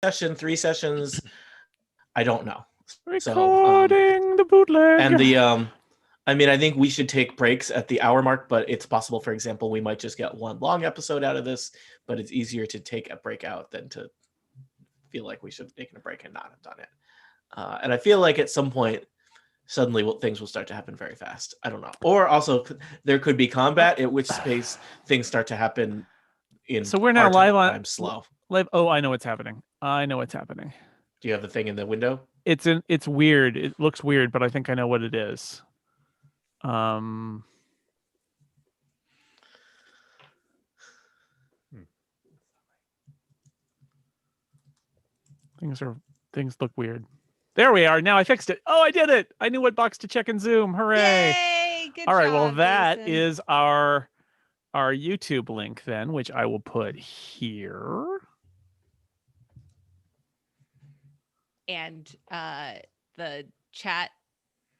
session, 3 sessions. I don't know. Recording the bootleg. And I mean, I think we should take breaks at the hour mark, but it's possible, for example, we might just get one long episode out of this, but it's easier to take a break out than to feel like we should have taken a break and not have done it. And I feel like at some point, suddenly things will start to happen very fast. I don't know. Or also, there could be combat, at which space things start to happen in So we're now live on slow. Live. Oh, I know what's happening. Do you have the thing in the window? It's weird. It looks weird, but I think I know what it is. Things look weird. There we are. Now I fixed it. Oh, I did it. I knew what box to check in Zoom. Hooray. Yay, good All right, job, well, that Jason. is our YouTube link then, which I will put here. And the chat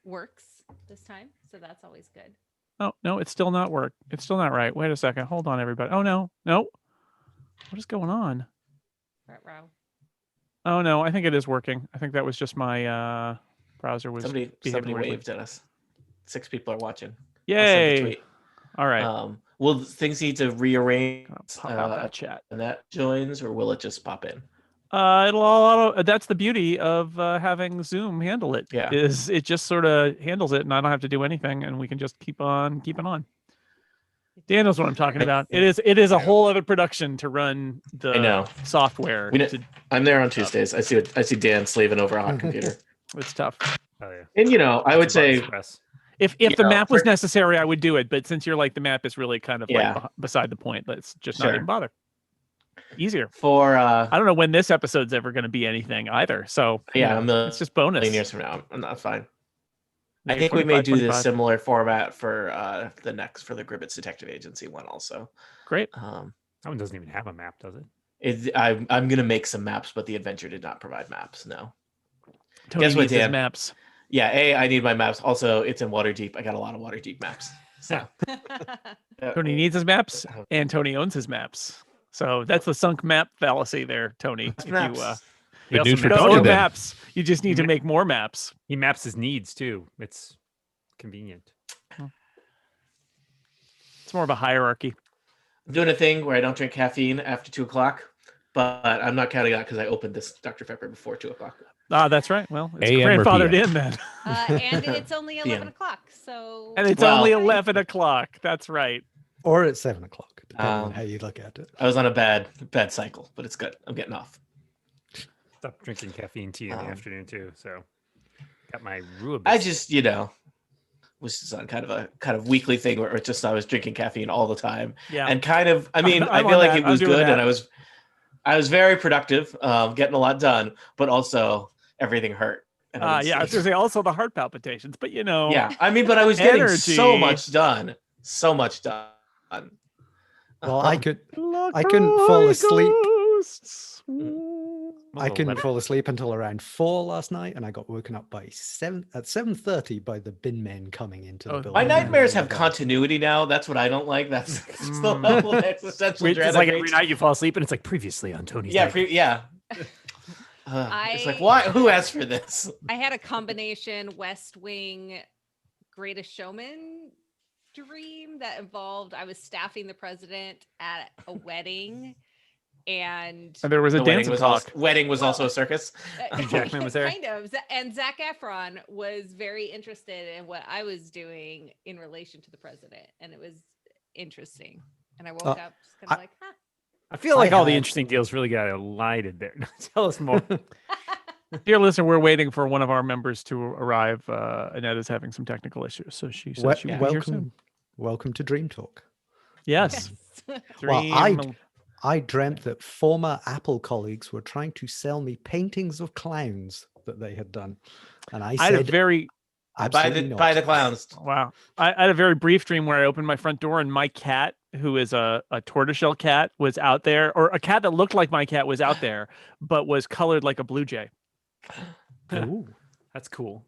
works this time, so that's always good. Oh, no, it's still not work. It's still not right. Wait a second. Hold on, everybody. Oh, no. What is going on? Row. Oh, no, I think it is working. I think that was just my browser was Somebody weirdly. waved at us. 6 people are watching. Yay. All right. Will things need to rearrange pop out that chat and that joins, or will it just pop in? It'll all that's the beauty of having Zoom handle it. Yeah. Is it just sort of handles it and I don't have to do anything and we can just keep on keeping on. Dan knows what I'm talking about. It is a whole other production to run the software. I'm there on Tuesdays. I see Dan slaving over a hot computer. It's tough. Oh yeah. And I would say if the map was necessary, I would do it. But since you're like the map is really kind of like beside the point, let's just not even bother. Easier. For I don't know when this episode's ever going to be anything either. So it's just bonus. 10 years from now, I'm not fine. I think we may do this similar format for the Gribbets Detective Agency one also. Great. That one doesn't even have a map, does it? I'm gonna make some maps, but the adventure did not provide maps. No. Tony Guess what, needs his Dan? maps. Yeah, I need my maps. Also, it's in Waterdeep. I got a lot of Waterdeep maps. So Tony needs his maps, and Tony owns his maps. So that's the sunk map fallacy there, Tony. You don't own maps. You just need to make more maps. He maps his needs too. It's convenient. It's more of a hierarchy. I'm doing a thing where I don't drink caffeine after 2:00, but I'm not counting that because I opened this Dr. Pepper before 2:00. That's right. Well, it's grandfathered in then. And it's only 11 o'clock. So. And it's only 11 o'clock. That's right. Or it's 7 o'clock, depending on how you look at it. I was on a bad cycle, but it's good. I'm getting off. Stop drinking caffeine tea in the afternoon too. So got my Rubis. I just, was just on kind of weekly thing where it's just I was drinking caffeine all the time. Yeah. And kind of, I mean, I feel like it was good and I was very productive, getting a lot done, but also everything hurt. I was going to say also the heart palpitations, but Yeah, I mean, but I was getting so much done. Well, I couldn't fall asleep. I couldn't fall asleep until around 4 last night, and I got woken up by 7:30 by the bin men coming into the building. My nightmares have continuity now. That's what I don't like. That's the level of existential dread. It's like every night you fall asleep, and it's like previously on Tony's. Yeah, it's like, why? Who asked for this? I had a combination West Wing, Greatest Showman dream that involved I was staffing the president at a wedding. And there was a dance talk. Wedding was also a circus. Jackman was there. Kind of. And Zac Efron was very interested in what I was doing in relation to the president. And it was interesting. And I woke up just kind of like, huh. I feel like all the interesting deals really got elided there. Tell us more. Dear listener, we're waiting for one of our members to arrive. Annette is having some technical issues. So she said she would be here soon. Welcome to Dream Talk. Yes. I dreamt that former Apple colleagues were trying to sell me paintings of clowns that they had done. And I said, buy the clowns. Wow. I had a very brief dream where I opened my front door and my cat, who is a tortoiseshell cat, was out there, or a cat that looked like my cat was out there, but was colored like a blue jay. Ooh, that's cool.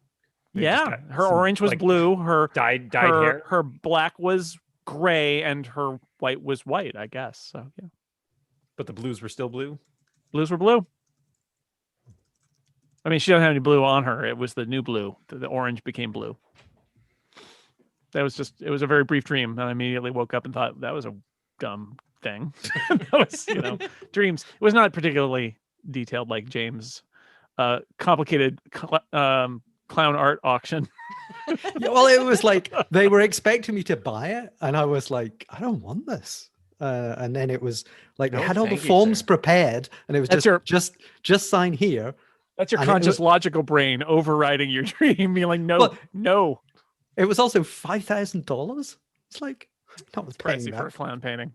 Her orange was blue. Her dyed hair. Her black was gray and her white was white, I guess. So, yeah. But the blues were still blue? Blues were blue. I mean, she doesn't have any blue on her. It was the new blue. The orange became blue. It was a very brief dream. And I immediately woke up and thought that was a dumb thing. That was, dreams. It was not particularly detailed like James' complicated clown art auction. Yeah, well, it was like they were expecting me to buy it, and I was like, I don't want this. And then it was like they had all the forms prepared, and it was just sign here. That's your conscious logical brain overriding your dream, being like, no. It was also $5,000. It's like not paying pricey that for a clown painting.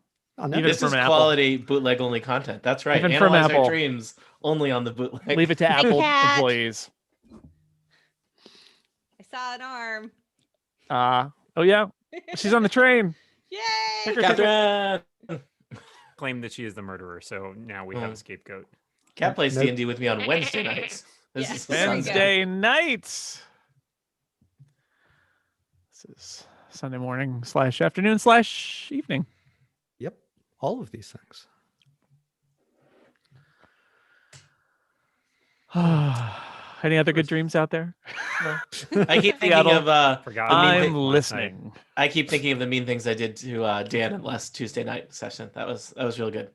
This is quality bootleg only content. That's right. Even Analyze from our Apple. dreams only on the bootleg. Leave it to Apple employees. I saw an arm. Oh yeah, she's on the train. Yay! Catherine! Claim that she is the murderer, so now we have a scapegoat. Cat plays D&D with me on Wednesday nights. This is Wednesday nights. This is Sunday morning / afternoon / evening. Yep, all of these things. Any other good dreams out there? I keep thinking of I'm listening. I keep thinking of the mean things I did to Dan in last Tuesday night session. That was really good.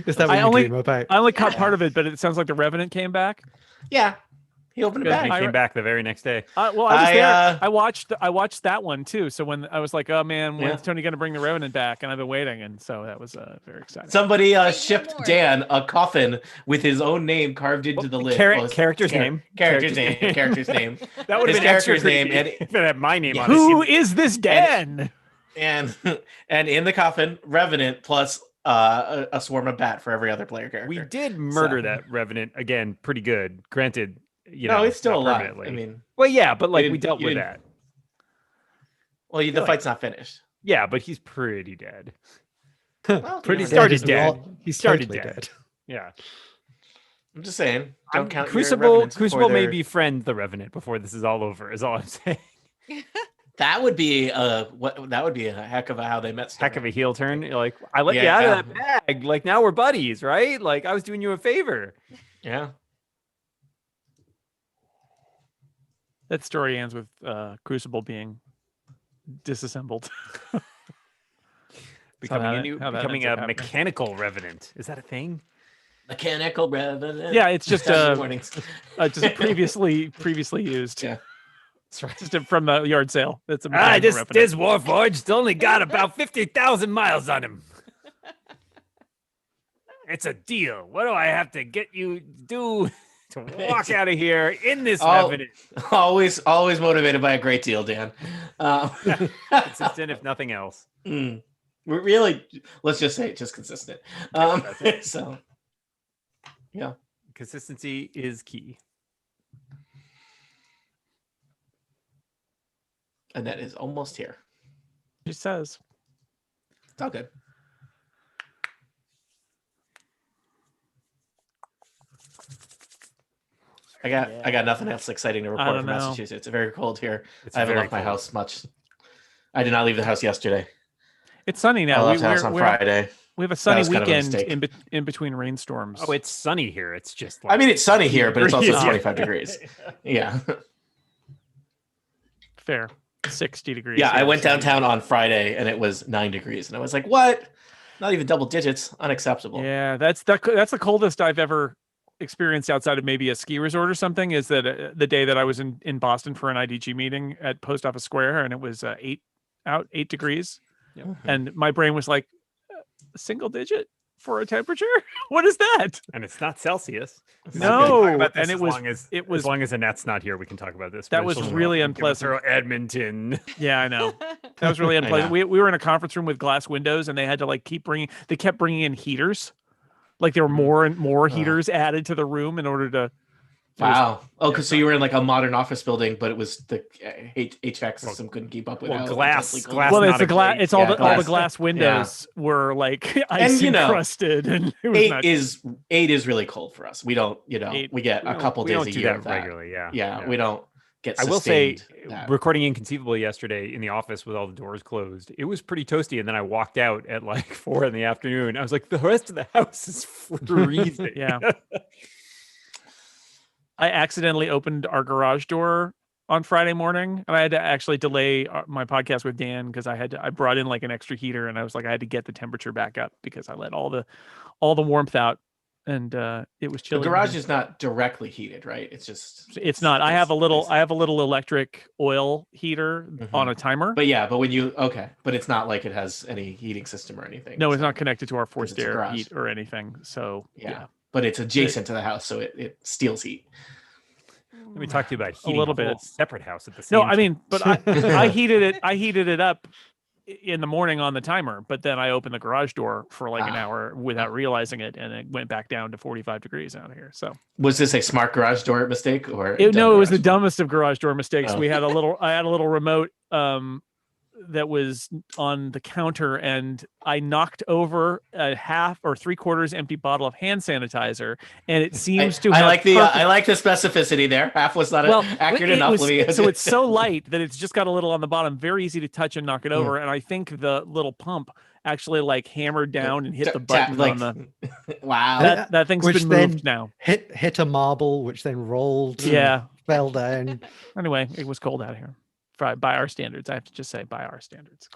Is that what you dream about? I only caught part of it, but it sounds like the Revenant came back. Yeah. He opened it back. He came back the very next day. Well, I was there. I watched that one too. So when I was like, "Oh man, when's Tony going to bring the Revenant back?" and I've been waiting, and so that was very exciting. Somebody shipped Dan a coffin with his own name carved into the lid. Character's name. Character's name. That would have been character's name. And if it had my name on it. Who is this Dan? And in the coffin, Revenant plus a swarm of bat for every other player character. We did murder that Revenant again, pretty good. Granted. No, it's still alive. I mean, well, yeah, but like we dealt with that. Well, the fight's not finished. Yeah, but he's pretty dead. Pretty started dead. He started dead. Yeah, I'm just saying. Don't count Crucible. Crucible may befriend the Revenant before this is all over. Is all I'm saying. That would be a heck of a how they met story. Heck of a heel turn. You're like, I let you out of that bag. Like now we're buddies, right? Like I was doing you a favor. Yeah. That story ends with Crucible being disassembled. becoming a mechanical Revenant. Is that a thing? Mechanical Revenant. Yeah, it's just just previously used. Yeah, that's right. Just from the yard sale. That's this Warforged only got about 50,000 miles on him. It's a deal. What do I have to get you do to walk out of here in this Revenant? Always motivated by a great deal, Dan. Consistent, if nothing else. We're really, let's just say, just consistent. So, yeah, consistency is key. Annette is almost here. She says, "It's all good." I got nothing else exciting to report from Massachusetts. It's very cold here. I haven't left my house much. I did not leave the house yesterday. It's sunny now. I left the house on Friday. We have a sunny weekend in between rainstorms. Oh, it's sunny here. It's just I mean, it's sunny here, but it's also 25 degrees. Yeah. Fair. 60 degrees. Yeah, I went downtown on Friday and it was 9 degrees. And I was like, what? Not even double digits. Unacceptable. Yeah, that's the coldest I've ever experienced outside of maybe a ski resort or something is that the day that I was in Boston for an IDG meeting at Post Office Square, and it was 8 degrees. Yep. And my brain was like, single digit for a temperature? What is that? And it's not Celsius. No, and as long as Annette's not here, we can talk about this. That was really unpleasant. Edmonton. Yeah, I know. That was really unpleasant. We were in a conference room with glass windows, and they had to kept bringing in heaters. Like there were more and more heaters added to the room in order to. Wow. Because so you were in like a modern office building, but it was the HVAC system couldn't keep up with it. Glass. Well, it's the glass. It's all the glass windows were like ice encrusted, and it was 8 is really cold for us. We don't, we get a couple days a year of that regularly. Yeah. We don't get. I will say, recording Inconceivable yesterday in the office with all the doors closed, it was pretty toasty. And then I walked out at like 4 p.m. I was like, the rest of the house is freezing. Yeah. I accidentally opened our garage door on Friday morning, and I had to actually delay my podcast with Dan because I brought in like an extra heater, and I was like, I had to get the temperature back up because I let all the warmth out, and it was The chilly. garage is not directly heated, right? It's not. I have a little electric oil heater on a timer. But it's not like it has any heating system or anything. No, it's not connected to our forced it's a air garage. heat or anything. So yeah. But it's adjacent to the house, so it steals heat. Let me talk to you about heating a little bit. whole separate house at the same No, time. I mean, but I heated it up in the morning on the timer, but then I opened the garage door for like an hour without realizing it, and it went back down to 45 degrees out here. So was this a smart garage door mistake or no? It was the dumbest of garage door mistakes. Oh. I had a little remote that was on the counter, and I knocked over a half or 3/4 empty bottle of hand sanitizer, and it seems to. I like the specificity there. Half was not accurate enough. So it's so light that it's just got a little on the bottom, very easy to touch and knock it over. And I think the little pump actually like hammered down and hit the button on the. Wow, that thing's been moved now. Hit a marble, which then rolled. Yeah, fell down. Anyway, it was cold out here. By our standards, I have to just say by our standards,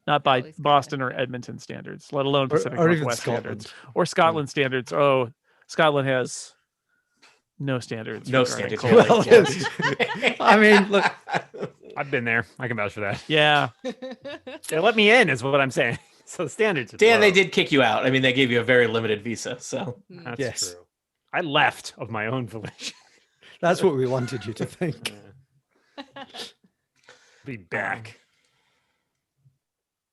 not by Boston or Edmonton standards, let alone Pacific Northwest standards or Scotland standards. Oh, Scotland has no standards. No standards. Well, I mean, look, I've been there. I can vouch for that. Yeah, they let me in, is what I'm saying. So the standards. Dan, they did kick you out. I mean, they gave you a very limited visa. So that's true. I left of my own volition. That's what we wanted you to think. Be back.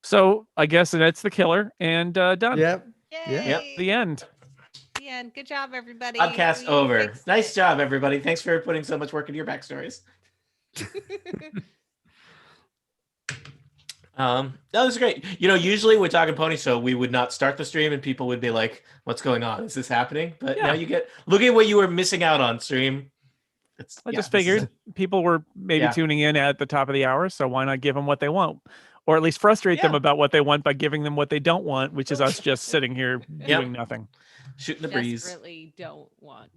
So I guess that's the killer and done. Yep. Yep. The end. The end. Good job, everybody. Podcast over. Nice job, everybody. Thanks for putting so much work into your backstories. That was great. Usually with Dog and Pony Show, we would not start the stream and people would be like, "What's going on? Is this happening?" But now look at what you were missing out on, stream. I just figured people were maybe tuning in at the top of the hour, so why not give them what they want, or at least frustrate them about what they want by giving them what they don't want, which is us just sitting here doing nothing, shooting the breeze. Desperately don't want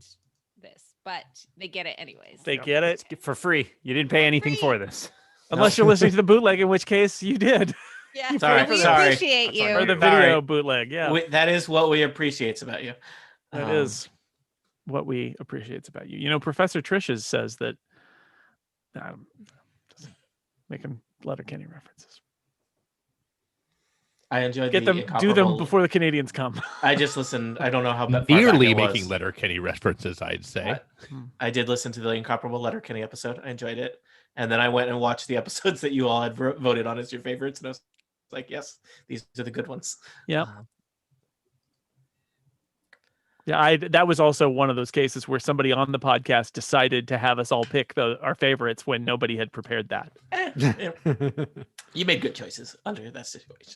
this, but they get it anyways. They get it for free. You didn't pay anything for this, unless you're listening to the bootleg, in which case you did. Yeah, sorry. Appreciate you or the video bootleg. Yeah, that is what we appreciate about you. That is what we appreciate about you. Professor Trishes says that making Letterkenny references. I enjoyed do them before the Canadians come. I just listened. I don't know how nearly making Letterkenny references, I'd say. I did listen to the Incomparable Letterkenny episode. I enjoyed it. And then I went and watched the episodes that you all had voted on as your favorites. And I was like, yes, these are the good ones. Yeah. Yeah, that was also one of those cases where somebody on the podcast decided to have us all pick our favorites when nobody had prepared that. You made good choices under that situation.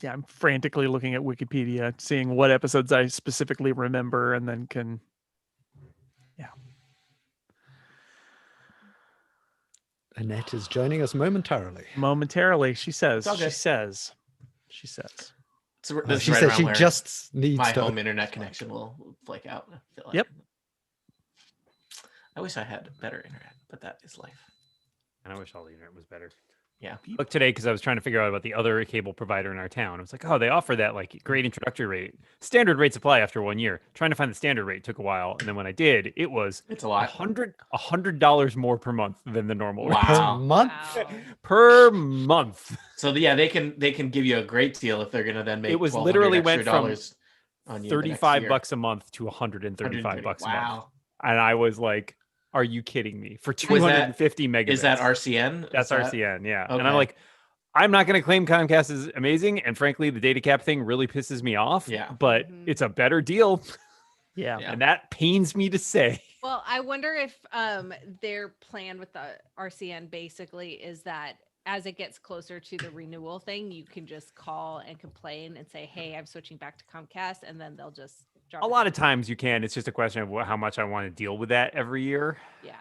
Yeah, I'm frantically looking at Wikipedia, seeing what episodes I specifically remember, and then can. Yeah. Annette is joining us momentarily. She says. She says. She said she just needs my home internet connection will flake out. Yep. I wish I had better internet, but that is life. And I wish all the internet was better. Yeah. Look today, because I was trying to figure out about the other cable provider in our town. I was like, oh, they offer that like great introductory rate. Standard rates apply after 1 year. Trying to find the standard rate took a while. And then when I did, it's a lot. $100 more per month than the normal rate. Per month? Wow. Per month. So yeah, they can give you a great deal if they're gonna then make it was literally went from on $35 a month to $135 a month. Wow. And I was like, are you kidding me? For 250 megabits. Is that RCN? That's RCN, yeah. Okay. And I'm like, I'm not going to claim Comcast is amazing. And frankly, the data cap thing really pisses me off. Yeah. But it's a better deal. Yeah. And that pains me to say. Well, I wonder if their plan with the RCN basically is that as it gets closer to the renewal thing, you can just call and complain and say, hey, I'm switching back to Comcast. And then they'll just drop a lot of times you can. It's just a question of how much I want to deal with that every year. Yeah.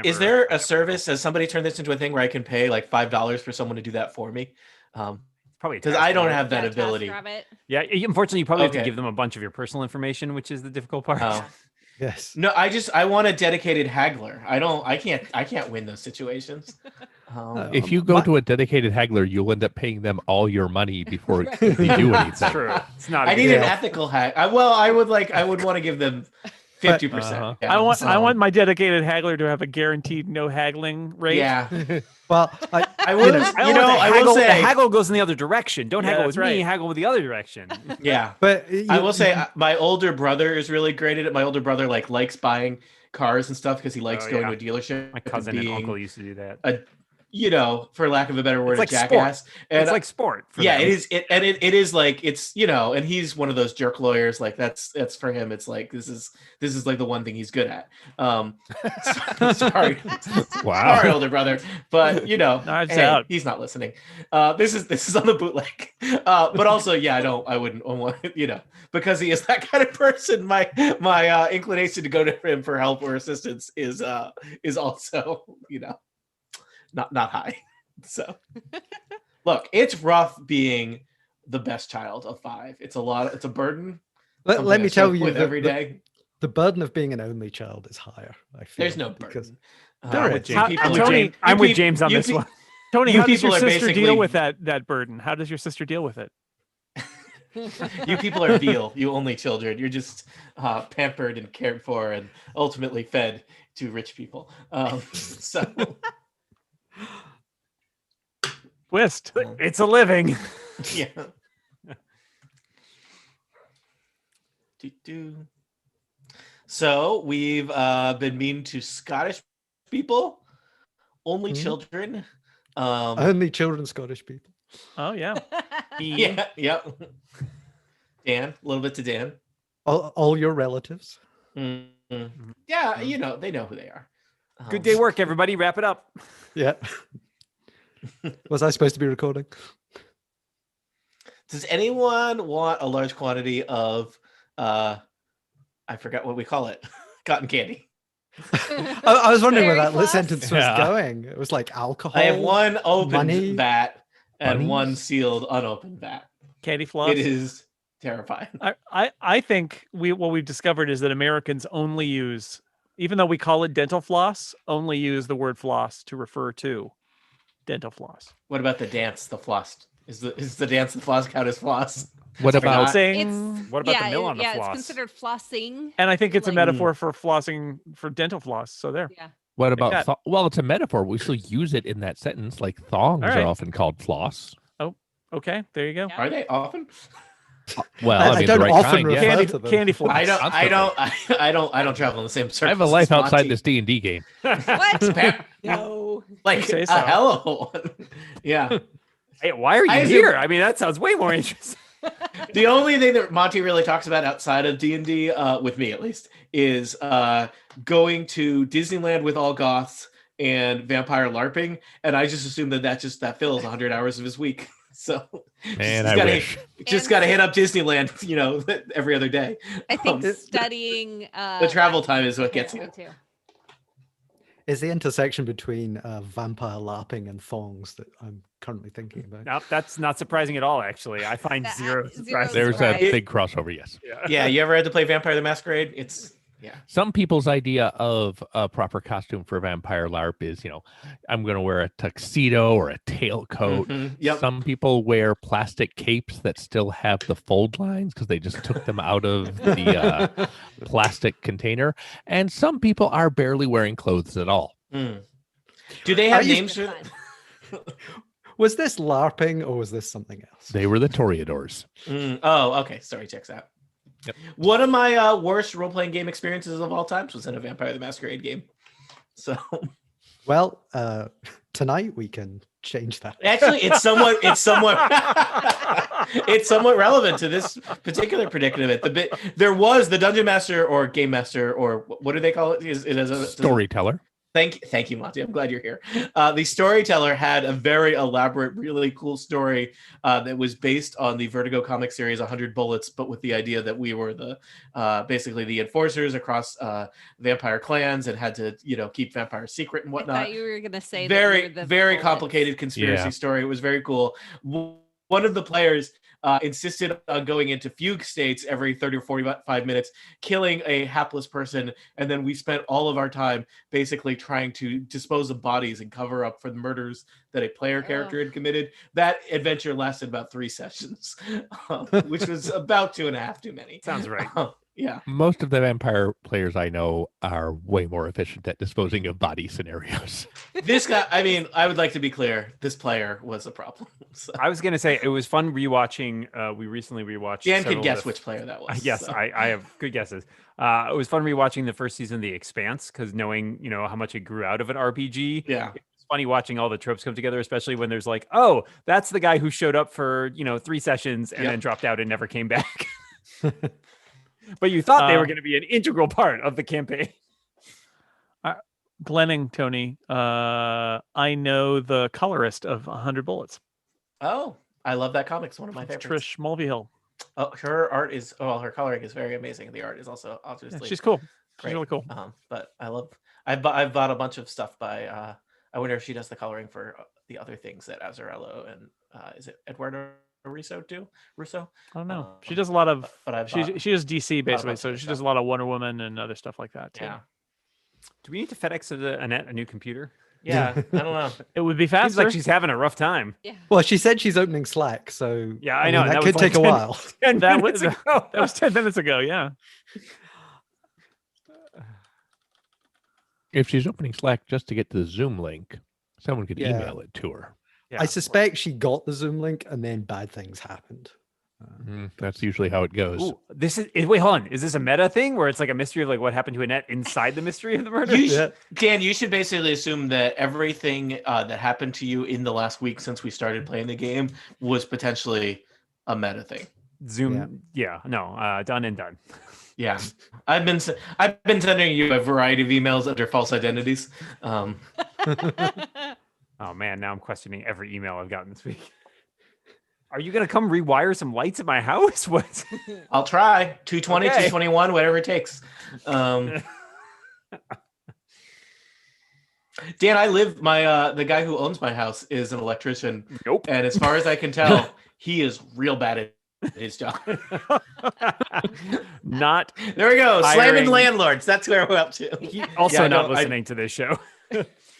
Is there a service? Has somebody turned this into a thing where I can pay like $5 for someone to do that for me? Probably because I don't have that ability. Yeah, unfortunately, you probably have to give them a bunch of your personal information, which is the difficult part. Oh. Yes. No, I want a dedicated haggler. I can't win those situations. If you go to a dedicated haggler, you'll end up paying them all your money before they do anything. It's true. It's not. I need an ethical hag. I would want to give them 50%. I want my dedicated haggler to have a guaranteed no haggling rate. Yeah. Well, I will. I will say the haggle goes in the other direction. Don't Yeah, haggle with that's me. right. Haggle with the other direction. Yeah. but I will say my older brother is really great at it. My older brother likes buying cars and stuff because he likes going to a dealership. My cousin and uncle used to do that. For lack of a better word, It's a like jackass. And It's like sport. For yeah, them. it is. It is like it's and he's one of those jerk lawyers. Like that's for him. It's like this is like the one thing he's good at. Sorry, Wow. sorry, older brother, but Knives hey, out. he's not listening. This is on the bootleg. But also, yeah, I wouldn't want because he is that kind of person. My inclination to go to him for help or assistance is also not high. So look, it's rough being the best child of 5. It's a burden. let me tell you every day. The burden of being an only child is higher. I feel There's no because burden. I'm with James on this one. Tony, You how does your people are sister deal basically- with that burden? How does your sister deal with it? You people are veal, you only children. You're just pampered and cared for and ultimately fed to rich people. So Twist. It's a living. yeah. Do. So we've been mean to Scottish people, only children. only children, Scottish people. Oh yeah. Yeah, yep. Dan, a little bit to Dan. All your relatives. Mm-hmm. Yeah, they know who they are. Good day work, everybody. Wrap it up. Yeah. Was I supposed to be recording? Does anyone want a large quantity of I forgot what we call it, cotton candy? I was wondering where Fairy that floss? sentence was going. It was like alcohol. I have one open money, vat and bunnies. one sealed unopened vat. Candy floss. It is terrifying. I think what we've discovered is that Americans only use, even though we call it dental floss, only use the word floss to refer to dental floss. What about the dance, the floss? Is the dance the floss count as floss? What about Flossing. What about the mill on the yeah, floss? it's considered flossing. And I think it's a like- metaphor for flossing, for dental floss. So there. Yeah. what Like about that. well, it's a metaphor. We still use it in that sentence. Like thongs All right. are often called floss. Okay, there you go. Yeah. Are they often? Well, I I mean don't the right often kind, refer yeah. to them. Candy floss. I don't travel in the same circles. I have a life as outside Monty. this D&D game. What? No. Like say a so. hell of a one. Yeah. Hey, why are you I assume- here? I mean, that sounds way more interesting. The only thing that Monty really talks about outside of D&D, with me at least, is going to Disneyland with all goths and vampire LARPing, and I just assume that fills 100 hours of his week. So Man, just I gotta, wish. just got to hit up Disneyland, every other day. I think Um, studying the travel time is what gets you. too. Is the intersection between vampire LARPing and thongs that I'm currently thinking about. No, that's not surprising at all. Actually, I find That- zero zero surprise. There's a Surprise. big crossover, yes. Yeah, you ever had to play Vampire the Masquerade? It's Some people's idea of a proper costume for vampire LARP is, I'm going to wear a tuxedo or a tailcoat. Mhm, yep. Some people wear plastic capes that still have the fold lines because they just took them out of the plastic container. And some people are barely wearing clothes at all. Mm. Do they have I used- names for? Was this LARPing or was this something else? They were the Toreadors. Oh, okay. Sorry, checks out. Yep. One of my worst role-playing game experiences of all times was in a Vampire the Masquerade game. So Well, tonight we can change that. actually, it's somewhat it's somewhat relevant to this particular predicament. There was the dungeon master or game master or what do they call it? Is it as a Storyteller. Thank you, Monty. I'm glad you're here. The storyteller had a very elaborate, really cool story that was based on the Vertigo comic series 100 Bullets, but with the idea that we were the basically the enforcers across vampire clans and had to, keep vampires secret and I whatnot. thought you were gonna say that Very, you're the very bullets. complicated conspiracy Yeah. story. It was very cool. One of the players insisted on going into fugue states every 30 or 45 minutes, killing a hapless person, and then we spent all of our time basically trying to dispose of bodies and cover up for the murders that a player character had committed. That adventure lasted about 3 sessions, which was about 2.5 too many. Sounds right. Yeah. Most of the vampire players I know are way more efficient at disposing of body scenarios. This guy, I mean, I would like to be clear, this player was a problem. So. I was going to say it was fun rewatching. We recently rewatched. Dan can guess which player that was. Yes, so. I have good guesses. It was fun rewatching the first season of The Expanse because knowing, how much it grew out of an RPG. Yeah. It's funny watching all the tropes come together, especially when there's like, oh, that's the guy who showed up for, 3 sessions and then dropped out and never came back. But you thought they were going to be an integral part of the campaign. Glenning, Tony, I know the colorist of 100 Bullets. Oh, I love that comic. It's one of my favorites. Trish Mulvihill. Oh, her art is, her coloring is very amazing. The art is also obviously she's cool. great. She's really cool. But I've bought a bunch of stuff by, I wonder if she does the coloring for the other things that Azzarello and, is it Eduardo Russo too? Russo? I don't know. She does a lot of, but she does DC basically. So she stuff. does a lot of Wonder Woman and other stuff like that too. Yeah. Do we need to FedEx Annette a new computer? Yeah, I don't know. It would be Seems faster. like she's having a rough time. Yeah. Well, she said she's opening Slack, so Yeah, I know. that that could was take a like while. 10 That minutes was- ago. That was 10 minutes ago. Yeah. If she's opening Slack just to get to the Zoom link, someone could Yeah. email it to her. Yeah. I suspect she got the Zoom link and then bad things happened. That's usually how it goes. Ooh, wait, hold on. Is this a meta thing where it's like a mystery of like what happened to Annette inside the mystery of the murder? Dan, you should basically assume that everything that happened to you in the last week since we started playing the game was potentially a meta thing. Zoom. Yeah. No. Done and done. Yeah, I've been sending you a variety of emails under false identities. Oh man, now I'm questioning every email I've gotten this week. Are you gonna come rewire some lights at my house? What? I'll try 220, Okay. 221, whatever it takes. Dan, I live the guy who owns my house is an electrician. Nope. And as far as I can tell, he is real bad at his job. Not There we go. Hiring. Slamming landlords. That's where we're up to. also Yeah, not listening to this show.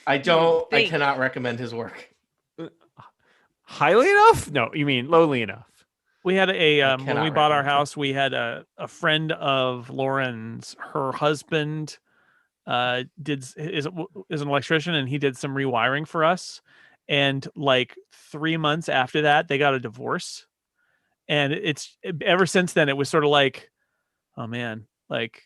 I cannot recommend his work. Highly enough? No, you mean lowly enough. We had when cannot we bought our recommend it. house, we had a friend of Lauren's, her husband is an electrician, and he did some rewiring for us. And like 3 months after that, they got a divorce. And it's ever since then, it was sort of like, oh man, like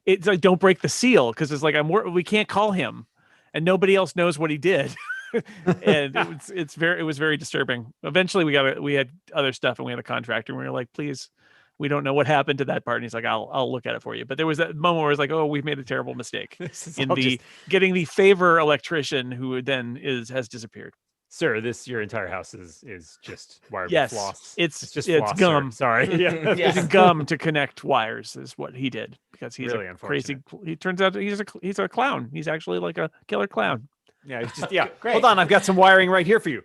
it's like, don't break the seal, because it's like we can't call him, and nobody else knows what he did. And it was very disturbing. Eventually we had other stuff, and we had a contractor, and we were like, please, we don't know what happened to that part. And he's like, I'll look at it for you. But there was that moment where it's like, oh, we've made a terrible mistake in getting the favor electrician who then has disappeared. Sir, your entire house is just wired with Yes, floss. it's just it's floss, gum. sir. Sorry. Yeah. Yeah. Using gum to connect wires is what he did, because he's Really a crazy. He turns out he's a clown. He's actually like a killer clown. Yeah, it's just yeah. Great. Hold on, I've got some wiring right here for you.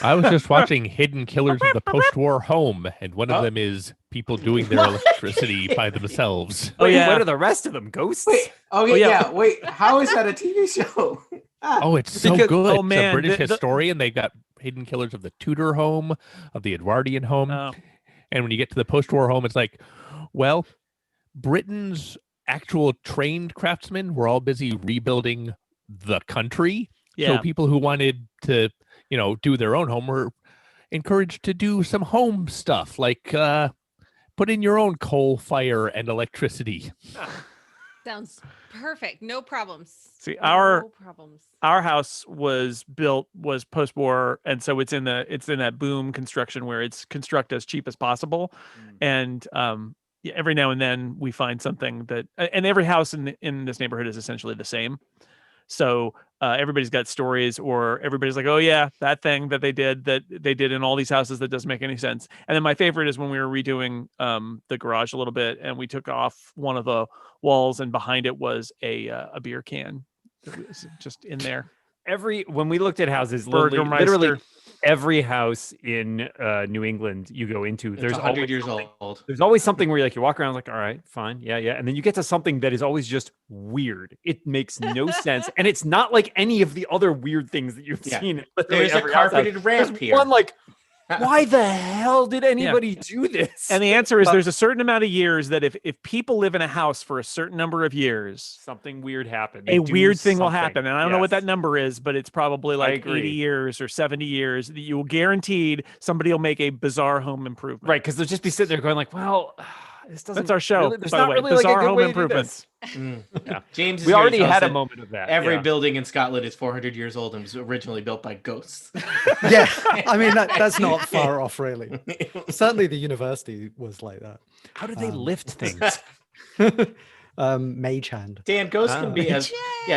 I was just watching Hidden Killers of the Post-War Home, and one of them is people doing their electricity by themselves. Oh, Wait, yeah. What are the rest of them? Ghosts? Wait. Okay. Oh, yeah. Yeah. Wait. How is that a TV show? Oh, it's so Because- good. oh, It's a man, British the- historian. They got Hidden Killers of the Tudor home, of the Edwardian home. Oh. And when you get to the post-war home, it's like, well, Britain's actual trained craftsmen were all busy rebuilding the country. Yeah. So people who wanted to, do their own home were encouraged to do some home stuff, like put in your own coal fire and electricity. Sounds perfect. No problems. See, No problems. our house was post-war, and so it's in that boom construction where it's construct as cheap as possible. And every now and then we find something that, and every house in this neighborhood is essentially the same. So everybody's got stories, or everybody's like, oh yeah, that thing that they did in all these houses that doesn't make any sense. And then my favorite is when we were redoing the garage a little bit, and we took off one of the walls, and behind it was a beer can that was just in there. when we looked at houses, literally Burgermeister. every house in New England you go into, there's 100 always years something, old. there's always something where you walk around like, all right, fine, yeah, and then you get to something that is always just weird. It makes no sense, and it's not like any of the other weird things that you've seen. There's a carpeted ramp here. One like, why the hell did anybody do this? And the answer is there's a certain amount of years that if people live in a house for a certain number of years, something weird happened. A weird thing will happen. And I don't know what that number is, but it's probably like 80 agree. years or 70 years that you will guaranteed somebody will make a bizarre home improvement. Right, because they'll just be sitting there going like, well, this doesn't. That's our show. Really, there's by the not way. really like a Bizarre good home way to do improvements. Yeah. James, is We here to already tell us had a that moment of that. Every yeah. building in Scotland is 400 years old and was originally built by ghosts. Yeah, I mean that's not far off, really. Certainly, the university was like that. How did they lift things? Mage hand. Dan, ghosts can be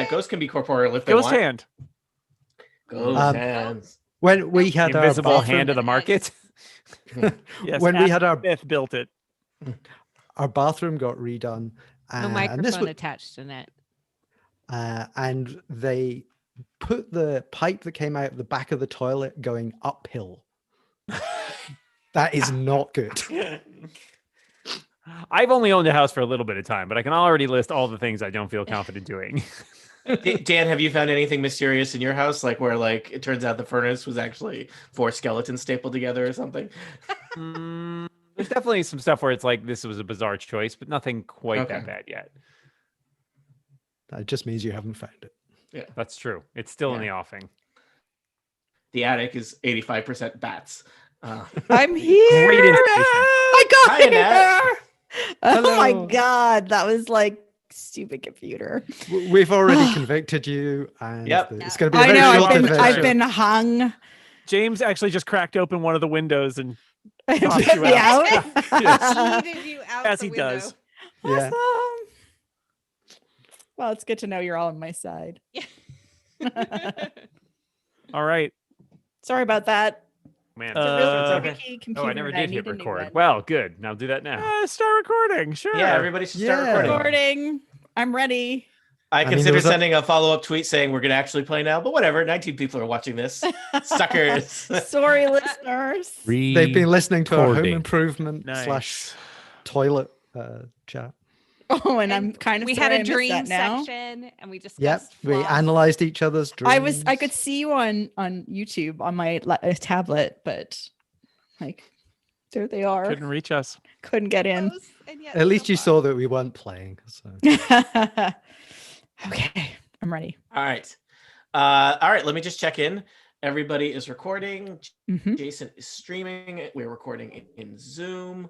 ghosts can be corporeal if they Ghost want. hand. Ghost hands. When we had The our invisible bathroom, hand of the market. Yes, when we had our Smith built it. bathroom got redone, No and this microphone was, attached in it. and they put the pipe that came out of the back of the toilet going uphill. That is not good. I've only owned a house for a little bit of time, but I can already list all the things I don't feel confident doing. Dan, have you found anything mysterious in your house, like where like it turns out the furnace was actually 4 skeletons stapled together or something? There's definitely some stuff where it's like this was a bizarre choice, but nothing quite that bad yet. That just means you haven't found it. Yeah, That's true. It's still in the offing. the attic is 85% bats. I'm here. Great information. I got Hi, Annette. here. Oh my Hello. God, that was like stupid computer. We've already convicted you, and Yep. it's going to be a I very know. short adventure. I've been hung. James actually just cracked open one of the windows and Get tossed you me out. out. Yeeted you out As the he window. does. Yeah. Awesome. Well, it's good to know you're all on my side. All right. Sorry about that. Man, It's a Uh, really okay. tricky computer. I never and did need hit a new record. one. Well, good. Now do that now. Start recording. Sure. Yeah, everybody should start Yeah. recording. Recording. I'm ready. I mean, consider there was a- sending a follow-up tweet saying we're going to actually play now, but whatever. 19 people are watching this. Suckers. Sorry, listeners. They've been listening to our home Recording. improvement Nice. / toilet chat. Oh, and I'm kind of we sorry had I a missed dream that now. section and we discussed Yep, we flaws. analyzed each other's dreams. I could see you on YouTube on my tablet, but like there they are. Couldn't reach us. Couldn't get in. Close and yet At least so you far. saw that we weren't playing. So Okay, I'm ready. All right. All right, let me just check in. Everybody is recording. Mhm. Jason is streaming. We're recording in Zoom.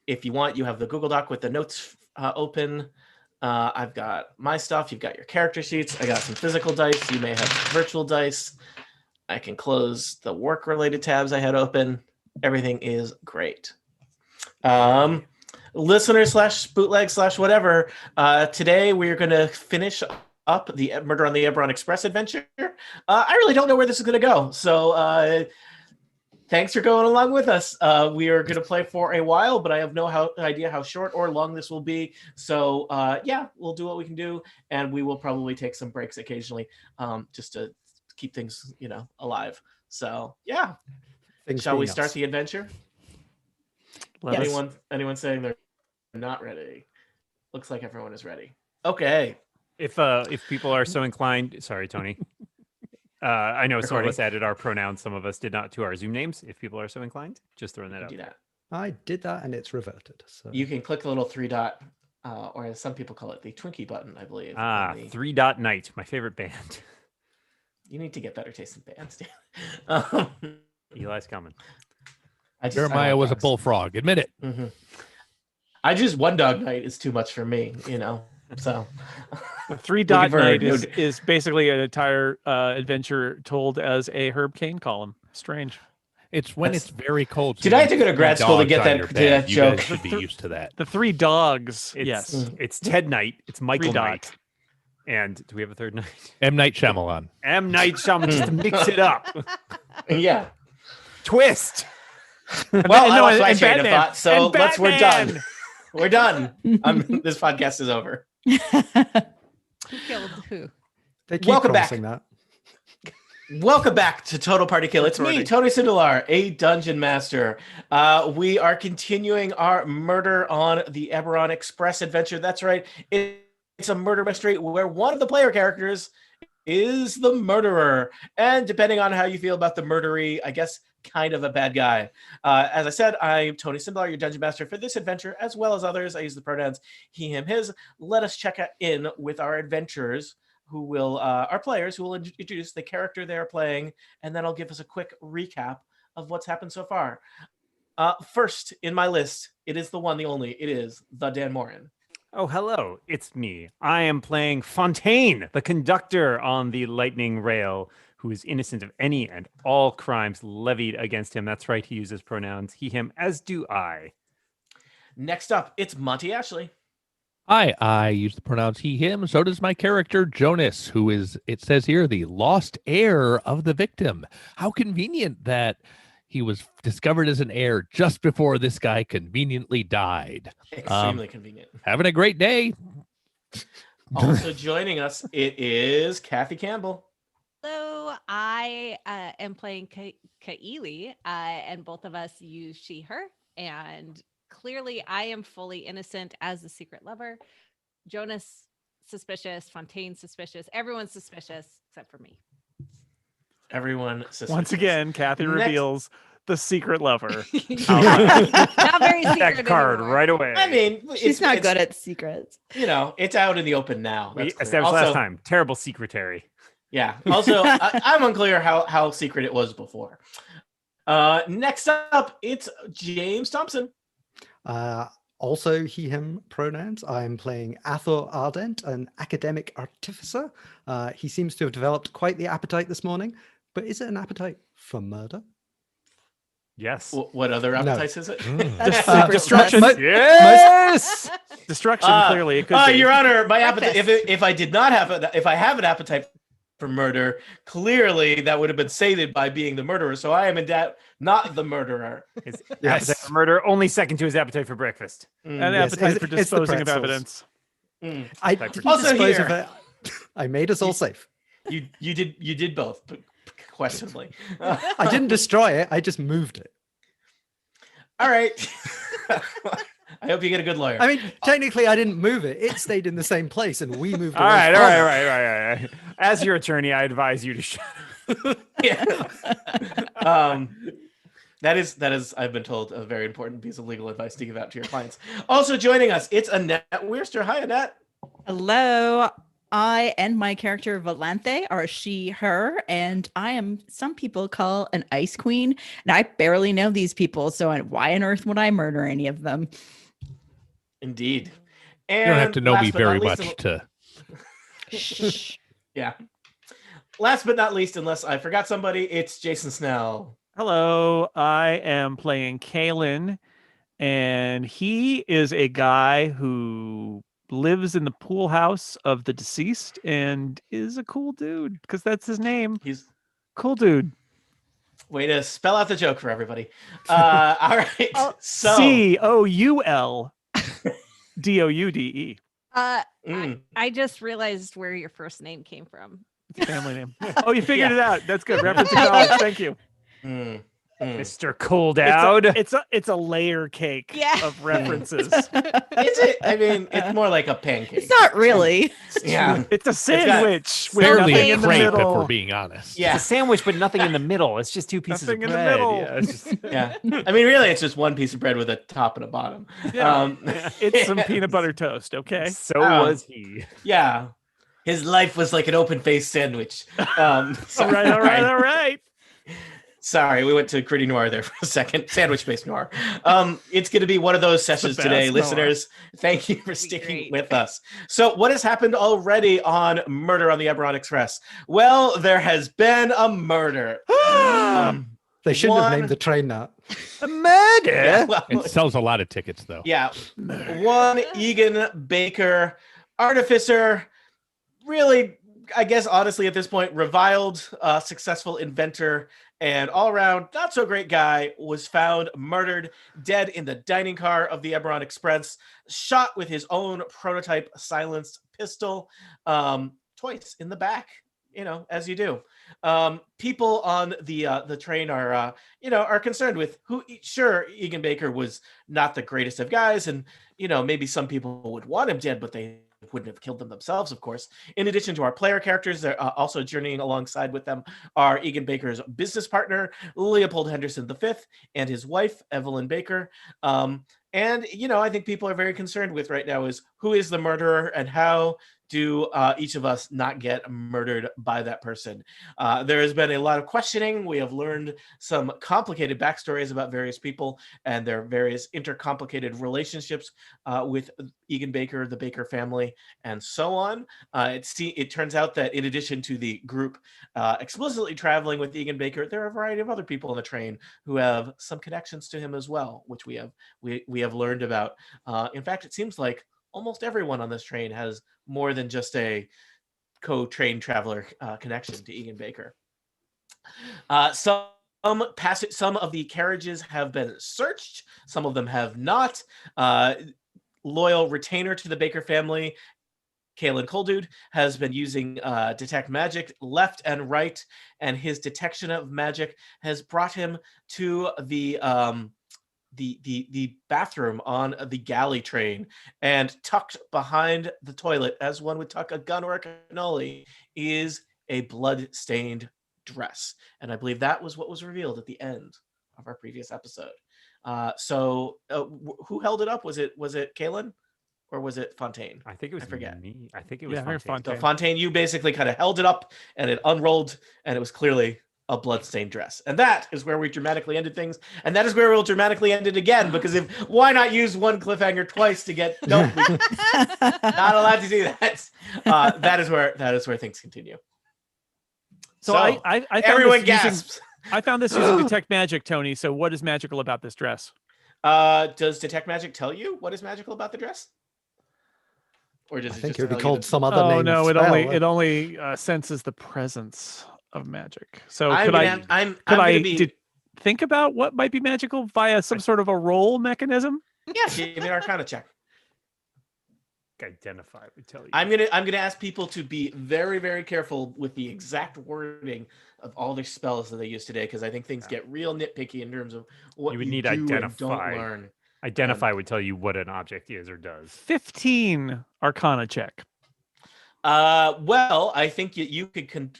If you want, you have the Google Doc with the notes open. I've got my stuff. You've got your character sheets. I got some physical dice. You may have virtual dice. I can close the work-related tabs I had open. Everything is great. Listener / bootleg / whatever. Today we are going to finish up the Murder on the Eberron Express adventure. I really don't know where this is going to go. So thanks for going along with us. We are going to play for a while, but I have no idea how short or long this will be. So yeah, we'll do what we can do. And we will probably take some breaks occasionally just to keep things, alive. So yeah, things shall we being start us. the adventure? Let us- Anyone saying they're not ready? Looks like everyone is ready. Okay. If people are so inclined, sorry, Tony. I know some of us added our pronouns, some of us did not to our Zoom names. If people are so inclined, just throwing that out. Do that. I did that and it's reverted. So You can click the little 3 dot, or as some people call it, the Twinkie button, I believe. Ah, 3 Dot Night, my favorite band. You need to get better taste in bands, Dan. Eli's coming. I Jeremiah was a dogs. bullfrog. Admit it. Mm-hmm. I just one dog night is too much for me, So The 3 dot for night no- is basically an entire adventure told as a Herb Kane column. Strange. It's when That's- it's very cold. so Did you I have to go to have grad school to dogs get on that- your to bed. that You joke? guys should be used to that. The 3 dogs. It's, Yes. It's Ted Night. It's Michael 3 dot. Night. And do we have a third night? M. Night Shyamalan. M. Night Shyamalan, just to mix it up. yeah. Twist. Well, no, I lost my and train of Batman. thought, so And we're Batman. done. We're done. This podcast is over. Who killed who? They keep Welcome back. promising that. Welcome back to Total Party Kill. It's me, Recording. Tony Sindelar, a dungeon master. We are continuing our Murder on the Eberron Express adventure. That's right. It's a murder mystery where one of the player characters is the murderer. And depending on how you feel about the murdery, I guess kind of a bad guy. As I said, I'm Tony Sindelar, your dungeon master for this adventure, as well as others. I use the pronouns he, him, his. Let us check in with our adventurers, who will our players who will introduce the character they're playing, and then I'll give us a quick recap of what's happened so far. First in my list, it is the one, the only. It is the Dan Morin. Oh, hello. It's me. I am playing Fontaine, the conductor on the lightning rail, who is innocent of any and all crimes levied against him. That's right. He uses pronouns he, him, as do I. Next up, it's Monty Ashley. I use the pronouns he, him. So does my character Jonas, who is, it says here, the lost heir of the victim. How convenient that he was discovered as an heir just before this guy conveniently died. Extremely convenient. Having a great day. Also joining us, it is Kathy Campbell. Hello, I am playing Kaili, and both of us use she, her, and clearly I am fully innocent as the secret lover. Jonas suspicious, Fontaine suspicious, everyone's suspicious except for me. Everyone suspicious. Once again, Kathy Next- reveals the secret lover. Not very secret That card anymore. right away. I mean, She's not good at secrets. You know, it's out in the open now. We That's clear. established Also, last time. Terrible secretary. Yeah. Also, I'm unclear how secret it was before. Next up, it's James Thompson. Also he, him pronouns. I'm playing Athor Ardent, an academic artificer. He seems to have developed quite the appetite this morning, but is it an appetite for murder? Yes. What other appetites is it? That's super Destruction. sus. Yes. Destruction, clearly. It could be. Your Honor, my appetite. Breakfast. If I did not have if I have an appetite for murder, clearly that would have been sated by being the murderer. So I am in doubt, not the murderer. His Yes. appetite for murder, only second to his appetite for breakfast. An Yes, appetite for it's the disposing of pretzels. evidence. I Type didn't Also dispose here- of it. I made us all safe. You did both, but questionably. I didn't destroy it. I just moved it. All right. I hope you get a good lawyer. I mean, technically, I didn't move it. It stayed in the same place, and we moved. All away right, from all it. right. As your attorney, I advise you to shut up. Yeah. That is, I've been told, a very important piece of legal advice to give out to your clients. Also joining us, it's Annette Weirster. Hi, Annette. Hello. I and my character Valente are she, her, and I am some people call an ice queen. And I barely know these people, so why on earth would I murder any of them? Indeed. You don't have to know me last but not very least, much to. Shh. Yeah. Last but not least, unless I forgot somebody, it's Jason Snell. Hello, I am playing Kalen, and he is a guy who lives in the pool house of the deceased and is a cool dude because that's his name. He's Cool dude. way to spell out the joke for everybody. All right. Oh, So COULDOUDE. mm, I just realized where your first name came from. It's a family name. Oh, you figured it out. That's good. Reference to college. Thank you. mm. Mr. Cool Dowd. It's a layer cake Yeah. of references. Is it? I mean, it's more like a pancake. It's not really. Yeah. It's a sandwich with Barely nothing a in the crepe, if middle. we're being honest. Yeah. It's a sandwich, but nothing in the middle. It's just two pieces Nothing of in the bread. middle. Yeah, it's just- Yeah. I mean, really, it's just one piece of bread with a top and a bottom. Yeah. It's some peanut butter toast. Okay. So was he. Yeah. His life was like an open-faced sandwich. All right. Sorry, we went to Gritty Noir there for a second. Sandwich-based noir. It's going to be one of those sessions best today, noir. listeners. Thank you for Be sticking great. with us. So what has happened already on Murder on the Eberron Express? Well, there has been a murder. They shouldn't have One- named the train that. A murder? Yeah, well, It sells a lot of tickets, though. yeah. One Egan Baker, artificer, really, I guess, honestly, at this point, reviled, successful inventor, and all around not so great guy was found murdered, dead in the dining car of the Eberron Express, shot with his own prototype silenced pistol. twice in the back, as you do. People on the train are concerned with who. Sure, Egan Baker was not the greatest of guys, and maybe some people would want him dead, but they wouldn't have killed them themselves, of course. In addition to our player characters, they're also journeying alongside with them are Egan Baker's business partner, Leopold Henderson V, and his wife, Evelyn Baker. And I think people are very concerned with right now is who is the murderer and how do each of us not get murdered by that person. There has been a lot of questioning. We have learned some complicated backstories about various people and their various intercomplicated relationships with Egan Baker, the Baker family, and so on. It turns out that in addition to the group explicitly traveling with Egan Baker, there are a variety of other people on the train who have some connections to him as well, which we have learned about. In fact, it seems like almost everyone on this train has more than just a co-train traveler connection to Egan Baker. Some of the carriages have been searched. Some of them have not. Loyal retainer to the Baker family, Kalen Coldude, has been using detect magic left and right, and his detection of magic has brought him to the bathroom on the galley train, and tucked behind the toilet, as one would tuck a gun or a cannoli, is a blood-stained dress. And I believe that was what was revealed at the end of our previous episode. So who held it up? Was it Kalen? Or was it Fontaine? I think it was forget. me. I think it was Fontaine. So Fontaine, you basically kind of held it up and it unrolled, and it was clearly a bloodstained dress. And that is where we dramatically ended things. And that is where we'll dramatically end it again, because why not use one cliffhanger twice to get, not allowed to do that. That is where things continue. So I found everyone gasps. I found this using detect magic, Tony. So what is magical about this dress? Does detect magic tell you what is magical about the dress? Or does I it think just it would be tell you called that- some other Oh name. no, it spell. only senses the presence of magic. So I'm could gonna- I I'm could gonna I be- think about what might be magical via some sort of a roll mechanism? Yeah, give me an Arcana check. Identify would tell you. I'm gonna ask people to be very, very careful with the exact wording of all their spells that they use today, because I think things get real nitpicky in terms of what You would need do and don't identify. learn. Identify would tell you what an object is or does. 15 Arcana check. Well, I think you can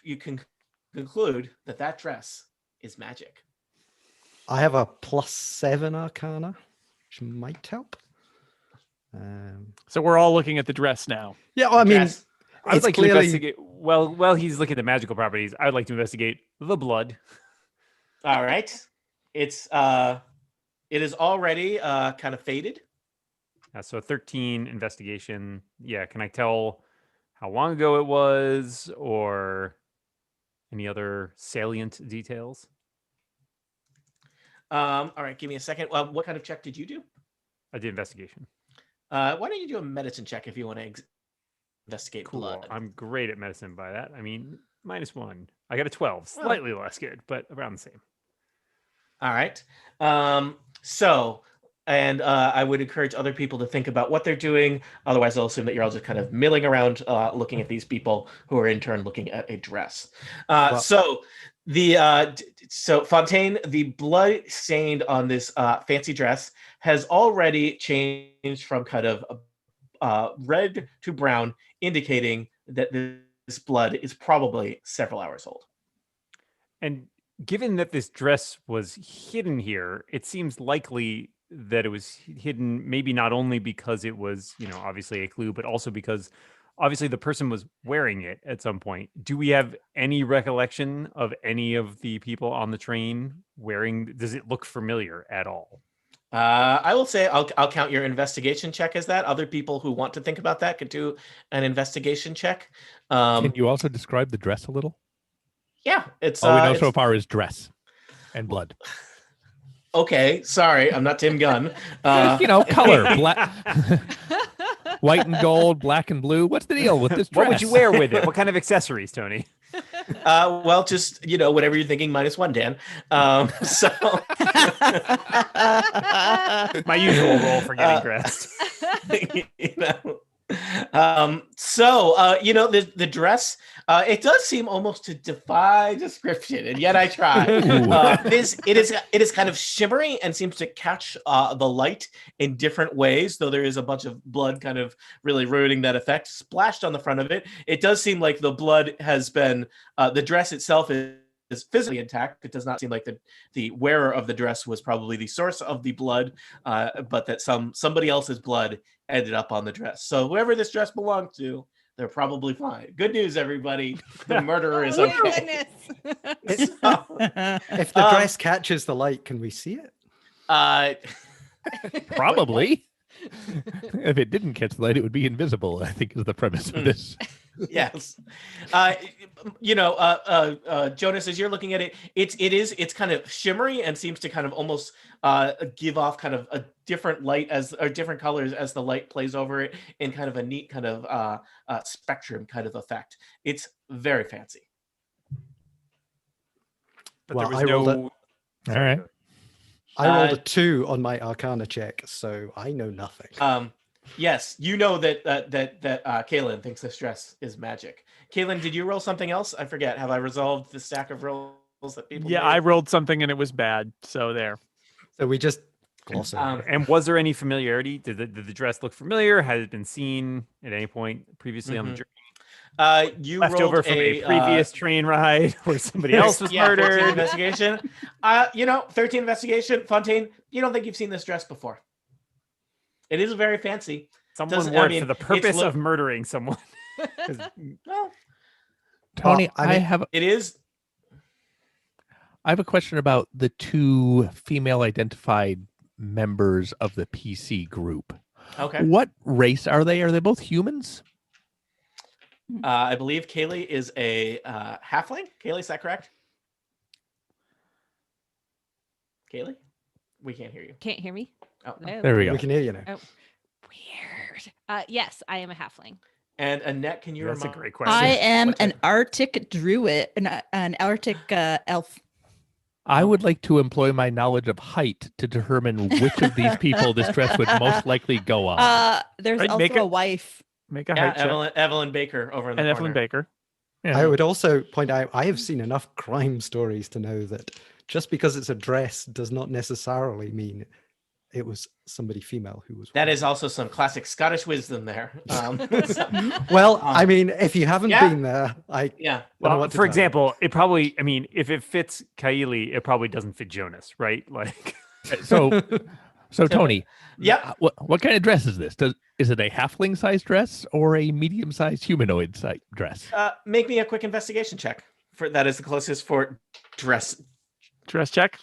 conclude that dress is magic. I have a +7 Arcana, which might help. So we're all looking at the dress now. Yeah, well, I mean, Dress. I would it's like to clearly investigate. Well, he's looking at the magical properties. I would like to investigate the blood. All right. It is already kind of faded. So 13 investigation. Yeah, can I tell how long ago it was or any other salient details? All right, give me a second. What kind of check did you do? I did investigation. Why don't you do a medicine check if you want to investigate Cool. blood? I'm great at medicine by that. I mean, -1. I got a 12. Slightly less good, but around the same. All right. I would encourage other people to think about what they're doing. Otherwise, I'll assume that you're all just kind of milling around, looking at these people who are in turn looking at a dress. So Fontaine, the blood stained on this fancy dress has already changed from kind of red to brown, indicating that this blood is probably several hours old. And given that this dress was hidden here, it seems likely that it was hidden maybe not only because it was, obviously a clue, but also because obviously the person was wearing it at some point. Do we have any recollection of any of the people on the train wearing? Does it look familiar at all? I will say I'll count your investigation check as that. Other people who want to think about that could do an investigation check. Can you also describe the dress a little? Yeah, it's all we know so far is dress and blood. Okay, sorry, I'm not Tim Gunn. Color, black, white and gold, black and blue. What's the deal with this dress? What would you wear with it? What kind of accessories, Tony? Well, just whatever you're thinking, -1, Dan. So my usual role for getting dressed. You know, the dress, it does seem almost to defy description, and yet I try. It is kind of shimmery and seems to catch the light in different ways, though there is a bunch of blood kind of really ruining that effect splashed on the front of it. It does seem like the blood has been, the dress itself is physically intact. It does not seem like the wearer of the dress was probably the source of the blood, but that somebody else's blood ended up on the dress. So whoever this dress belonged to, they're probably fine. Good news, everybody. The murderer is okay. If the dress catches the light, can we see it? Probably. If it didn't catch the light, it would be invisible, I think is the premise of this. Yes. Jonas, as you're looking at it, it's kind of shimmery and seems to kind of almost give off kind of a different light or different colors as the light plays over it in kind of a neat kind of spectrum kind of effect. It's very fancy. But Well, there was All right. I rolled a 2 on my Arcana check, so I know nothing. Yes, you know that Kaylin thinks this dress is magic. Kaylin, did you roll something else? I forget. Have I resolved the stack of rolls that people? Yeah, made? I rolled something and it was bad. So there. So we just gloss over. And was there any familiarity? Did the dress look familiar? Had it been seen at any point previously on the journey? You Left rolled over from a previous train ride where somebody else was 14 murdered. investigation. 13 investigation. Fontaine, you don't think you've seen this dress before? It is very fancy. Someone worked for the purpose of murdering someone. Well, Tony, I mean, I have a question about the 2 female identified members of the PC group. okay. What race are they? Are they both humans? I believe Kaylee is a halfling. Kaylee, is that correct? Kaylee? We can't hear you. Can't hear me? Oh. No. There we go. We can hear you now. Oh, weird. Yes, I am a halfling. And Annette, can you That's a remind? great question. I am What's an it? Arctic druid, an Arctic elf. I would like to employ my knowledge of height to determine which of these people this dress would most likely go on. There's Right, also make a it- wife. Make a Yeah, height check. Evelyn Baker over in the And corner. Evelyn Baker. I would also point out I have seen enough crime stories to know that just because it's a dress does not necessarily mean it was somebody female who was. That is also some classic Scottish wisdom there. Well, I mean, if you haven't Yeah. been there, I Yeah. don't know Well, what to for tell you. example, it probably, I mean, if it fits Kaili, it probably doesn't fit Jonas, right? Like, So Tony, Yeah. what kind of dress is this? Is it a halfling sized dress or a medium sized humanoid sized dress? Make me a quick investigation check. That is the closest for dress. Dress check.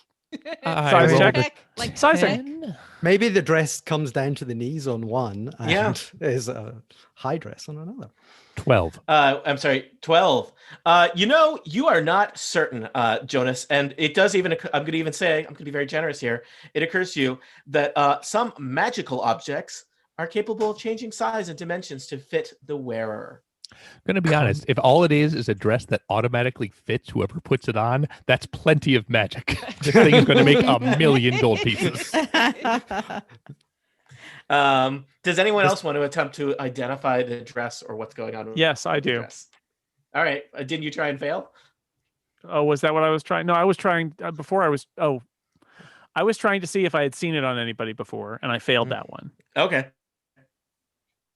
I Size rolled check. a Like Sizing. 10. maybe the dress comes down to the knees on one and Yeah. is a high dress on another. 12. I'm sorry, 12. You are not certain, Jonas, and it does even, I'm going to be very generous here. It occurs to you that some magical objects are capable of changing size and dimensions to fit the wearer. I'm going to be honest. If all it is a dress that automatically fits whoever puts it on, that's plenty of magic. This thing is going to make 1,000,000 gold pieces. Does anyone else want to attempt to identify the dress or what's going on with Yes, I the do. dress? All right. Didn't you try and fail? Oh, was that what I was trying? No, I was trying before I was. Oh, I was trying to see if I had seen it on anybody before, and I failed that one. Okay.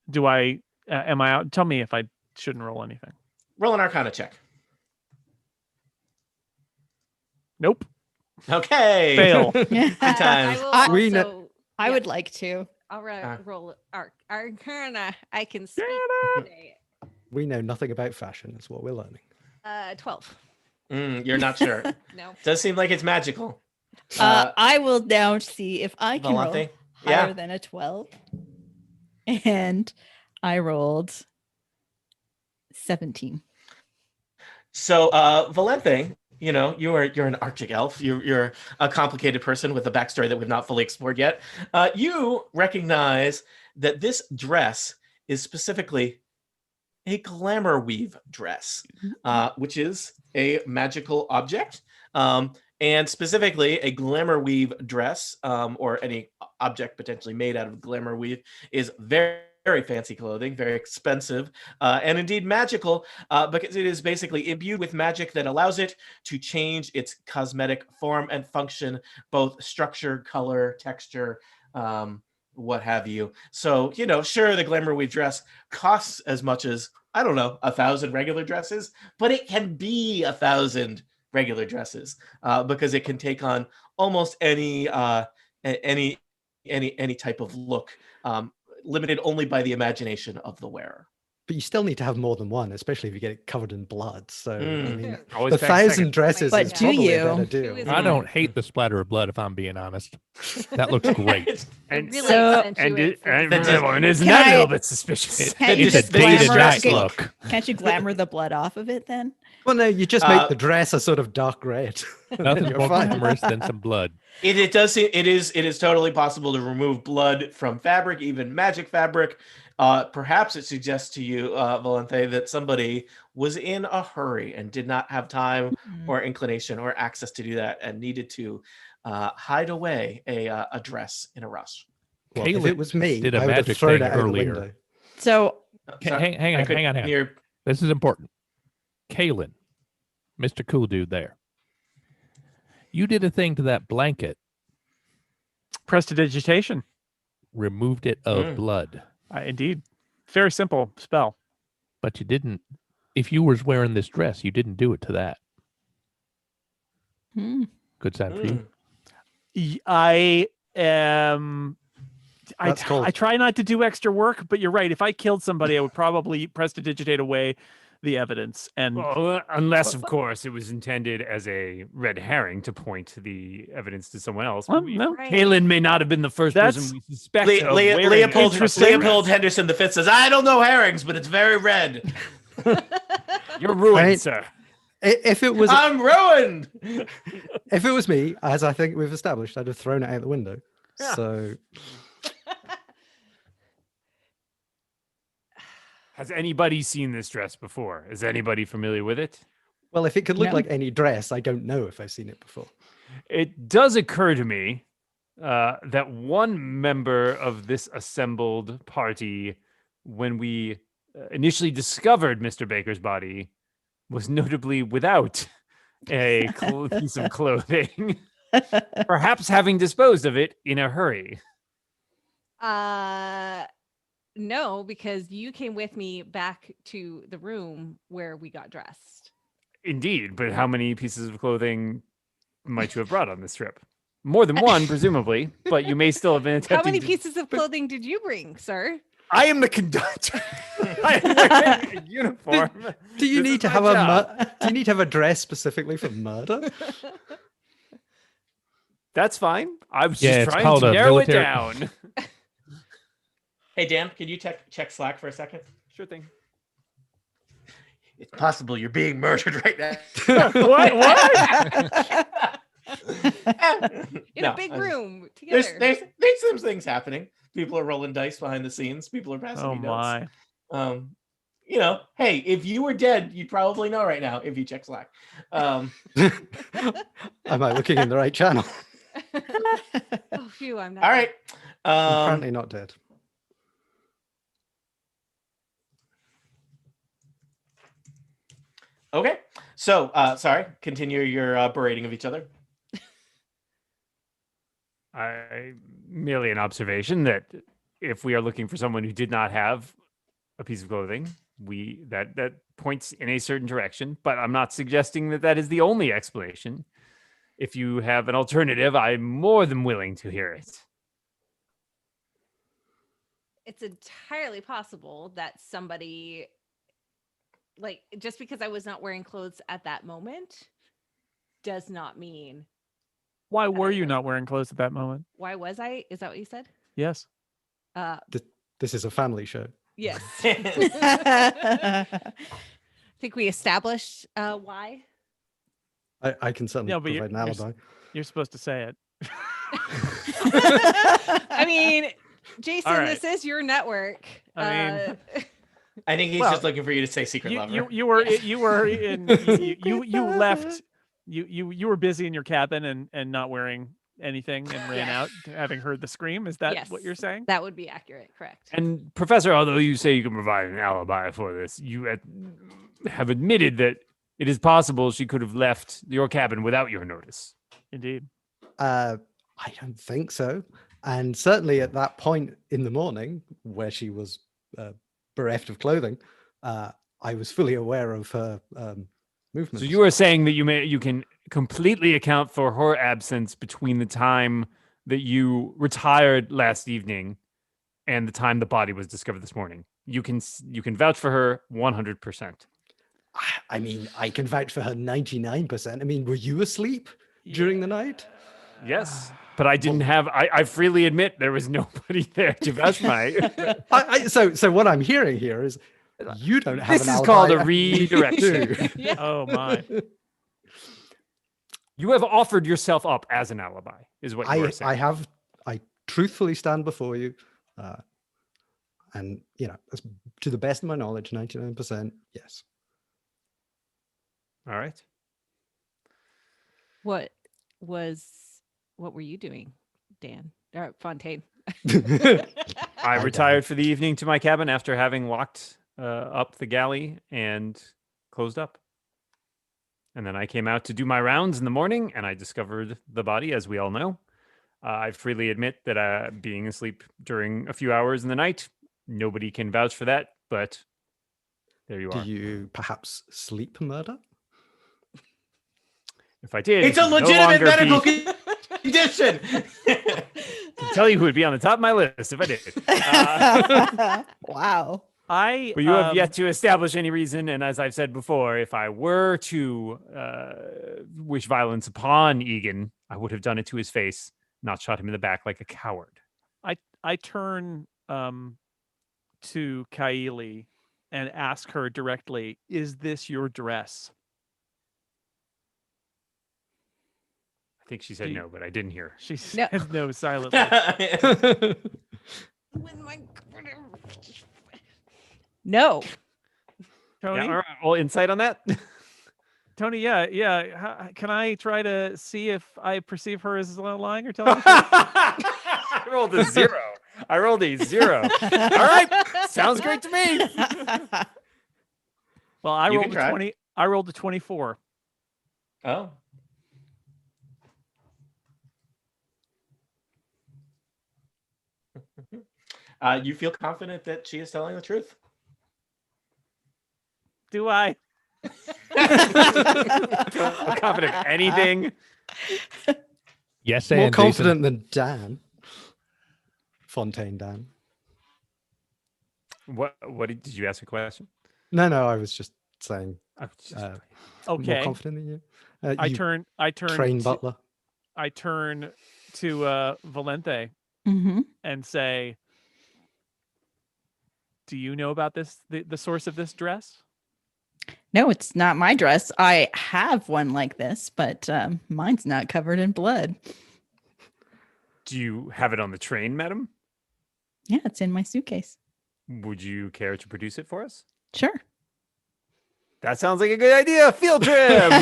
Do I? Am I out? Tell me if I shouldn't roll anything. Roll an Arcana check. Nope. Okay. Fail. Good times. I will We know- also, I yeah, would like to. I'll Ah. roll Arcana. I can speak today. We know nothing about fashion. That's what we're learning. 12. You're not sure. No. Does seem like it's magical. I will now see if I can roll Valente? higher Yeah. than a 12. And I rolled 17. So, Valente, you're an Arctic elf. You're a complicated person with a backstory that we've not fully explored yet. You recognize that this dress is specifically a glamour weave dress, which is a magical object. And specifically, a glamour weave dress, or any object potentially made out of glamour weave, is very, very fancy clothing, very expensive, and indeed magical, because it is basically imbued with magic that allows it to change its cosmetic form and function, both structure, color, texture, what have you. So, sure, the Glamour Weave dress costs as much as, I don't know, 1,000 regular dresses, but it can be 1,000 regular dresses, because it can take on almost any type of look, limited only by the imagination of the wearer. But you still need to have more than one, especially if you get it covered in blood. So I mean, Always the pack 1,000 second. dresses But is do probably you? a better deal. I don't hate the splatter of blood, if I'm being honest. That looks great. And really So- accentuates and the- isn't Can that a I- little bit suspicious? Can't It you is just a day and glamour, night get- look. Can't you glamour the blood off of it then? Well, no, you just make the dress a sort of dark red. Nothing You're more fine. glamorous than some blood. It is totally possible to remove blood from fabric, even magic fabric. Perhaps it suggests to you, Valente, that somebody was in a hurry and did not have time or inclination or access to do that, and needed to hide away a dress in a rush. Well, if Caleb it was me, did a I would have magic thrown thing it out the earlier. window. So Sorry, Hang I on, couldn't hang on. hear- This is important. Kalen, Mr. Cool Dude there. You did a thing to that blanket, Prestidigitation. removed it of blood, Indeed. Very simple spell. but you didn't. If you was wearing this dress, you didn't do it to that. Good sign for you. I am. That's cool. I try not to do extra work, but you're right. If I killed somebody, I would probably prestidigitate away the evidence. And Well, unless, of course, it was intended as a red herring to point the evidence to someone else. Well, no. Right. Kaelin may not have been the first person we suspect of wearing Leopold a Henderson V says, "I don't know herrings, but it's very red. You're ruined, Right. sir. If it was I'm ruined." if it was me, as I think we've established, I'd have thrown it out the window. Yeah. So Has anybody seen this dress before? Is anybody familiar with it? well, if it could look No. like any dress, I don't know if I've seen it before. It does occur to me that one member of this assembled party, when we initially discovered Mr. Baker's body, was notably without a piece of clothing, perhaps having disposed of it in a hurry. No, because you came with me back to the room where we got dressed. Indeed, but how many pieces of clothing might you have brought on this trip? More than one, presumably, but you may still have been attempting How many to- pieces of clothing did you bring, sir? I am the conductor. I am wearing a uniform. Do you This need is to my have job. do you need to have a dress specifically for murder? That's fine. I was Yeah, just it's trying called to a narrow military- it down. Hey, Dan, can you check Slack for a second? Sure thing. It's possible you're being murdered right now. what? In No, a big I'm- room There's, together. there's some things happening. People are rolling dice behind the scenes. People are passing Oh me notes. my. Hey, if you were dead, you'd probably know right now if you check Slack. Am I looking in the right channel? Oh, phew, I'm not. All right. I'm currently not dead. Okay. So, sorry. Continue your berating of each other. Merely an observation that if we are looking for someone who did not have a piece of clothing, that points in a certain direction. But I'm not suggesting that that is the only explanation. If you have an alternative, I'm more than willing to hear it. It's entirely possible that somebody, like, just because I was not wearing clothes at that moment does not mean. Why were you not wearing clothes at that moment? Why was I? Is that what you said? Yes. This is a family show. Yes. I think we established why. I can certainly No, but provide an alibi. You're supposed to say it. I mean, Jason, All right. this is your network. I mean- I think he's Well, just looking for you to say secret lover. You were in you left. You were busy in your cabin and not wearing anything and ran out, having heard the scream. Is that what Yes. you're saying? That would be accurate, correct. And Professor, although you say you can provide an alibi for this, you have admitted that it is possible she could have left your cabin without your notice. Indeed. I don't think so. And certainly at that point in the morning, where she was bereft of clothing, I was fully aware of her movements. So you are saying that you can completely account for her absence between the time that you retired last evening and the time the body was discovered this morning. You can vouch for her 100%. I mean, I can vouch for her 99%. I mean, were you asleep during the night? Yes, but I didn't have. I freely admit there was nobody there to vouch my. So what I'm hearing here is you don't have. This an is alibi called a and we redirection. do. Oh my. You have offered yourself up as an alibi, is what you are saying. I truthfully stand before you, and to the best of my knowledge, 99%, yes. All right. What were you doing, Dan? Fontaine. I retired for the evening to my cabin after having walked up the galley and closed up. And then I came out to do my rounds in the morning, and I discovered the body, as we all know. I freely admit that being asleep during a few hours in the night, nobody can vouch for that, but there you are. Do you perhaps sleep murder? If I did, It's a it would no legitimate longer medical be- condition. to tell you who would be on the top of my list if I did. Wow. But you have yet to establish any reason, and as I've said before, if I were to wish violence upon Egan, I would have done it to his face, not shot him in the back like a coward. I turn to Kaili and ask her directly, "Is this your dress?" I think she said no, but I didn't hear. She No. says no silently. No. Tony, Yeah, all right. Well, insight on that? Tony, yeah. Can I try to see if I perceive her as lying or telling the truth? I rolled a 0. I rolled a 0. All right. Sounds great to me. Well, I You rolled can a try. 20. I rolled a 24. Oh. You feel confident that she is telling the truth? Do I? I'm confident of anything. Yes, More and confident than Dan. Fontaine Dan. What did you ask a question? No, I was just saying I was just- more Okay. confident than you. I You turn train to, butler. I turn to Valente Mm-hmm. and say, "Do you know about this? The source of this dress?" No, it's not my dress. I have one like this, but mine's not covered in blood. Do you have it on the train, madam? Yeah, it's in my suitcase. Would you care to produce it for us? Sure. That sounds like a good idea. Field trip.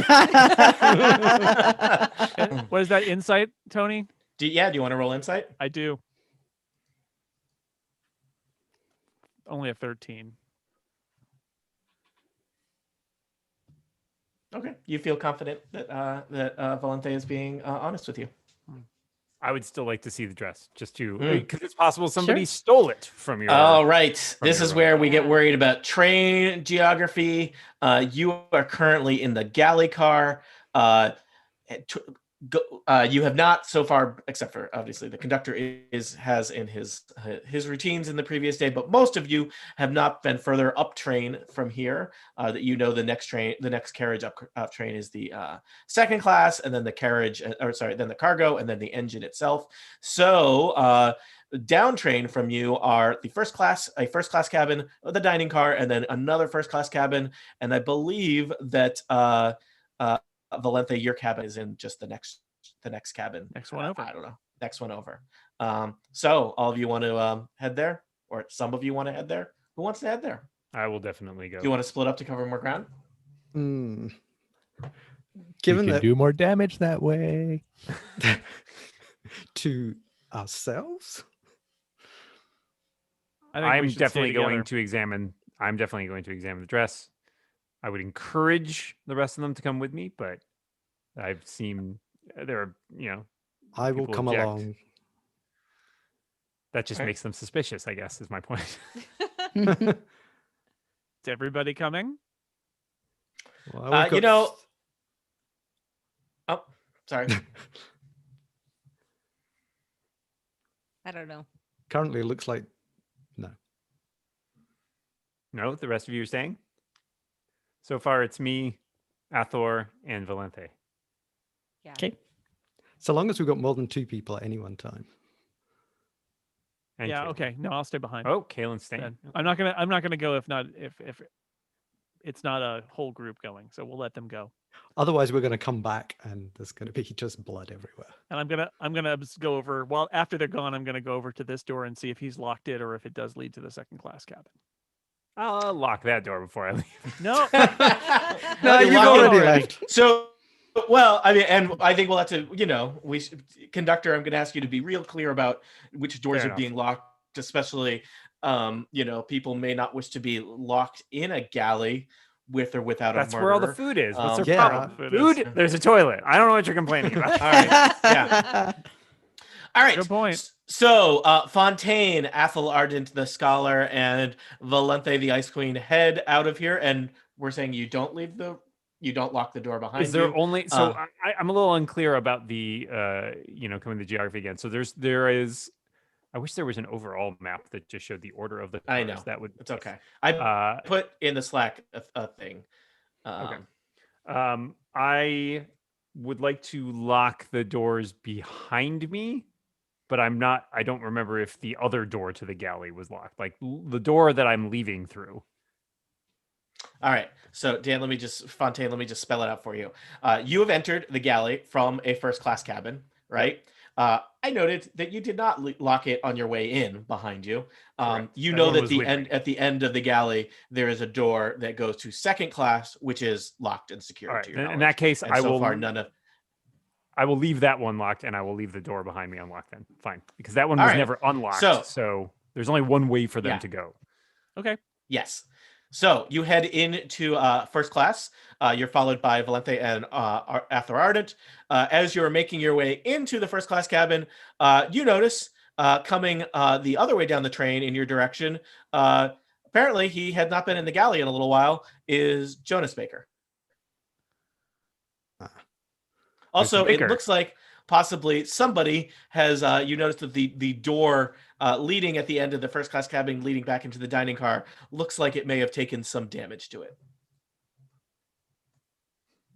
What is that insight, Tony? Do you want to roll insight? I do. Only a 13. Okay. You feel confident that Valente is being honest with you. I would still like to see the dress, just to Mm. because it's possible somebody Sure. stole it from your. All right. This your is where we get Yeah. worried about train geography. You are currently in the galley car. You have not so far, except for obviously the conductor has in his routines in the previous day, but most of you have not been further up train from here. That the next carriage up train is the second class, and then the then the cargo, and then the engine itself. So down train from you are a first class cabin, the dining car, and then another first class cabin. And I believe that Valente, your cabin is in just the next cabin. Next one over. I don't know. Next one over. So all of you want to head there, or some of you want to head there. Who wants to head there? I will definitely go. Do you want to split up to cover more ground? Hmm. you Given can that do more damage that way. to ourselves? I think we I'm should stay definitely going together. to examine. I'm definitely going to examine the dress. I would encourage the rest of them to come with me, but I've seen there are, I will people come object. along. That just Alright. makes them suspicious, I guess, is my point. Is everybody coming? Well, we've You got- know. Oh, sorry. I don't know. currently it looks like no. No, the rest of you are staying? So far, it's me, Athor, and Valente. Yeah. Okay. So long as we've got more than 2 people at any one time. And Yeah. Kaylin. Okay. No, I'll stay behind. Oh, Kaylin's staying. then. I'm not gonna go if it's not a whole group going. So we'll let them go. Otherwise, we're going to come back and there's going to be just blood everywhere. And I'm gonna go over. Well, after they're gone, I'm gonna go over to this door and see if he's locked it or if it does lead to the second class cabin. I'll lock that door before I leave. No. No, You're you've locking already already. left. So, well, I mean, and I think we'll have to, conductor, I'm going to ask you to be real clear about which doors Fair are enough. being locked, especially, people may not wish to be locked in a galley with or without That's a where all the murderer. food is. What's their Yeah. problem? Food is. Food? There's a toilet. I don't know what you're complaining about. All right. Yeah. All right. Good point. So, Fontaine, Athel Ardent, the scholar, and Valente, the Ice Queen, head out of here, and we're saying you don't lock the door behind Is there you. only so I'm a little unclear about the coming to geography again. So there is. I wish there was an overall map that just showed the order of the cars. I know. That would. It's okay. I put in the Slack a thing. Okay. I would like to lock the doors behind me, but I don't remember if the other door to the galley was locked. Like the door that I'm leaving through. All right. So, Dan, Fontaine, let me just spell it out for you. You have entered the galley from a first class cabin, right? I noted that you did not lock it on your way in behind you. You know Everyone that was with me. at the end of the galley, there is a door that goes to second class, which is locked and secured. All right. To your In knowledge. that case, And I so will. far, none of. I will leave that one locked, and I will leave the door behind me unlocked. Then fine, because that one All was right. never unlocked. So- So there's only one way for them Yeah. to go. Okay. Yes. So you head into first class. You're followed by Valente and Athor Ardent. As you're making your way into the first class cabin, you notice coming the other way down the train in your direction, apparently he had not been in the galley in a little while, is Jonas Baker. Also, Baker. it looks like possibly somebody has, you noticed that the door leading at the end of the first class cabin leading back into the dining car looks like it may have taken some damage to it.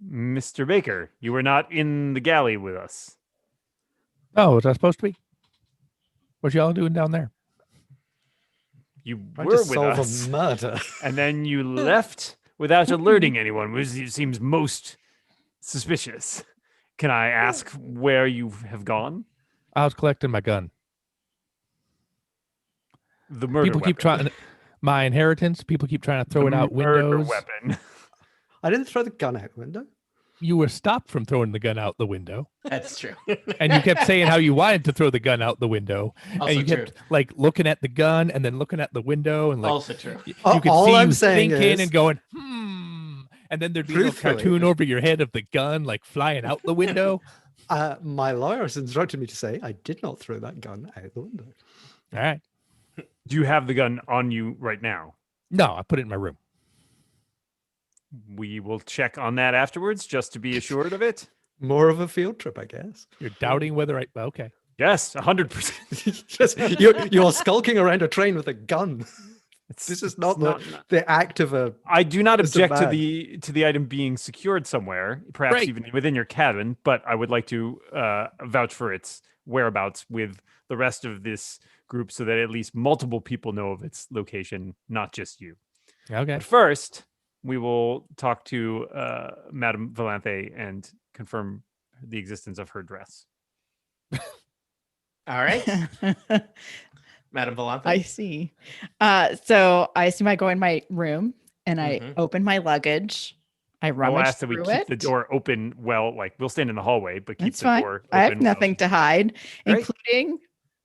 Mr. Baker, you were not in the galley with us. Oh, was I supposed to be? What y'all doing down there? You Trying were to with solve us, a murder. and then you left without alerting anyone, which seems most suspicious. Can I ask where you have gone? I was collecting my gun. The murder People keep weapon. trying my inheritance. People keep trying to throw The it out murder windows. weapon. I didn't throw the gun out the window. You were stopped from throwing the gun out the window, That's true. and you kept saying how you wanted to throw the gun out the window, Also and you kept true. like looking at the gun and then looking at the window, and like Also true. you All- could all see I'm you saying thinking is- and going, and then there'd be a little Truthfully- cartoon over your head of the gun like flying out the window. My lawyer has instructed me to say I did not throw that gun out the window. All right, Do you have the gun on you right now? no, I put it in my room. We will check on that afterwards, just to be assured of it. More of a field trip, I guess. You're doubting whether I okay. Yes, 100%. Just, you're skulking around a train with a gun. This is not the act of a. I do not It's a object to bad. the item being secured somewhere, perhaps Great. even within your cabin, but I would like to vouch for its whereabouts with the rest of this group so that at least multiple people know of its location, not just you. Okay. But first, we will talk to Madame Valente and confirm the existence of her dress. All right, Madame Valente. I see. So I assume I go in my room and I Mhm. open my luggage I I'll rummage ask that we through keep it. the door open. Well, like we'll stand in the hallway, but keep That's the fine. door open. I have nothing to hide, Great. including,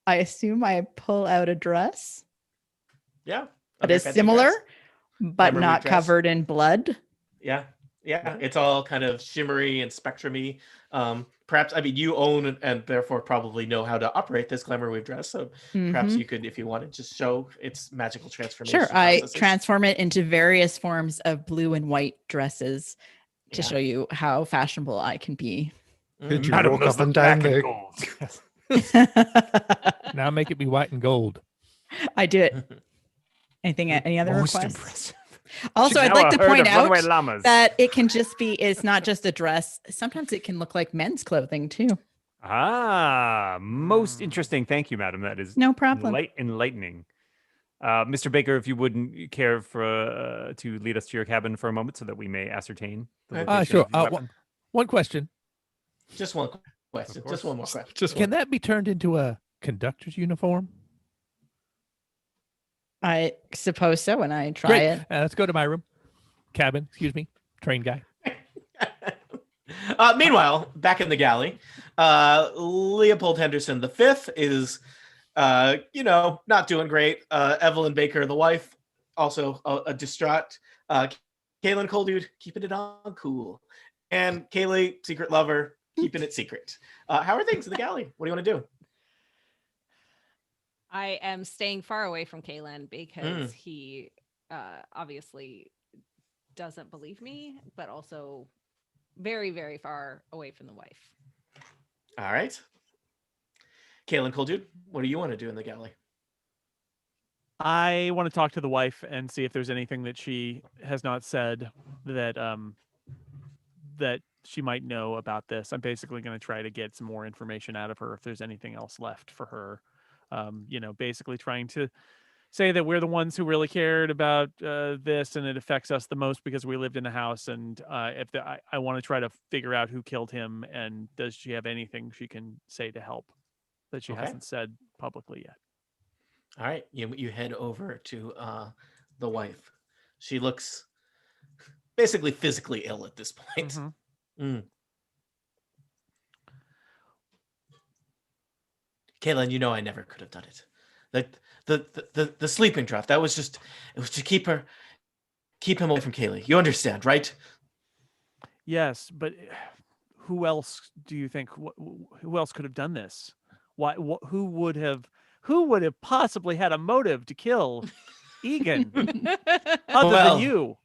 I assume I pull out a dress Yeah. that Okay, is fancy similar, dress. but Glamour not dress. covered in blood. Yeah. It's all kind of shimmery and spectrumy. Perhaps, I mean, you own and therefore probably know how to operate this glamour weave dress. So perhaps you could, if you wanted, just show its magical transformation. Sure, I processes. transform it into various forms of blue and white dresses to show you how fashionable I can be. Could you Madam, walk those up and look down black and the gold. Now make it be white and gold. I do it. Any other Most requests? impressive. Also, I'd Now like a to herd point of runaway out llamas. that it can just be, it's not just a dress. Sometimes it can look like men's clothing too. Most interesting. Thank you, madam. That is No problem. enlightening. Mr. Baker, if you wouldn't care for to lead us to your cabin for a moment so that we may ascertain the location Sure. of the weapon. One question. Just one question. Just one more question. Can that be turned into a conductor's uniform? I suppose so, and I try Great. it. Let's go to my room. Cabin, excuse me. Train guy. Meanwhile, back in the galley, Leopold Henderson V is, not doing great. Evelyn Baker, the wife, also a distraught. Kaylin Coldude, keeping it on cool. And Kaylee, secret lover, keeping it secret. How are things in the galley? What do you want to do? I am staying far away from Kaylin because he obviously doesn't believe me, but also very, very far away from the wife. All right. Kaylin Coldude, what do you want to do in the galley? I want to talk to the wife and see if there's anything that she has not said that that she might know about this. I'm basically going to try to get some more information out of her if there's anything else left for her. Basically trying to say that we're the ones who really cared about this, and it affects us the most because we lived in the house. And I want to try to figure out who killed him, and does she have anything she can say to help that she hasn't said publicly yet. All right, you head over to the wife. She looks basically physically ill at this point. Kaylin, I never could have done it. The sleeping draft, it was to keep him away from Kaylee. You understand, right? Yes, but who else do you think? Who else could have done this? Why? Who would have possibly had a motive to kill Egan other than you?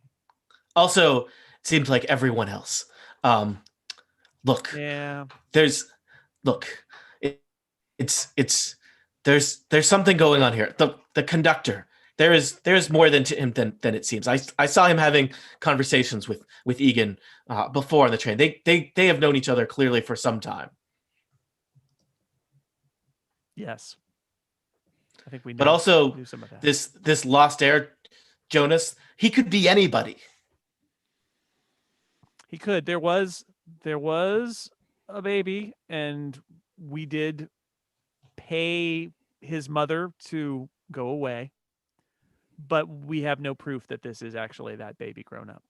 Also, it seems like everyone else. Look. Yeah. There's something going on here. The conductor. There's more than to him than it seems. I saw him having conversations with Egan before on the train. They have known each other clearly for some time. Yes. I think we know. But also knew some of that. this lost heir, Jonas, he could be anybody. He could. There was a baby, and we did pay his mother to go away, but we have no proof that this is actually that baby grown up.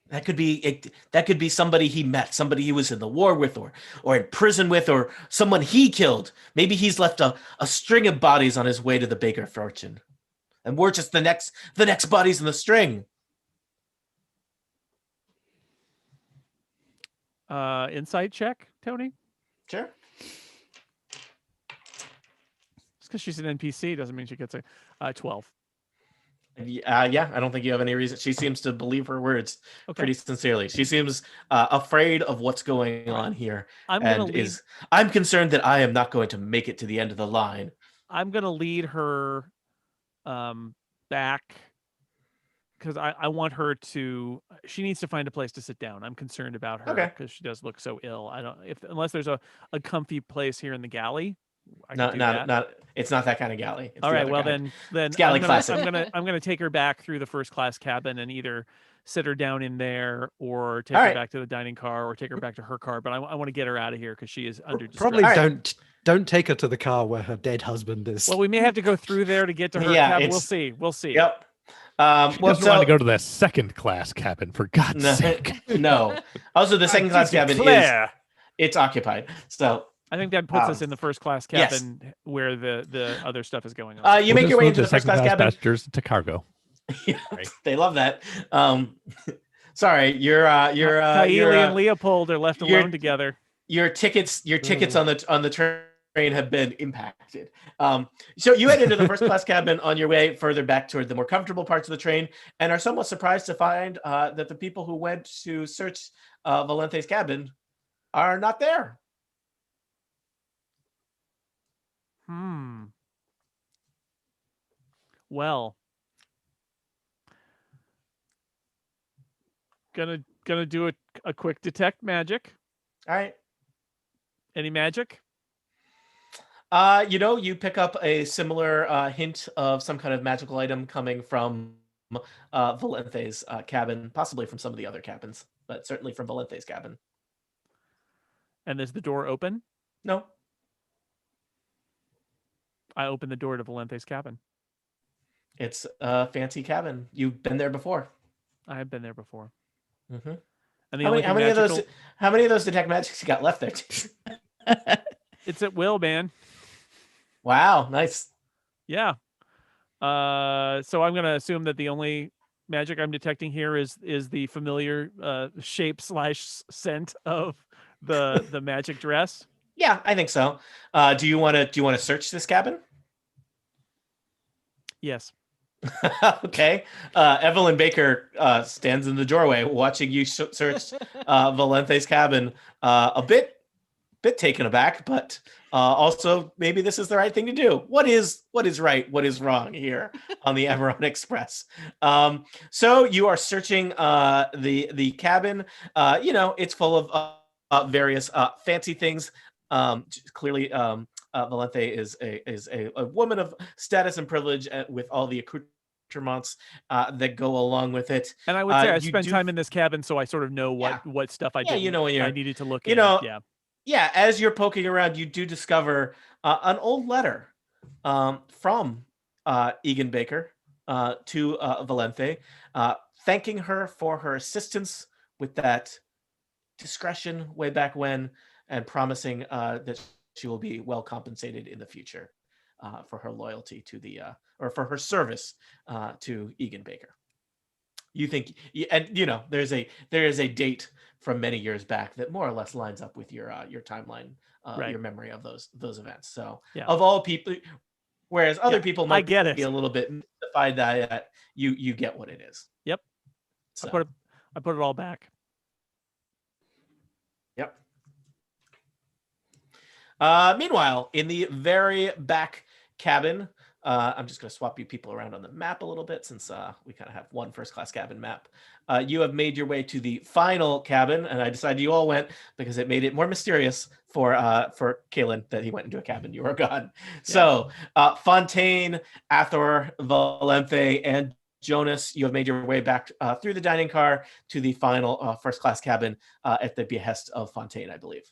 That could be somebody he met, somebody he was in the war with, or in prison with, or someone he killed. Maybe he's left a string of bodies on his way to the Baker fortune, and we're just the next bodies in the string. Insight check, Tony. Sure. Just because she's an NPC doesn't mean she gets a 12. Yeah, I don't think you have any reason. She seems to believe her words pretty sincerely. She seems afraid of what's going on here, I'm concerned that I am not going to make it to the end of the line. I'm going to lead her back because I want her to. She needs to find a place to sit down. I'm concerned about her because she does look so ill. Unless there's a comfy place here in the galley. It's not that kind of galley. It's all right, well then it's galley classic. I'm gonna take her back through the first class cabin and either sit her down in there or take her back to the dining car or take her back to her car. But I want to get her out of here because she is under distress. Probably don't take her to the car where her dead husband is. Well, we may have to go through there to get to her cabin. We'll see. Yep. She Well, doesn't want to go to the second class cabin, for God's sake. No. Also, the second class cabin it's occupied. So I think that puts us in the first class cabin where the other stuff is going on. You make your way into the first class cabin. Passengers to cargo. Yeah, they love that. Sorry, Kaeli and Leopold are left alone together. Your tickets on the train have been impacted. So you head into the first class cabin on your way further back toward the more comfortable parts of the train, and are somewhat surprised to find that the people who went to search Valente's cabin are not there. Well, gonna do a quick detect magic. All right. Any magic? You pick up a similar hint of some kind of magical item coming from Valente's cabin, possibly from some of the other cabins, but certainly from Valente's cabin. And is the door open? No. I open the door to Valente's cabin. It's a fancy cabin. You've been there before. I have been there before. Mm-hmm. And how many of those detect magics you got left there? It's at will, man. Wow, nice. Yeah. So I'm gonna assume that the only magic I'm detecting here is the familiar shape / scent of the magic dress. Yeah, I think so. Do you want to search this cabin? Yes. Okay. Evelyn Baker stands in the doorway watching you search Valente's cabin, a bit taken aback, but also maybe this is the right thing to do. What is right? What is wrong here on the Eberron Express? So you are searching the cabin. It's full of various fancy things. Clearly, Valente is a woman of status and privilege with all the accoutrements that go along with it. And I would say I spent time in this cabin, so I sort of know what stuff I did. I needed to look at. Yeah, as you're poking around, you do discover an old letter from Egan Baker to Valente, thanking her for her assistance with that discretion way back when, and promising that she will be well compensated in the future for her loyalty to or for her service to Egan Baker. You think, and there is a date from many years back that more or less lines up with your timeline, your memory of those events. So of all people, whereas other people might be a little bit mystified that you get what it is. Yep. So. I put it all back. Yep. Meanwhile, in the very back cabin, I'm just going to swap you people around on the map a little bit since we kind of have one first class cabin map. You have made your way to the final cabin, and I decided you all went because it made it more mysterious for Kalen that he went into a cabin. You were gone. Yeah. So Fontaine, Athor, Valente, and Jonas, you have made your way back through the dining car to the final first class cabin at the behest of Fontaine, I believe.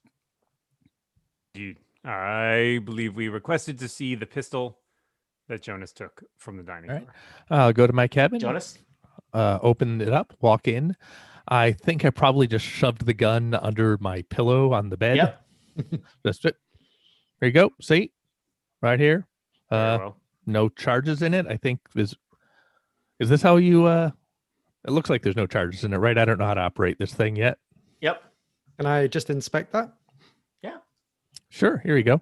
I believe we requested to see the pistol that Jonas took from the dining car. I'll go to my cabin. Jonas? Open it up, walk in. I think I probably just shoved the gun under my pillow on the bed. Yep. Just it. There you go. See? Right here. Well. No charges in it. I think is this how you it looks like there's no charges in it, right? I don't know how to operate this thing yet. Yep. Can I just inspect that? Yeah. Sure. Here you go.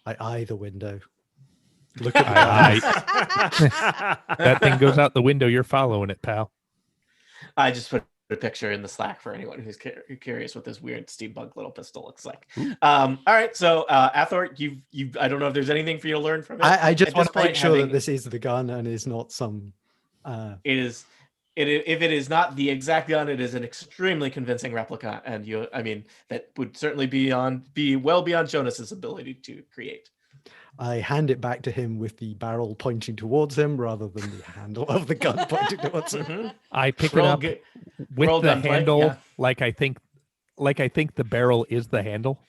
I eye the window. Look at my That thing goes out the window. You're following it, pal. I just put a picture in the Slack for anyone who's curious what this weird steampunk little pistol looks like. All right, so Athor, you I don't know if there's anything for you to learn from it. I just want to make sure that this is the gun and is not some. It is. If it is not the exact gun, it is an extremely convincing replica, and that would certainly be well beyond Jonas's ability to create. I hand it back to him with the barrel pointing towards him rather than the handle of the gun pointing towards him. Mm-hmm. I pick it up with the handle, like I think the barrel is the handle.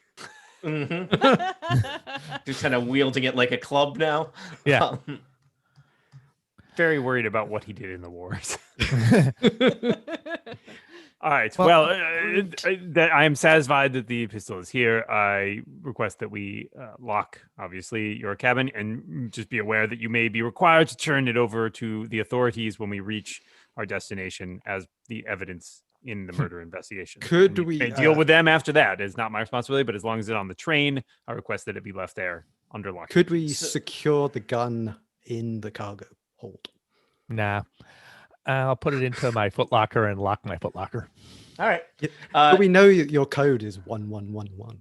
Mm-hmm. Just kind of wielding it like a club now. Yeah. very worried about what he did in the wars. All right. Well, that I am satisfied that the pistol is here. I request that we lock, obviously, your cabin, and just be aware that you may be required to turn it over to the authorities when we reach our destination as the evidence in the murder investigation. Could And we may deal with them after that? It's not my responsibility, but as long as it's on the train, I request that it be left there under lock. Could we secure the gun in the cargo hold? Nah. I'll put it into my footlocker and lock my footlocker. All right. But we know your code is 1111.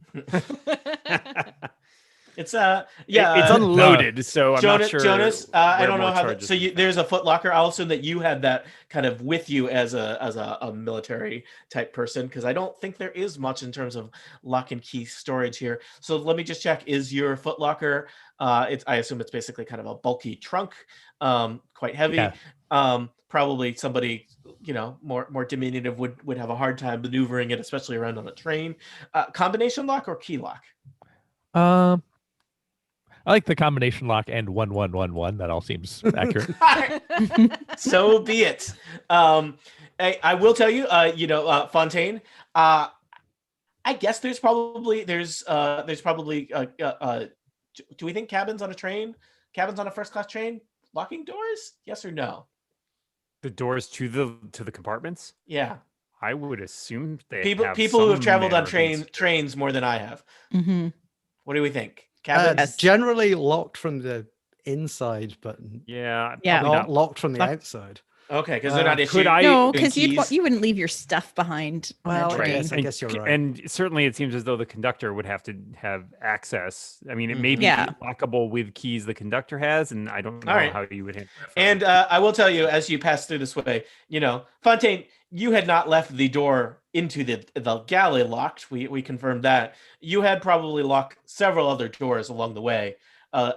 It's it's unloaded, so I'm Jonas, not sure. Jonas, I where don't know more how. charges There's a footlocker. I'll assume that you had that kind of with you as a military type person, because I don't think there is much in terms of lock and key storage here. So let me just check: is your footlocker? I assume it's basically kind of a bulky trunk, quite heavy. Yeah. Probably somebody more diminutive would have a hard time maneuvering it, especially around on a train. Combination lock or key lock? I like the combination lock and 1111. That all seems accurate. So be it. I will tell you, Fontaine. I guess there's probably do we think cabins on a first class train, locking doors? Yes or no? The doors to the compartments? Yeah. I would assume they people have who have some traveled on manner of trains more than I have. Mm-hmm. What do we think? Cabins? Generally locked from the inside, but Yeah. not locked from the outside. Okay, because they're not issued. No, because you wouldn't leave your stuff behind. Well, on a train. I guess you're right. And certainly it seems as though the conductor would have to have access. I mean, it may be Yeah. lockable with keys the conductor has, and I don't know All right. how you would handle that. And I will tell you, as you pass through this way, Fontaine, you had not left the door into the galley locked. We confirmed that. You had probably locked several other doors along the way.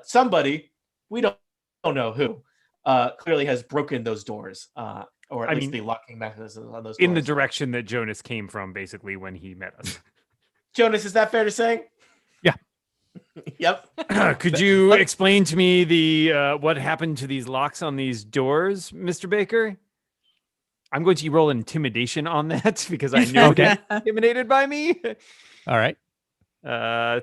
Somebody, we don't know who, clearly has broken those doors, or at least the locking mechanisms on those doors. In the direction that Jonas came from, basically, when he met us. Jonas, is that fair to say? Yeah. Yep. Could you explain to me what happened to these locks on these doors, Mr. Baker? I'm going to roll intimidation on that because I know they're intimidated by me. All right. So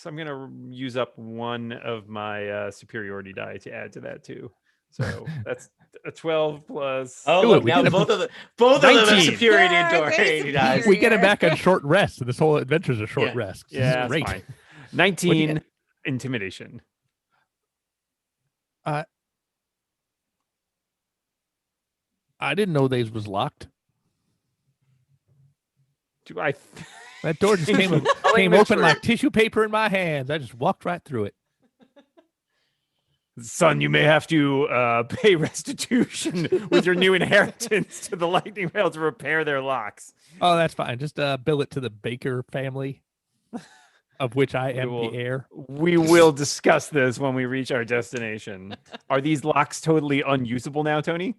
I'm going to use up one of my superiority die to add to that too. So that's a 12 plus. Oh, Ooh, look, we now get both of them have 19. superiority dice. We get him back on short rest. And this whole adventure's a short rest. This Yeah, is great. fine. 19 intimidation. I didn't know these was locked. Do I? That door just came open like tissue paper in my hands. I just walked right through it. Son, you may have to pay restitution with your new inheritance to the lightning rail to repair their locks. Oh, that's fine. Just bill it to the Baker family, of which I am the heir. We will discuss this when we reach our destination. Are these locks totally unusable now, Tony?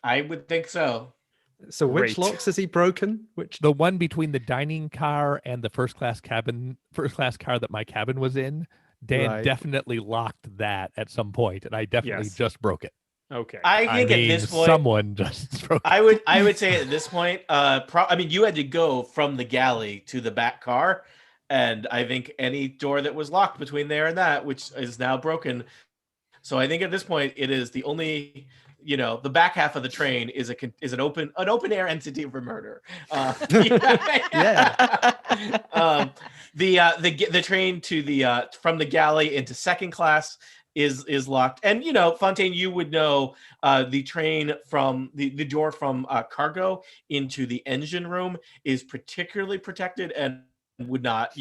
I would think so. So which locks has he broken? The one between the dining car and the first class car that my cabin was in. Dan definitely locked that at some point, and I definitely just broke it. Okay. I think at this point, someone just broke it. I would say at this point, you had to go from the galley to the back car, and I think any door that was locked between there and that, which is now broken. So I think at this point, it is the only. The back half of the train is an open air entity for murder. The train to from the galley into second class is locked, and Fontaine, you would know the train from the door from cargo into the engine room is particularly protected and would not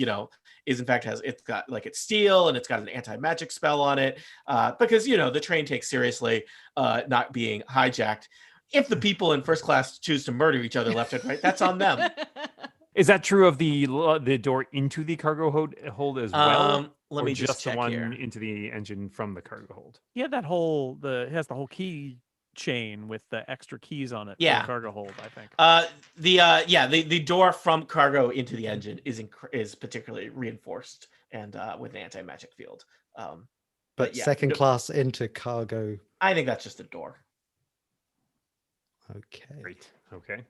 is in fact it's got it's steel and it's got an anti-magic spell on it because the train takes seriously not being hijacked. If the people in first class choose to murder each other left and right, that's on them. Is that true of the door into the cargo hold as well? Let me just check the one here. into the engine from the cargo hold. He had it has the whole key chain with the extra keys on it. Yeah. For the cargo hold, I think. The door from cargo into the engine is particularly reinforced and with an anti-magic field. But second class into cargo I think that's just a door. Okay. Great. Okay.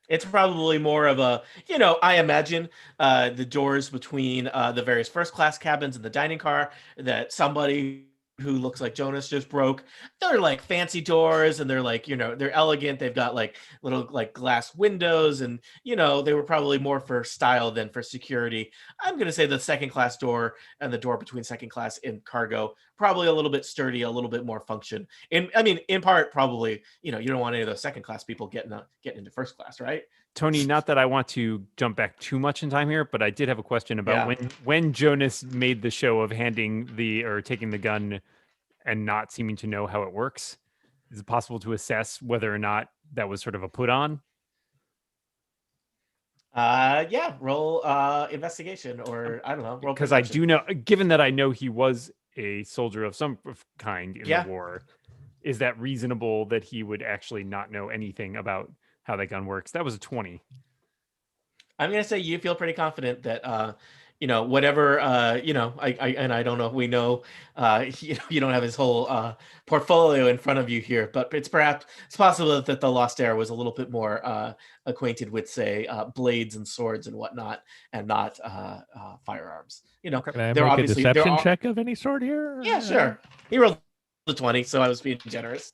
It's probably more of a, you know, I imagine the doors between the various first class cabins and the dining car that somebody who looks like Jonas just broke. They're like fancy doors, and they're like, you know, they're elegant. They've got like little like glass windows, and you know, they were probably more for style than for security. I'm gonna say the second class door and the door between second class and cargo, probably a little bit sturdy, a little bit more function. And I mean, in part, probably, you know, you don't want any of those second class people getting into first class, right? Tony, not that I want to jump back too much in time here, but I did have a question about when Jonas made the show of taking the gun and not seeming to know how it works. Is it possible to assess whether or not that was sort of a put on? Yeah, roll investigation, or I don't know. Because I do know, given that I know he was a soldier of some kind in the war, is that reasonable that he would actually not know anything about how that gun works? That was a 20. I'm gonna say you feel pretty confident that you know, whatever you know, I don't know if we know you don't have his whole portfolio in front of you here, but it's possible that the Lost Heir was a little bit more acquainted with, say, blades and swords and whatnot, and not firearms. You know, can I make a deception check of any sort here? Yeah, sure. He rolled the 20, so I was being generous.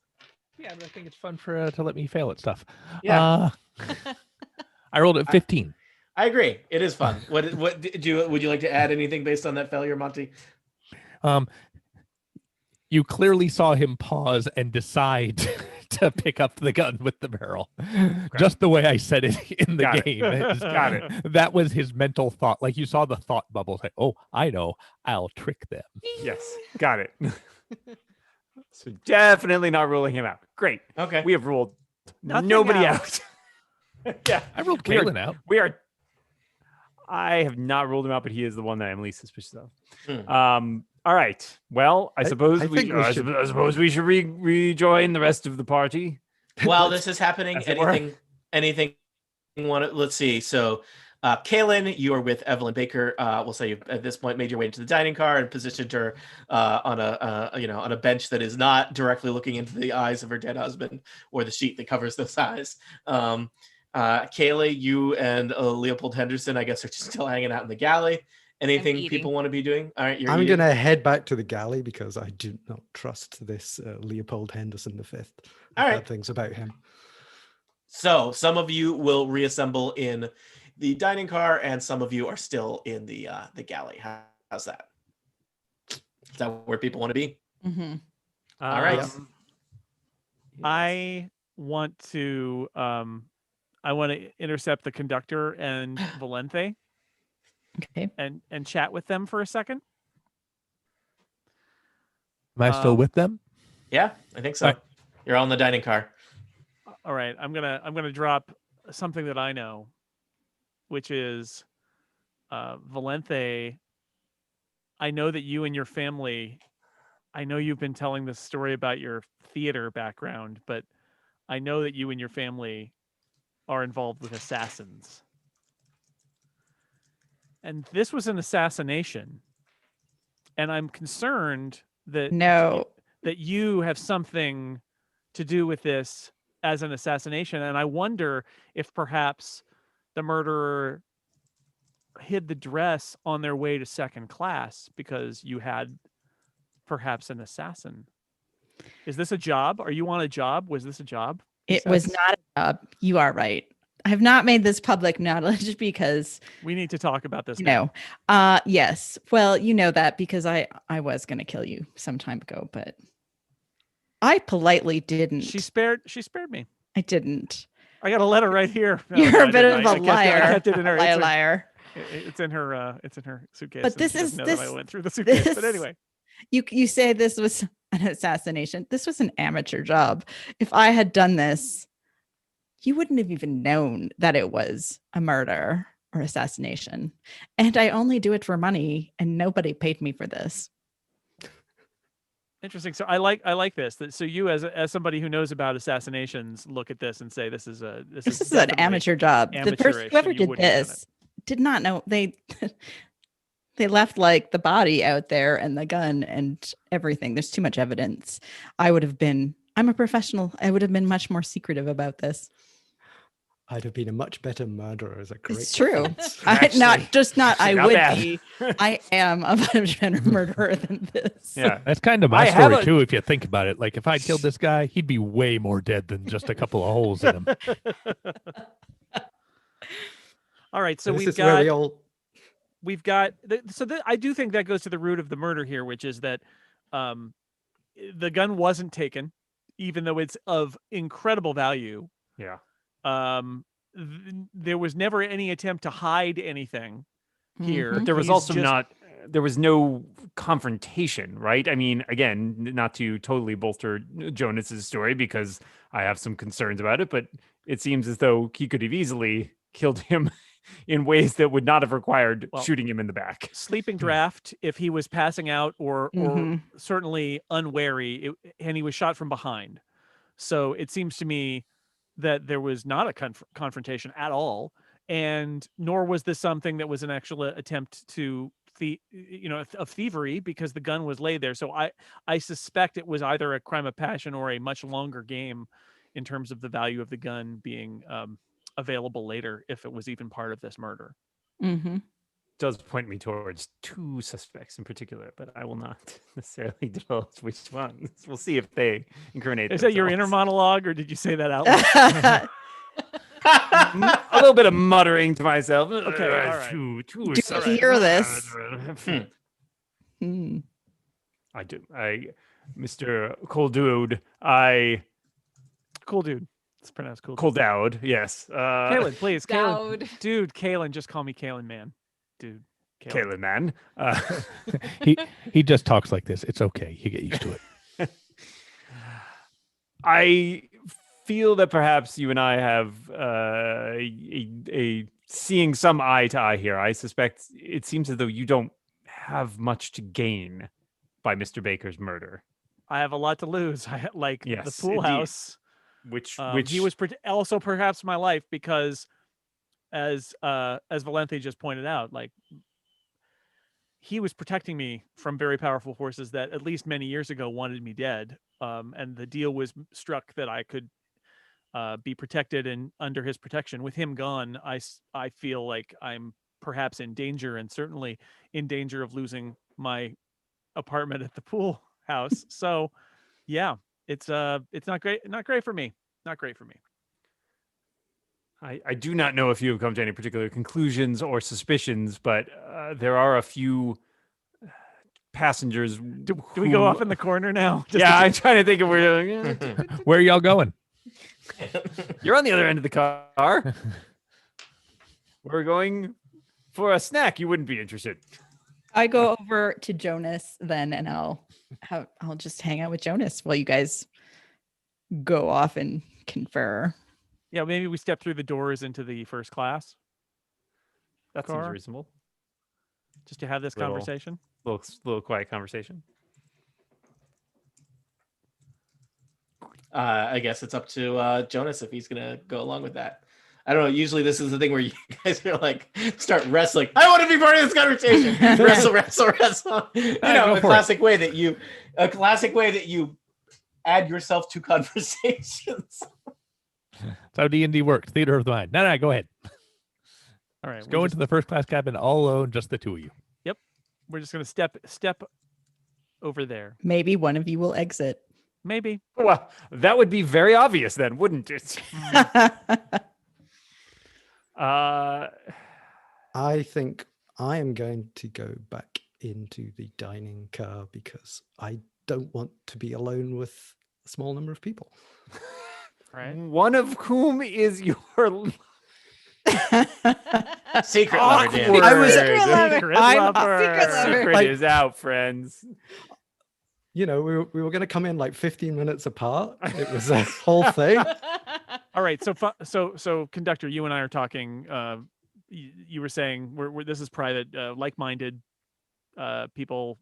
Yeah, but I think it's fun for to let me fail at stuff. Yeah. I rolled at 15. I agree. It is fun. Would you like to add anything based on that failure, Monty? You clearly saw him pause and decide to pick up the gun with the barrel, just the way I said it in the game. Got it. That was his mental thought. Like you saw the thought bubble say, "Oh, I know. I'll trick them." Yes, got it. So definitely not ruling him out. Great. Okay. We have ruled Nothing nobody out. out. Yeah. I ruled Caitlin out. I have not ruled him out, but he is the one that I'm least suspicious of. All right. Well, I suppose we should rejoin the rest of the party. While this is happening, anything let's see. So Kaylin, you are with Evelyn Baker. We'll say you've at this point made your way into the dining car and positioned her on a bench that is not directly looking into the eyes of her dead husband or the sheet that covers those eyes. Kaylee, you and Leopold Henderson, I guess, are just still hanging out in the galley. Anything people want to be doing? All right, I'm going to head back to the galley because I do not trust this Leopold Henderson V. All right. Bad things about him. So some of you will reassemble in the dining car, and some of you are still in the galley. How's that? Is that where people want to be? Mm-hmm. All right. Yes. I want to intercept the conductor and Valente. Okay. And chat with them for a second. Am I still with them? Yeah, I think so. All right. You're all in the dining car. All right. I'm gonna drop something that I know, which is Valente. I know that you and your family, I know you've been telling this story about your theater background, but I know that you and your family are involved with assassins. And this was an assassination. And I'm concerned that that you have something to do with this as an assassination. And I wonder if perhaps the murderer hid the dress on their way to second class because you had perhaps an assassin. Is this a job? Are you on a job? Was this a job? It was not a job. You are right. I have not made this public knowledge because we need to talk about this. Yes. Well, you know that because I was going to kill you some time ago, but I politely didn't. She spared me. I didn't. I got a letter right here. You're a bit of a liar. I kept it in her. Liar. It's in her suitcase. But this is this. I went through the suitcase. But anyway, you say this was an assassination. This was an amateur job. If I had done this, you wouldn't have even known that it was a murder or assassination. And I only do it for money, and nobody paid me for this. Interesting. So I like this. So you, as somebody who knows about assassinations, look at this and say this is an amateur job. The person whoever did this did not know. They left like the body out there and the gun and everything. There's too much evidence. I'm a professional. I would have been much more secretive about this. I'd have been a much better murderer as a great It's true. defense. I not would bad. be. I am a much better murderer than this. Yeah. That's kind of my I have story a- too, if you think about it. Like if I killed this guy, he'd be way more dead than just a couple of holes in him. All right, so This we've is where got we all I do think that goes to the root of the murder here, which is that the gun wasn't taken, even though it's of incredible value. Yeah. There was never any attempt to hide anything here. Mhm. There was He's also just- there was no confrontation, right? I mean, again, not to totally bolster Jonas's story because I have some concerns about it, but it seems as though he could have easily killed him in ways that would not have required Well, shooting him in the back. sleeping draft if he was passing out or Mhm. certainly unwary, and he was shot from behind. So it seems to me that there was not a confrontation at all, and nor was this something that was an actual attempt to of thievery, because the gun was laid there. So I suspect it was either a crime of passion or a much longer game in terms of the value of the gun being available later, if it was even part of this murder. Mm-hmm. Does point me towards two suspects in particular, but I will not necessarily divulge which ones. We'll see if they incriminate Is that your inner themselves. monologue, or did you say that out loud? A little bit of muttering to myself. Okay, all right. Two Do you suspects. hear this? Hmm. I do. Mr. Cold Cool dude. It's pronounced cool. Dowd, yes. Kaylin, please. Kaylin. Dowd. Dude, Kaylin, just call me Kaylin, man. Dude. Kaylin, man. He just talks like this. It's okay. You get used to it. I feel that perhaps you and I have a seeing some eye to eye here. I suspect it seems as though you don't have much to gain by Mr. Baker's murder. I have a lot to lose. The Yes, pool indeed. house. Which He was also perhaps my life, because as Valente just pointed out, like, he was protecting me from very powerful forces that at least many years ago wanted me dead. And the deal was struck that I could be protected and under his protection. With him gone, I feel like I'm perhaps in danger, and certainly in danger of losing my apartment at the pool house. So yeah, it's not great for me. Not great for me. I do not know if you have come to any particular conclusions or suspicions, but there are a few passengers. Do we go off in the corner now? Yeah, I'm trying to think of where. Where are y'all going? You're on the other end of the car. We're going for a snack. You wouldn't be interested. I go over to Jonas then, and I'll just hang out with Jonas while you guys go off and confer. Yeah, maybe we step through the doors into the first class That seems car. reasonable. just to have this Little- conversation. Little quiet conversation. I guess it's up to Jonas if he's gonna go along with that. I don't know. Usually, this is the thing where you guys are like start wrestling. I want to be part of this conversation. wrestle. You know, go a for classic way that you add yourself to conversations. That's how D&D works. Theater of the mind. No, go ahead. All right, Let's go into the first class cabin all alone, just the two of you. we're just gonna step over there. Maybe one of you will exit. Maybe. Well, that would be very obvious then, wouldn't it? I think I am going to go back into the dining car because I don't want to be alone with a small number of people. Right. One of whom is your Secret lover, Dan. awkward. I was- Secret lover. Secret I'm a lover. secret lover. Secret Like- is out, friends. You know, we were going to come in like 15 minutes apart. It was a whole thing. All right. So conductor, you and I are talking. You were saying we're this is private. Like-minded people.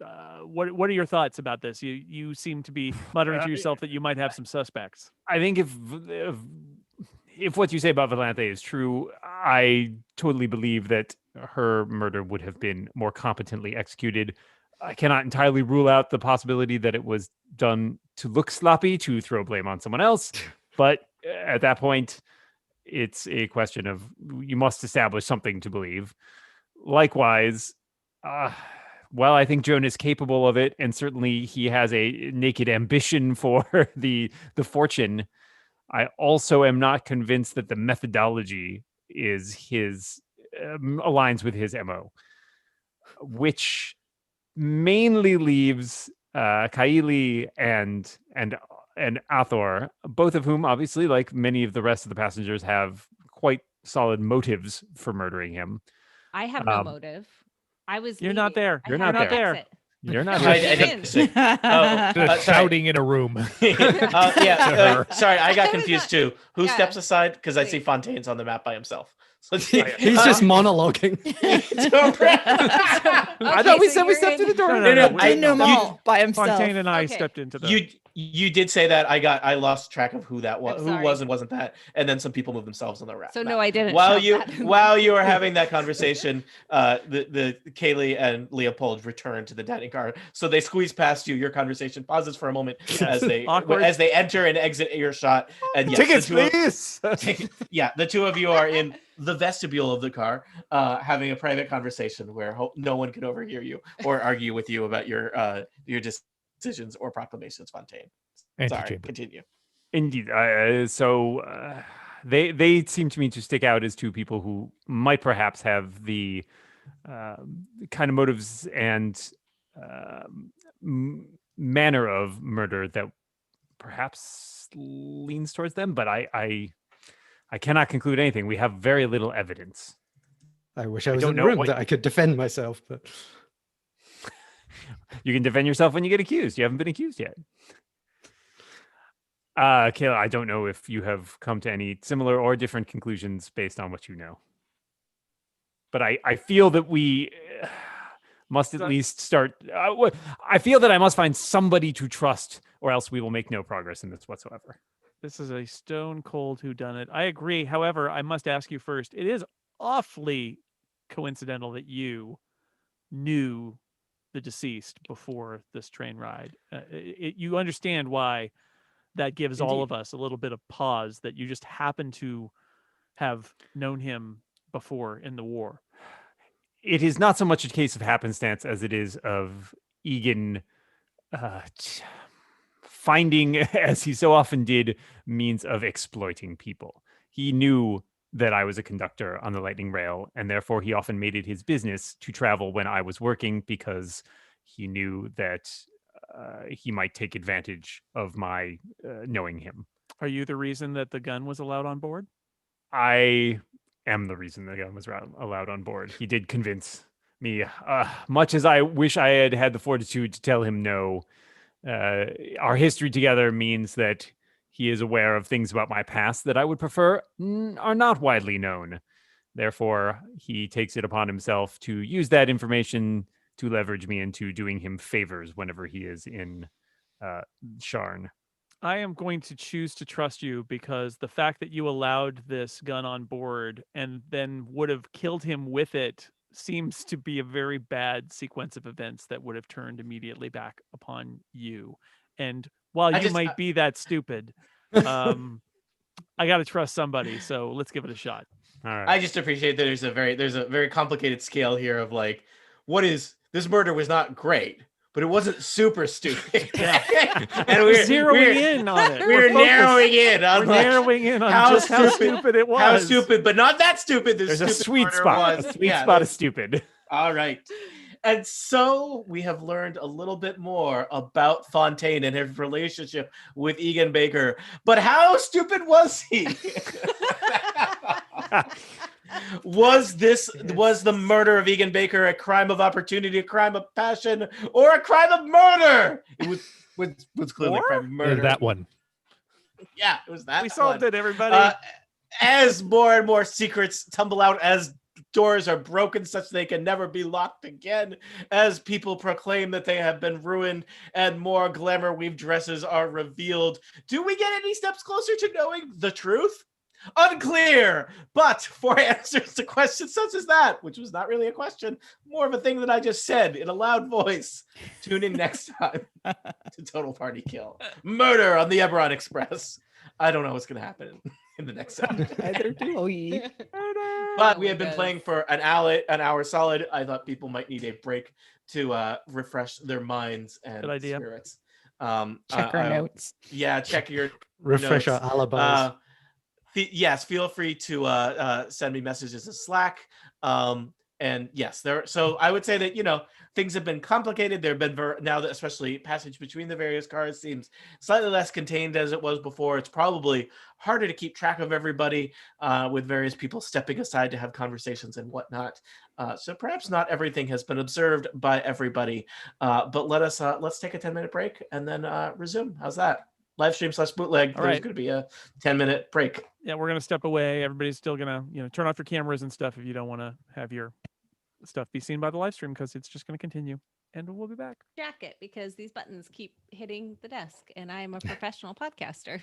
What are your thoughts about this? You seem to be muttering to yourself that you might have some suspects. I think if what you say about Valente is true, I totally believe that her murder would have been more competently executed. I cannot entirely rule out the possibility that it was done to look sloppy, to throw blame on someone else. But at that point, it's a question of you must establish something to believe. Likewise, while I think Joan is capable of it, and certainly he has a naked ambition for the fortune, I also am not convinced that the methodology is his aligns with his MO, which mainly leaves Kaili and Athor, both of whom obviously, like many of the rest of the passengers, have quite solid motives for murdering him. I have no motive. I was. You're not leaving. there. I You're had not an there. exit. You're not. I didn't say. Just sorry. shouting in a room. Sorry, I got confused too. Who Yeah. steps aside? Because I Wait. see Fontaine's on the map by himself. So He's just monologuing. I thought we said we stepped through the door. No. I know Maul by himself. Fontaine and I Okay. stepped into the. You did say that. I lost track of who that was, I'm who sorry. was and wasn't that, and then some people moved themselves on the map. So no, I didn't. While shout that. while you were having that conversation, the Kaylee and Leopold returned to the dining car. So they squeeze past you. Your conversation pauses for a moment as they Awkward. enter and exit earshot. And yes, Tickets, the two of- please. the two of you are in the vestibule of the car, having a private conversation where no one can overhear you or argue with you about your decisions or proclamations, Fontaine. Sorry, Antechamber. continue. Indeed. They seem to me to stick out as two people who might perhaps have the kind of motives and manner of murder that perhaps leans towards them. But I cannot conclude anything. We have very little evidence. I wish I was don't in the know room what- that I could defend myself, but You can defend yourself when you get accused. You haven't been accused yet. Kayla, I don't know if you have come to any similar or different conclusions based on what you know. But I feel that we must at least start. I feel that I must find somebody to trust, or else we will make no progress in this whatsoever. This is a stone cold whodunit. I agree. However, I must ask you first. It is awfully coincidental that you knew the deceased before this train ride. You understand why that gives all of us a little bit of pause that you just happen to have known him before in the war. It is not so much a case of happenstance as it is of Egan finding, as he so often did, means of exploiting people. He knew that I was a conductor on the Lightning Rail, and therefore he often made it his business to travel when I was working because he knew that he might take advantage of my knowing him. Are you the reason that the gun was allowed on board? I am the reason the gun was allowed on board. He did convince me, much as I wish I had had the fortitude to tell him no. Our history together means that he is aware of things about my past that I would prefer are not widely known. Therefore, he takes it upon himself to use that information to leverage me into doing him favors whenever he is in Sharn. I am going to choose to trust you because the fact that you allowed this gun on board and then would have killed him with it seems to be a very bad sequence of events that would have turned immediately back upon you. And while you might be that stupid, I got to trust somebody. So let's give it a shot. All right. I just appreciate that there's a very complicated scale here of like, this murder was not great, but it wasn't super stupid. And We're zeroing in on it. We're focused. narrowing in on We're like, narrowing in on how just how stupid- stupid it was. how stupid, but not that stupid. There's a stupid sweet murder spot. was. A sweet Yeah, spot of stupid. all right. And so we have learned a little bit more about Fontaine and his relationship with Egan Baker. But how stupid was he? Was the murder of Egan Baker a crime of opportunity, a crime of passion, or a crime of murder? It was clearly a crime of murder. That one. Yeah, it was that. We solved one. it, everybody. As more and more secrets tumble out, as doors are broken such they can never be locked again, as people proclaim that they have been ruined, and more glamour weave dresses are revealed, do we get any steps closer to knowing the truth? Unclear. But for answers to questions such as that, which was not really a question, more of a thing that I just said in a loud voice, tune in next time to Total Party Kill. Murder on the Eberron Express. I don't know what's going to happen in the next episode. Either do we. But we have been playing for an hour solid. I thought people might need a break to refresh their minds and spirits. Check our notes. Yeah, check your refresh notes. our alibis. Yes, feel free to send me messages in Slack. And yes, so I would say that, things have been complicated. There have been now that especially passage between the various cards seems slightly less contained as it was before. It's probably harder to keep track of everybody with various people stepping aside to have conversations and whatnot. So perhaps not everything has been observed by everybody. But let's take a 10-minute break and then resume. How's that? Live stream / bootleg. There's going to be a 10-minute break. Yeah, we're going to step away. Everybody's still going to, turn off your cameras and stuff if you don't want to have your stuff be seen by the live stream, because it's just going to continue. And we'll be back. Jacket, because these buttons keep hitting the desk, and I am a professional podcaster.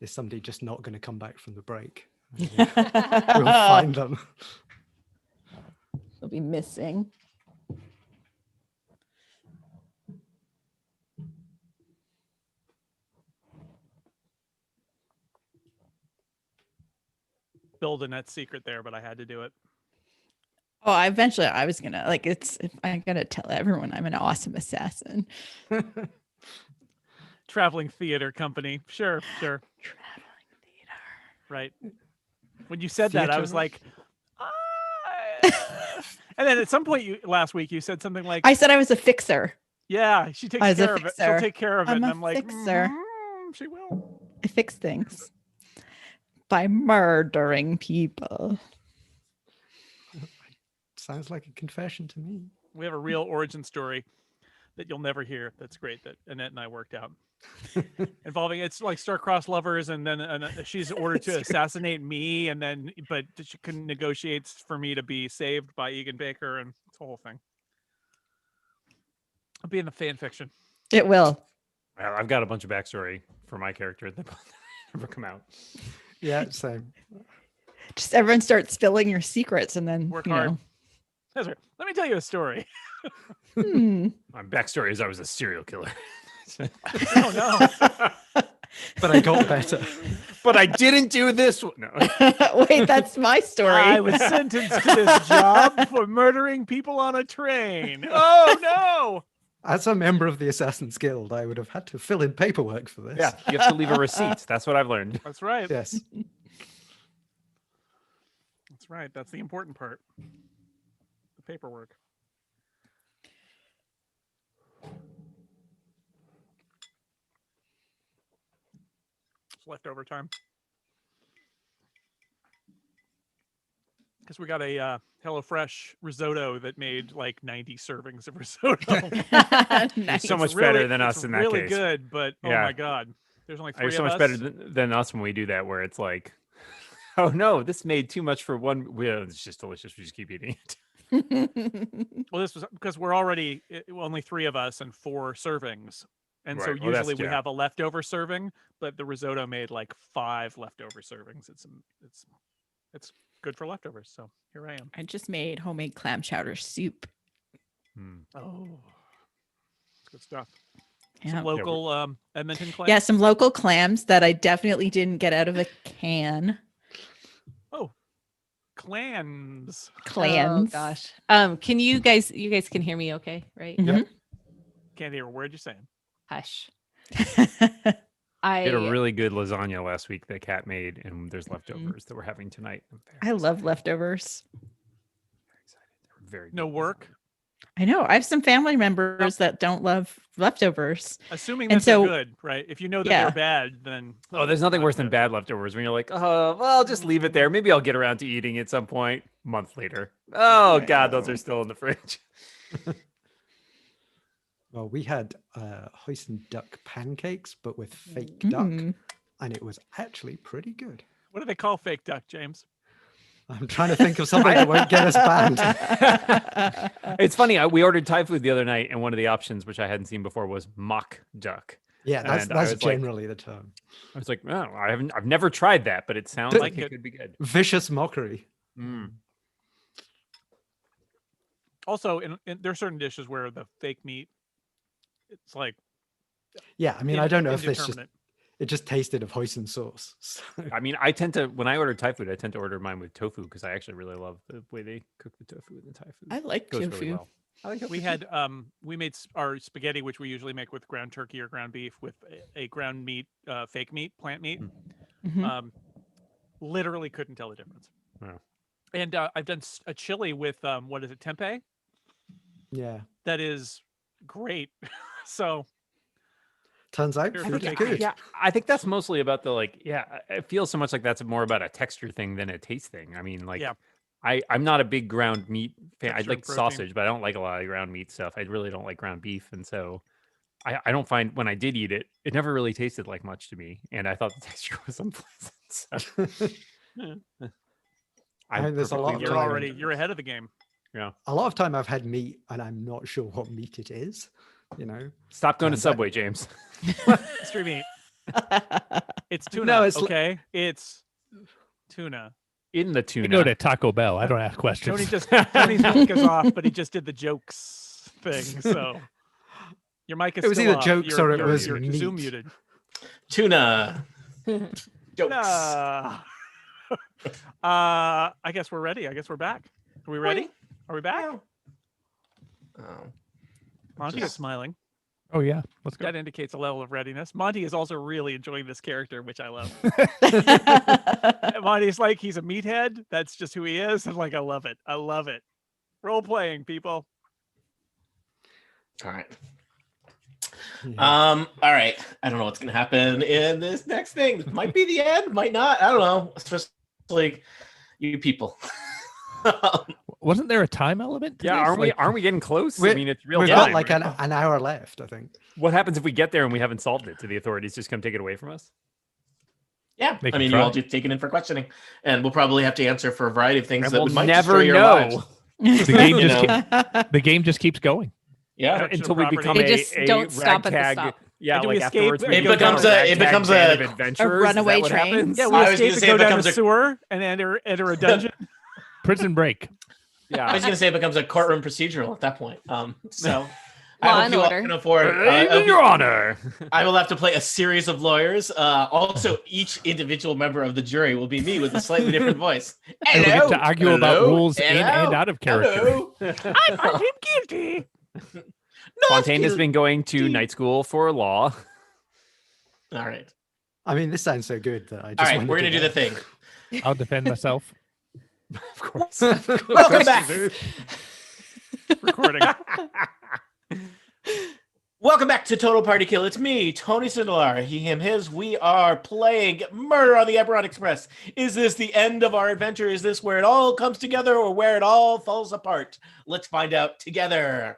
is somebody just not going to come back from the break? We'll find them. They'll be missing. Build a net secret there, but I had to do it. Oh, eventually I was gonna I gotta tell everyone I'm an awesome assassin. Traveling theater company. Sure. Traveling theater. Right. When you said that, I was Theater. like, and then at some point last week you said something like, I said I was a fixer. yeah, she takes I was a care of it. She'll fixer. take care of it. I'm And a I'm like, fixer. She will. I fix things by murdering people. Sounds like a confession to me. We have a real origin story that you'll never hear. That's great that Annette and I worked out. Involving it's like star-crossed lovers, and then she's ordered to assassinate me, and then but she couldn't negotiate for me to be saved by Egan Baker, and it's the whole thing. I'll be in the fan fiction. It will. Well, I've got a bunch of backstory for my character that never come out. Yeah, same. Just everyone starts spilling your secrets, and then Work you hard. know. That's right. Let me tell you a story. My backstory is I was a serial killer. Oh no. But I got better. But I didn't do this one. No. Wait, that's my story. I was sentenced to this job for murdering people on a train. Oh no. As a member of the Assassin's Guild, I would have had to fill in paperwork for this. Yeah, you have to leave a receipt. That's what I've learned. That's right. Yes. That's right. That's the important part. The paperwork. It's leftover time. Because we got a HelloFresh risotto that made like 90 servings of risotto. Nice. So much Really- better than us it's in that really case. good, but oh Yeah. my god, there's only 3 You're of so much us. better than us when we do that, where it's like, oh no, this made too much for one. Well, it's just delicious. We just keep eating it. Well, this was because we're already only 3 of us and 4 servings, and so Right, well, that's- usually we yeah. have a leftover serving, but the risotto made like 5 leftover servings. It's good for leftovers. So here I am. I just made homemade clam chowder soup. Oh, it's good stuff. Yeah. Some local Edmonton clams. Yeah, some local clams that I definitely didn't get out of a can. Oh, clams. Clams. Oh gosh. Can you guys can hear me okay, right? Mhm. Can't hear a word you're saying. Hush. We had a I really good lasagna last week that Kat made, and there's leftovers that we're having tonight. I'm very I love excited. leftovers. Very excited. They were very No good work. I know. I have some family members that don't love leftovers. Assuming And that they're so- good, right? If you know that Yeah. they're bad, then Oh, there's nothing not worse than good. bad leftovers when you're like, oh, well, I'll just leave it there. Maybe I'll get around to eating at some point. A month later. Oh, God, those are still in the fridge. Well, we had hoisin duck pancakes, but with fake duck, Mm. and it was actually pretty good. What do they call fake duck, James? I'm trying to think of something that won't get us banned. It's funny. We ordered Thai food the other night, and one of the options, which I hadn't seen before, was mock duck. Yeah, that's And I was like- generally the term. I was like, oh, I've never tried that, but it sounds Th- like Like it it. could be good. Vicious mockery. Also, in there are certain dishes where the fake meat, it's like Yeah, I mean, I don't know if this just indeterminate. it just tasted of hoisin sauce. So, I mean, I tend to, when I order Thai food, I tend to order mine with tofu because I actually really love the way they cook the tofu in the Thai food. I like It goes tofu. really well. I like We had we made our spaghetti, which we usually make with ground turkey or ground beef, with a ground meat, fake meat, plant meat. Mhm. Literally couldn't tell the difference. Wow. And I've done a chili with what is it, tempeh? yeah, That is great. So turns out Here, food is take good. Yeah, I think that's mostly about the it feels so much like that's more about a texture thing than a taste thing. I mean, like, Yeah. I'm not a big ground meat fan. I Texture like and protein. sausage, but I don't like a lot of ground meat stuff. I really don't like ground beef. And so I don't find when I did eat it, it never really tasted like much to me. And I thought the texture was unpleasant. So I mean, there's a lot of perfectly time- you're ahead of the game. A lot of time I've had meat and I'm not sure what meat it is. You know, Stop going to Turns out- Subway, James. Street meat. It's tuna. No, it's okay. It's tuna. In the I tuna. go to Taco Bell. I don't ask questions. Tony's mic is off, but he just did the jokes thing. So your mic is It was still either off. jokes or it was you're meat. Zoom muted. Tuna. Jokes. I guess we're ready. I guess we're back. Are we ready? Are we back? Oh. Monty is smiling. Oh yeah, let's go. That indicates a level of readiness. Monty is also really enjoying this character, which I love. Monty's like, he's a meathead. That's just who he is. I'm like, I love it. I love it. Role playing, people. All right. All right. I don't know what's gonna happen in this next thing. This might be the end, might not. I don't know. Especially you people. Wasn't there a time element? To Yeah, this? aren't we getting close? I mean, it's real We've time. got like right? an hour left, I think. What happens if we get there and we haven't solved it? Do the authorities just come take it away from us? Yeah, They I can mean, try. you all just taken in for questioning, and we'll probably have to answer for a variety of things And that we'll might never destroy your know. lives. The game You just know. the game just keeps going. Yeah, Intellectual Until we property. become They a, just a don't stop at the ragtag. stop. Yeah, And do we like escape? afterwards, we It go down becomes a- it ragtag becomes band a- of adventurers. Is runaway that what train. happens? Yeah, we I was escape gonna and say go it down becomes a a- sewer and enter a dungeon. Prison Break. Yeah. I was going to say it becomes a courtroom procedural at that point. So Law I and hope you all order. can afford. Your Honor. I will have to play a series of lawyers. Also, each individual member of the jury will be me with a slightly different voice. And we get to argue about Hello? rules in and Hello? out of character. Hello? I find him guilty. Fontaine has been going to night school for law. All right. I mean, this sounds so good that I just All right. wanted We're going to do the that. thing. I'll defend myself. Of course. Welcome back. Recording. Welcome back to Total Party Kill. It's me, Tony Sindelar, he, him, his. We are playing Murder on the Eberron Express. Is this the end of our adventure? Is this where it all comes together or where it all falls apart? Let's find out together.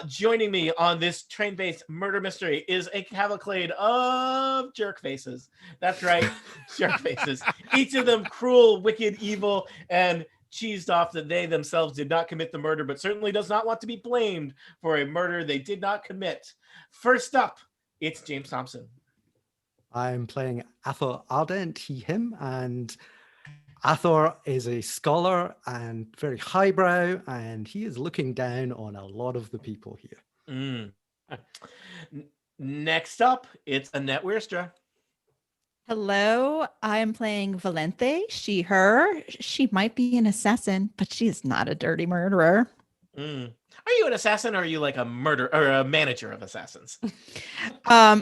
Joining me on this train-based murder mystery is a cavalcade of jerk faces. That's right, jerk faces. Each of them cruel, wicked, evil, and cheesed off that they themselves did not commit the murder, but certainly does not want to be blamed for a murder they did not commit. First up, it's James Thompson. I'm playing Athor Ardent, he, him, and Athor is a scholar and very highbrow, and he is looking down on a lot of the people here. Next up, it's Annette Wierstra. Hello, I am playing Valente, she, her. She might be an assassin, but she is not a dirty murderer. Are you an assassin or are you like a murder or a manager of assassins?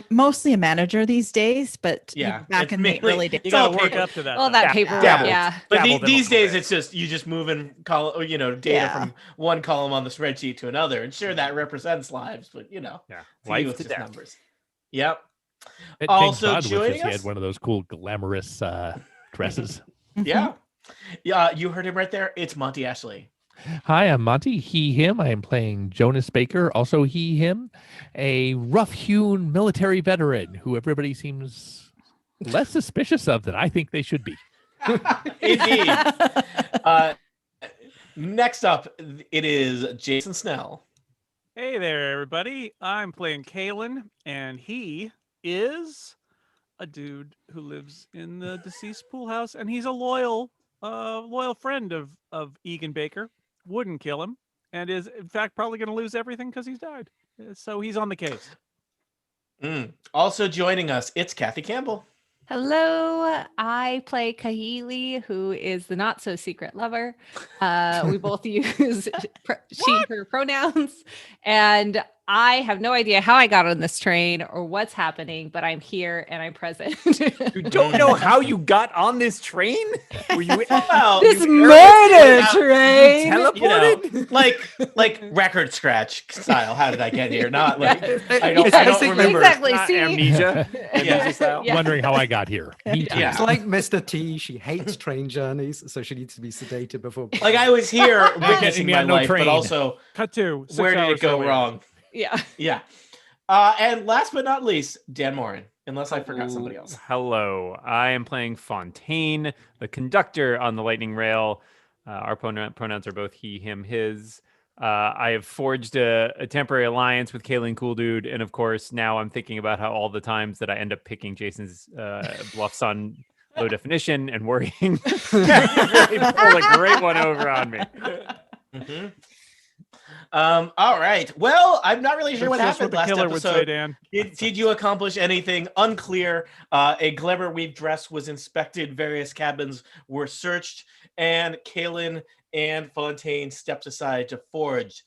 Mostly a manager these days, but Yeah, back it's in the mainly- early you days. It's all gotta work paper- up to that. All though. that paperwork, dabbled. yeah. But Dabbled in a these little days, bit. it's just you just move in data Yeah. from one column on the spreadsheet to another, and sure that represents lives, but Yeah. to you, Life it's to just death. numbers. Yep. At Also James Bond joining wishes he us- had one of those cool glamorous dresses. Yeah. Yeah. You heard him right there. It's Monty Ashley. Hi, I'm Monty, he, him. I am playing Jonas Baker, also he, him, a rough-hewn military veteran who everybody seems less suspicious of than I think they should be. Indeed. Next up, it is Jason Snell. Hey there, everybody. I'm playing Kalen, and he is a dude who lives in the deceased pool house, and he's a loyal friend of Egan Baker. Wouldn't kill him, and is in fact probably going to lose everything because he's died. So he's on the case. Also joining us, it's Kathy Campbell. Hello, I play Kahili, who is the not so secret lover. We both use she, her pronouns, and I have no idea how I got on this train or what's happening, but I'm here and I'm present. You don't know how you got on this train? Were you Well, This you- murder you train. teleported? like record scratch style. How did I get here? Not like I It's don't basically- remember. Exactly. Not See? amnesia. Yeah. style. Yeah. Wondering how I got here. Me too. Yeah. It's like Mr. T. She hates train journeys, so she needs to be sedated before. Like I was here witnessing me my on no life, train. but also Cut to 6 where did hours it go earlier. wrong? Yeah. Yeah. And last but not least, Dan Morin. Unless I forgot somebody else. Hello, I am playing Fontaine, the conductor on the lightning rail. Our pronouns are both he, him, his. I have forged a temporary alliance with Kaylin Cool Dude, and of course now I'm thinking about how all the times that I end up picking Jason's bluffs on low definition and worrying. You really pull a great one over on me. Mm-hmm. All right. Well, I'm not really sure what That's just happened the last killer would say, episode. Dan. Did you accomplish anything? Unclear. A glimmer weave dress was inspected. Various cabins were searched, and Kaylin and Fontaine stepped aside to forge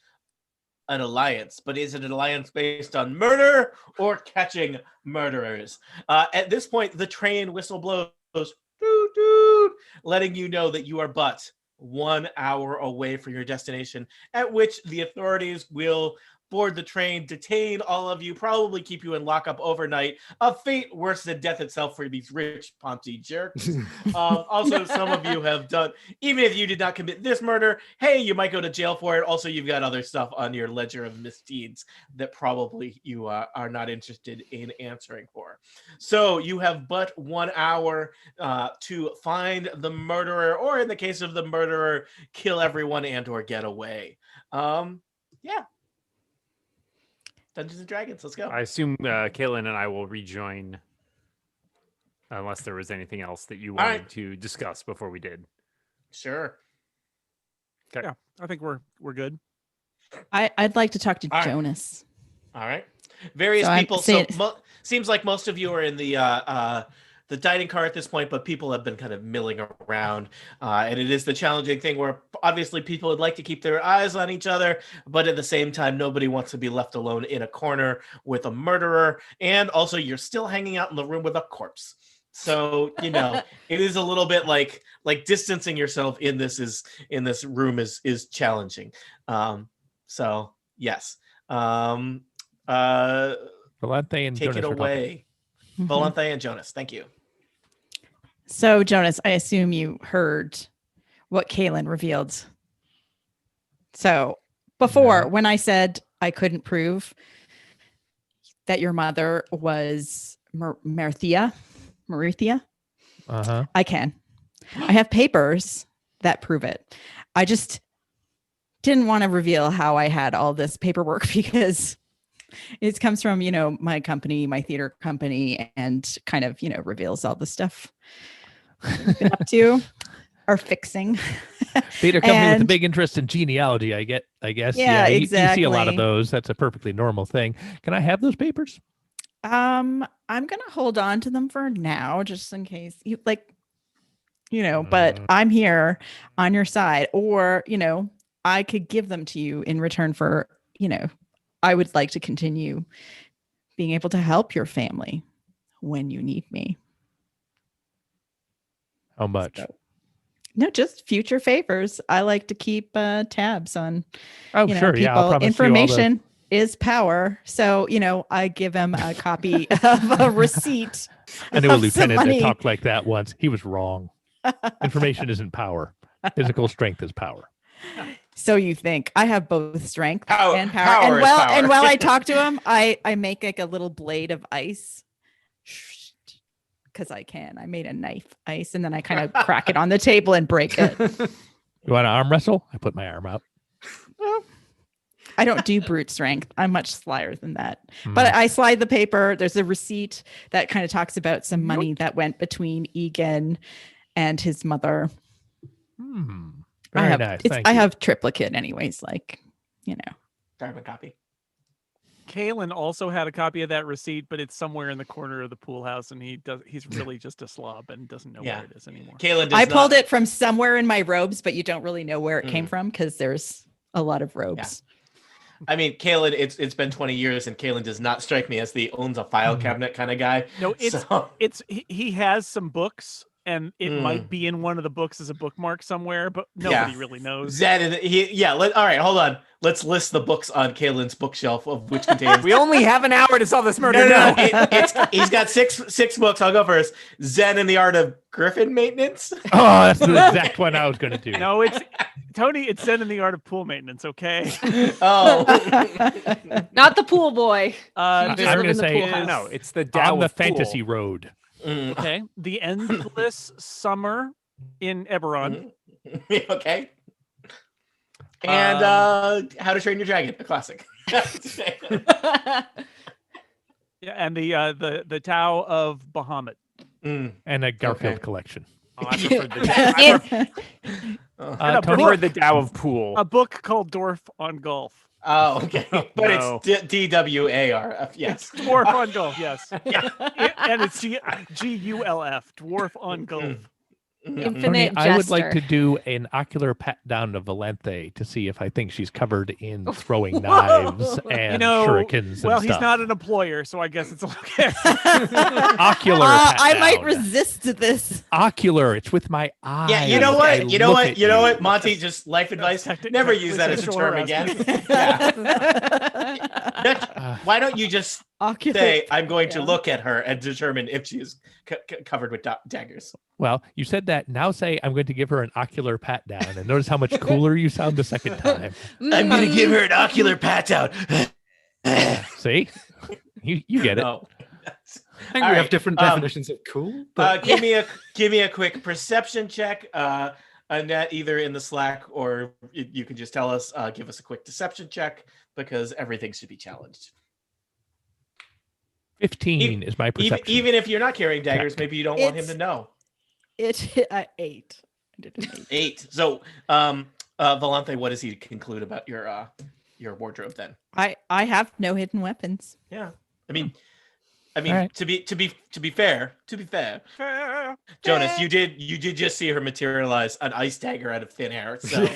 an alliance. But is it an alliance based on murder or catching murderers? At this point, the train whistle blows, doot, doot, letting you know that you are but 1 hour away from your destination, at which the authorities will board the train, detain all of you, probably keep you in lockup overnight. A fate worse than death itself for these rich Ponty jerks. Also, some of you have done, even if you did not commit this murder, hey, you might go to jail for it. Also, you've got other stuff on your ledger of misdeeds that probably you are not interested in answering for. So you have but 1 hour to find the murderer, or in the case of the murderer, kill everyone and or get away. Yeah. Dungeons and Dragons, let's go. I assume Kaylin and I will rejoin unless there was anything else that you wanted to discuss before we did. Sure. Yeah, I think we're good. I'd like to talk to Jonas. All right. Various people. Seems like most of you are in the dining car at this point, but people have been kind of milling around. And it is the challenging thing where obviously people would like to keep their eyes on each other, but at the same time, nobody wants to be left alone in a corner with a murderer. And also you're still hanging out in the room with a corpse. So, you know, it is a little bit like distancing yourself in this room is challenging. So yes. Valente and take Jonas it away. Valente and Jonas, thank you. So, Jonas, I assume you heard what Kaylin revealed. So, before, when I said I couldn't prove that your mother was Marithia, I can. I have papers that prove it. I just didn't want to reveal how I had all this paperwork because it comes from, my company, my theater company, and kind of, reveals all the stuff we've been up to or fixing. Theater company with a big interest in genealogy, I guess. Yeah, exactly. You see a lot of those. That's a perfectly normal thing. Can I have those papers? I'm going to hold on to them for now, just in case but I'm here on your side, or, I could give them to you in return for, I would like to continue being able to help your family when you need me. How much? So, no, just future favors. I like to keep tabs on sure. people. Yeah, I'll promise information is power. So, I give him a copy of a receipt. I knew a lieutenant that talked like that once. He was wrong. Information isn't power. Physical strength is power. So you think. I have both strength and power. Power And while I talk to him, I make like a little blade of ice because I can. I made a knife ice, and then I kind of crack it on the table and break it. You want to arm wrestle? I put my arm out. Well, I don't do brute strength. I'm much slyer than that. But I slide the paper. There's a receipt that kind of talks about some money that went between Egan and his mother. Very nice. I have triplicate anyways, Carbon copy. Kaylin also had a copy of that receipt, but it's somewhere in the corner of the pool house, and he's really just a slob and doesn't know where it is anymore. Kaylin I pulled it from somewhere in my robes, but you don't really know where it came from because there's a lot of robes. Yeah. I mean, Kaylin, it's been 20 years, and Kaylin does not strike me as the owns a file cabinet kind of guy. No, he has some books, and it might be in one of the books as a bookmark somewhere, but nobody really knows. Zed, all right, hold on. Let's list the books on Kaylin's bookshelf, of which contains. We only have an hour to solve this murder. No. He's got six books. I'll go first. Zen and the Art of Griffin Maintenance. Oh, that's the exact one I was going to do. No, it's Tony. It's Zen and the Art of Pool Maintenance. Okay. Oh, Not the pool boy. I'm going to say no. It's the Tao on the of Pool. fantasy road. Okay. The Endless Summer in Eberron. Okay. And How to Train Your Dragon, a classic. Yeah, and the Tao of Bahamut. And a Garfield collection. Oh, I preferred the I preferred the Tao of Pool. A book called Dwarf on Golf. Oh, okay. But no. it's DWARF, yes. It's Dwarf on Golf, yes. And it's GULF, Dwarf on Golf. Infinite Tony, Jester. I would like to do an ocular pat down to Valente to see if I think she's covered in throwing knives and shurikens. Well, and he's stuff. not an employer, so I guess it's okay. Ocular. Pat I might down. resist this. Ocular. It's with my eyes. Yeah, you know what? I You know look what? at You know what? Monty, just life advice. Never technically use that as a sexual term harassment. again. Yeah. Why don't you just Ocular. say, I'm going to look at her and determine if she is covered with daggers? Well, you said that. Now say I'm going to give her an ocular pat down, and notice how much cooler you sound the second time. I'm going to give her an ocular pat down. See, you get it. No. I think All we have right, different definitions of cool. But give me a quick perception check. Annette, either in the Slack or you can just tell us. Give us a quick deception check because everything should be challenged. 15 is my perception. Even if you're not carrying daggers, Check. maybe you don't want him to know. It hit at 8. I did an 8. 8. So, Valente, what does he conclude about your wardrobe then? I have no hidden weapons. Yeah, I mean, right. to be fair, Jonas, you did just see her materialize an ice dagger out of thin air. So,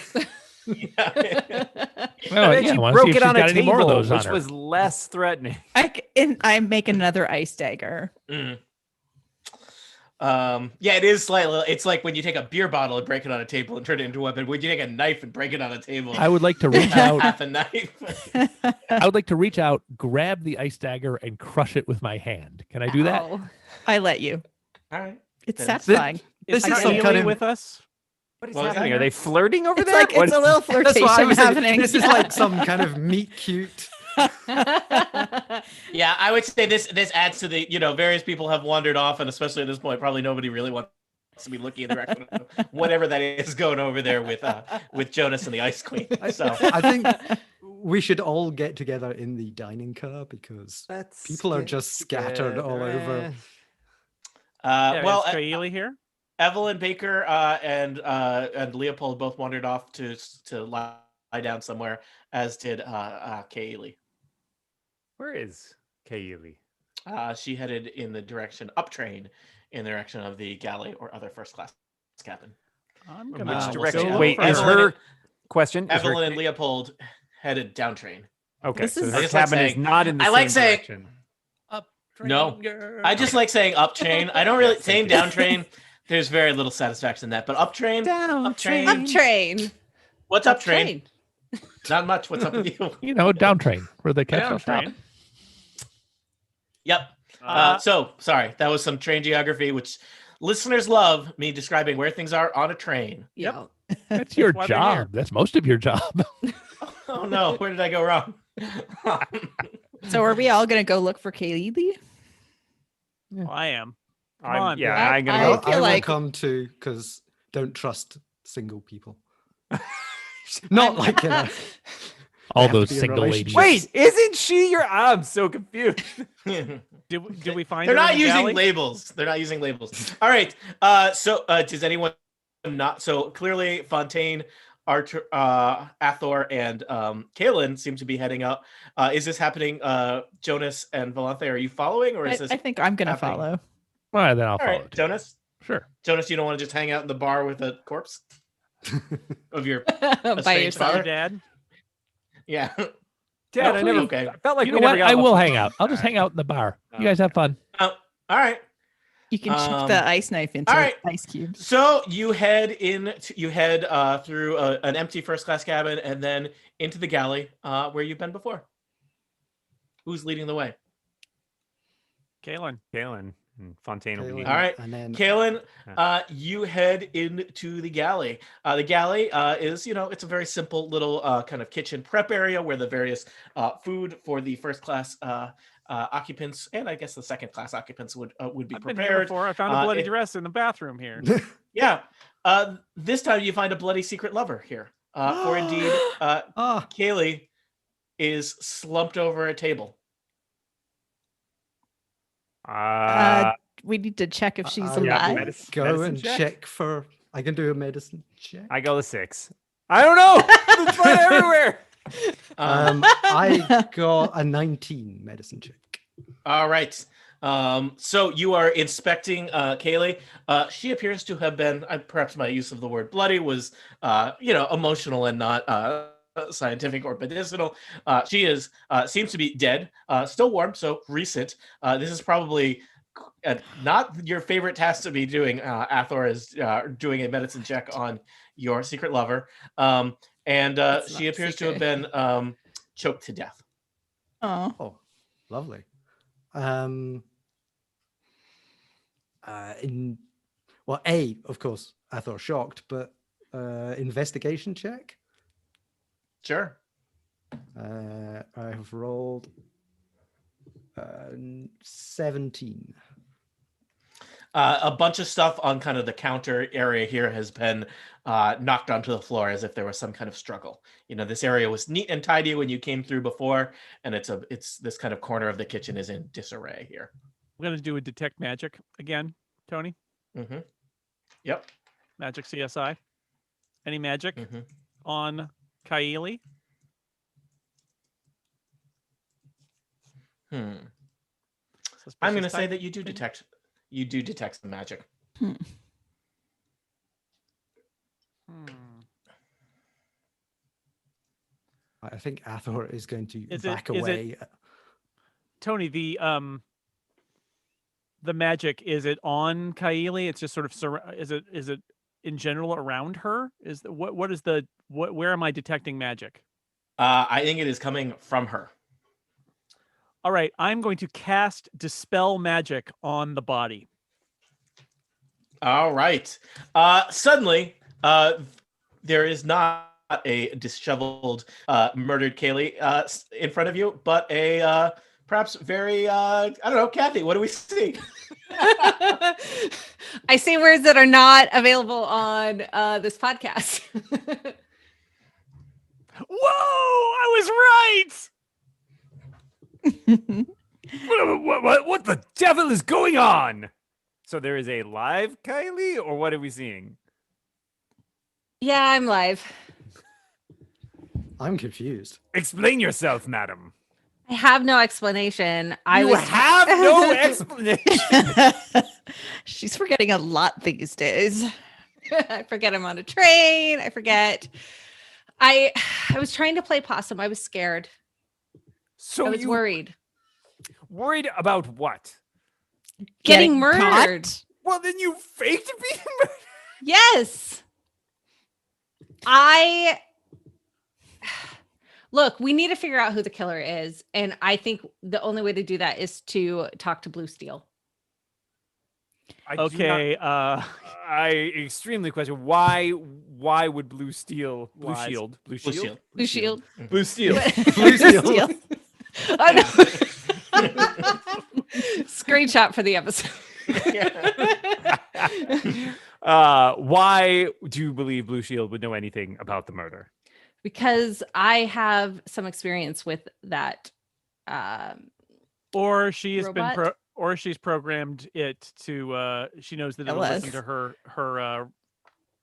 Well, And yeah, she wanna see broke if it she's on got a any more of table, those on which her. was less threatening. I make another ice dagger. yeah, it is slightly. It's like when you take a beer bottle and break it on a table and turn it into a weapon. When you take a knife and break it on a table, I would like to reach out. half a knife. I would like to reach out, grab the ice dagger, and crush it with my hand. Can I do that? Ow. I let you. All right. It's Then- satisfying. Is This is some Haley kind of- with us? What is What was happening? that? Are they flirting over It's there? like it's a little that's what I flirtation was saying. happening. This is like some kind of meet cute. Yeah, I would say this adds to the, various people have wandered off, and especially at this point, probably nobody really wants to be looking in the direction of whatever that is going over there with Jonas and the Ice Queen. So I think we should all get together in the dining car because people are just scattered all over. well, is Kaeli here? Evelyn Baker and Leopold both wandered off to lie down somewhere, as did Kaeli. Where is Kaeli? She headed in the direction up train, in the direction of the galley or other first class cabin. I'm Which gonna we'll direction? see. Wait, is Evelyn- her question? Is her Evelyn and Leopold headed down train. Okay, This so is- her I just like cabin is saying- not in the I same like saying- direction. No, I just like saying up train. I don't really saying down train. There's very little satisfaction in that, but up train. Up train. Up train. What's up train? Not much. What's up with you? You know, down train where the Down catch stop. train. Yep. So sorry, that was some train geography, which listeners love me describing where things are on a train. Yeah. That's your why they're here. job. That's most of your job. Oh no, where did I go wrong? So are we all gonna go look for Kaylee? Well, I am. Come I'm on. yeah, I- I'm gonna I- go. I will like- come too because don't trust single people. Not like All have to those be in single ladies. relationships. Wait, isn't she your? I'm so confused. Did we find They're her in not the using galley? labels. They're not using labels. All right. So does anyone not? So clearly, Fontaine, Arthur, Athor, and Kaelin seem to be heading up. Is this happening? Jonas and Valente, are you following, or is this? I think I'm gonna happening? follow. All right, then I'll All follow. right, too. Jonas. Sure. Jonas, you don't want to just hang out in the bar with a corpse of your By strange yourself. father? Dad. Yeah. Dad, I Hopefully, never. okay. I felt like You we know never what? got I off will the- hang out. I'll just hang out in the bar. You guys have fun. All right. You can chip the ice knife into all right. ice cubes. So you head through an empty first class cabin and then into the galley where you've been before. Who's leading the way? Kaelin. Galen and Fontaine will be. Kaelin, All right. and then Kaelin, you head into the galley. The galley is, it's a very simple little kind of kitchen prep area where the various food for the first class occupants and I guess the second class occupants would be I've been here prepared. before. I found a bloody it- dress in the bathroom here. Yeah. This time you find a bloody secret lover here. For indeed, Ah, Kaylee is slumped over a table. We need to check if she's I alive. will go and check for. I can do a medicine check. I go to 6. I don't know. There's blood everywhere. I got a 19 medicine check. All right. So you are inspecting Kaylee. She appears to have been, perhaps my use of the word bloody was, emotional and not scientific or medicinal. She is seems to be dead, still warm, so recent. This is probably not your favorite task to be doing. Athor is doing a medicine check on your secret lover, and she appears to have been choked to death. Oh, lovely. Of course, I thought shocked, but investigation check. Sure. I have rolled 17. A bunch of stuff on kind of the counter area here has been knocked onto the floor as if there was some kind of struggle. This area was neat and tidy when you came through before, and it's this kind of corner of the kitchen is in disarray here. We're going to do a detect magic again, Tony. Mm-hmm. Yep. Magic CSI. Any magic on Kaylee? I'm going to say that you do detect. You do detect some magic. I think Athor is going to back away. Tony, the magic, is it on Kaylee? It's just sort of is it in general around her? Where am I detecting magic? I think it is coming from her. All right, I'm going to cast Dispel Magic on the body. All right. Suddenly, there is not a disheveled, murdered Kaylee in front of you, but a perhaps very, I don't know, Kathy, what do we see? I see words that are not available on this podcast. Whoa, I was right! What the devil is going on? So there is a live Kylie, or what are we seeing? Yeah, I'm live. I'm confused. Explain yourself, madam. I have no explanation. You have no explanation. She's forgetting a lot these days. I forget I'm on a train. I forget. I was trying to play possum. I was scared. So I was worried. Worried about what? Getting murdered. Caught? Well, then you faked being murdered. Yes. Look, we need to figure out who the killer is. And I think the only way to do that is to talk to Blue Steel. I extremely question why would Blue Steel Blue Shield I know. Screenshot for the episode. Why do you believe Blue Shield would know anything about the murder? Because I have some experience with that. Or she's robot? been or she's programmed it to she knows that it'll listen to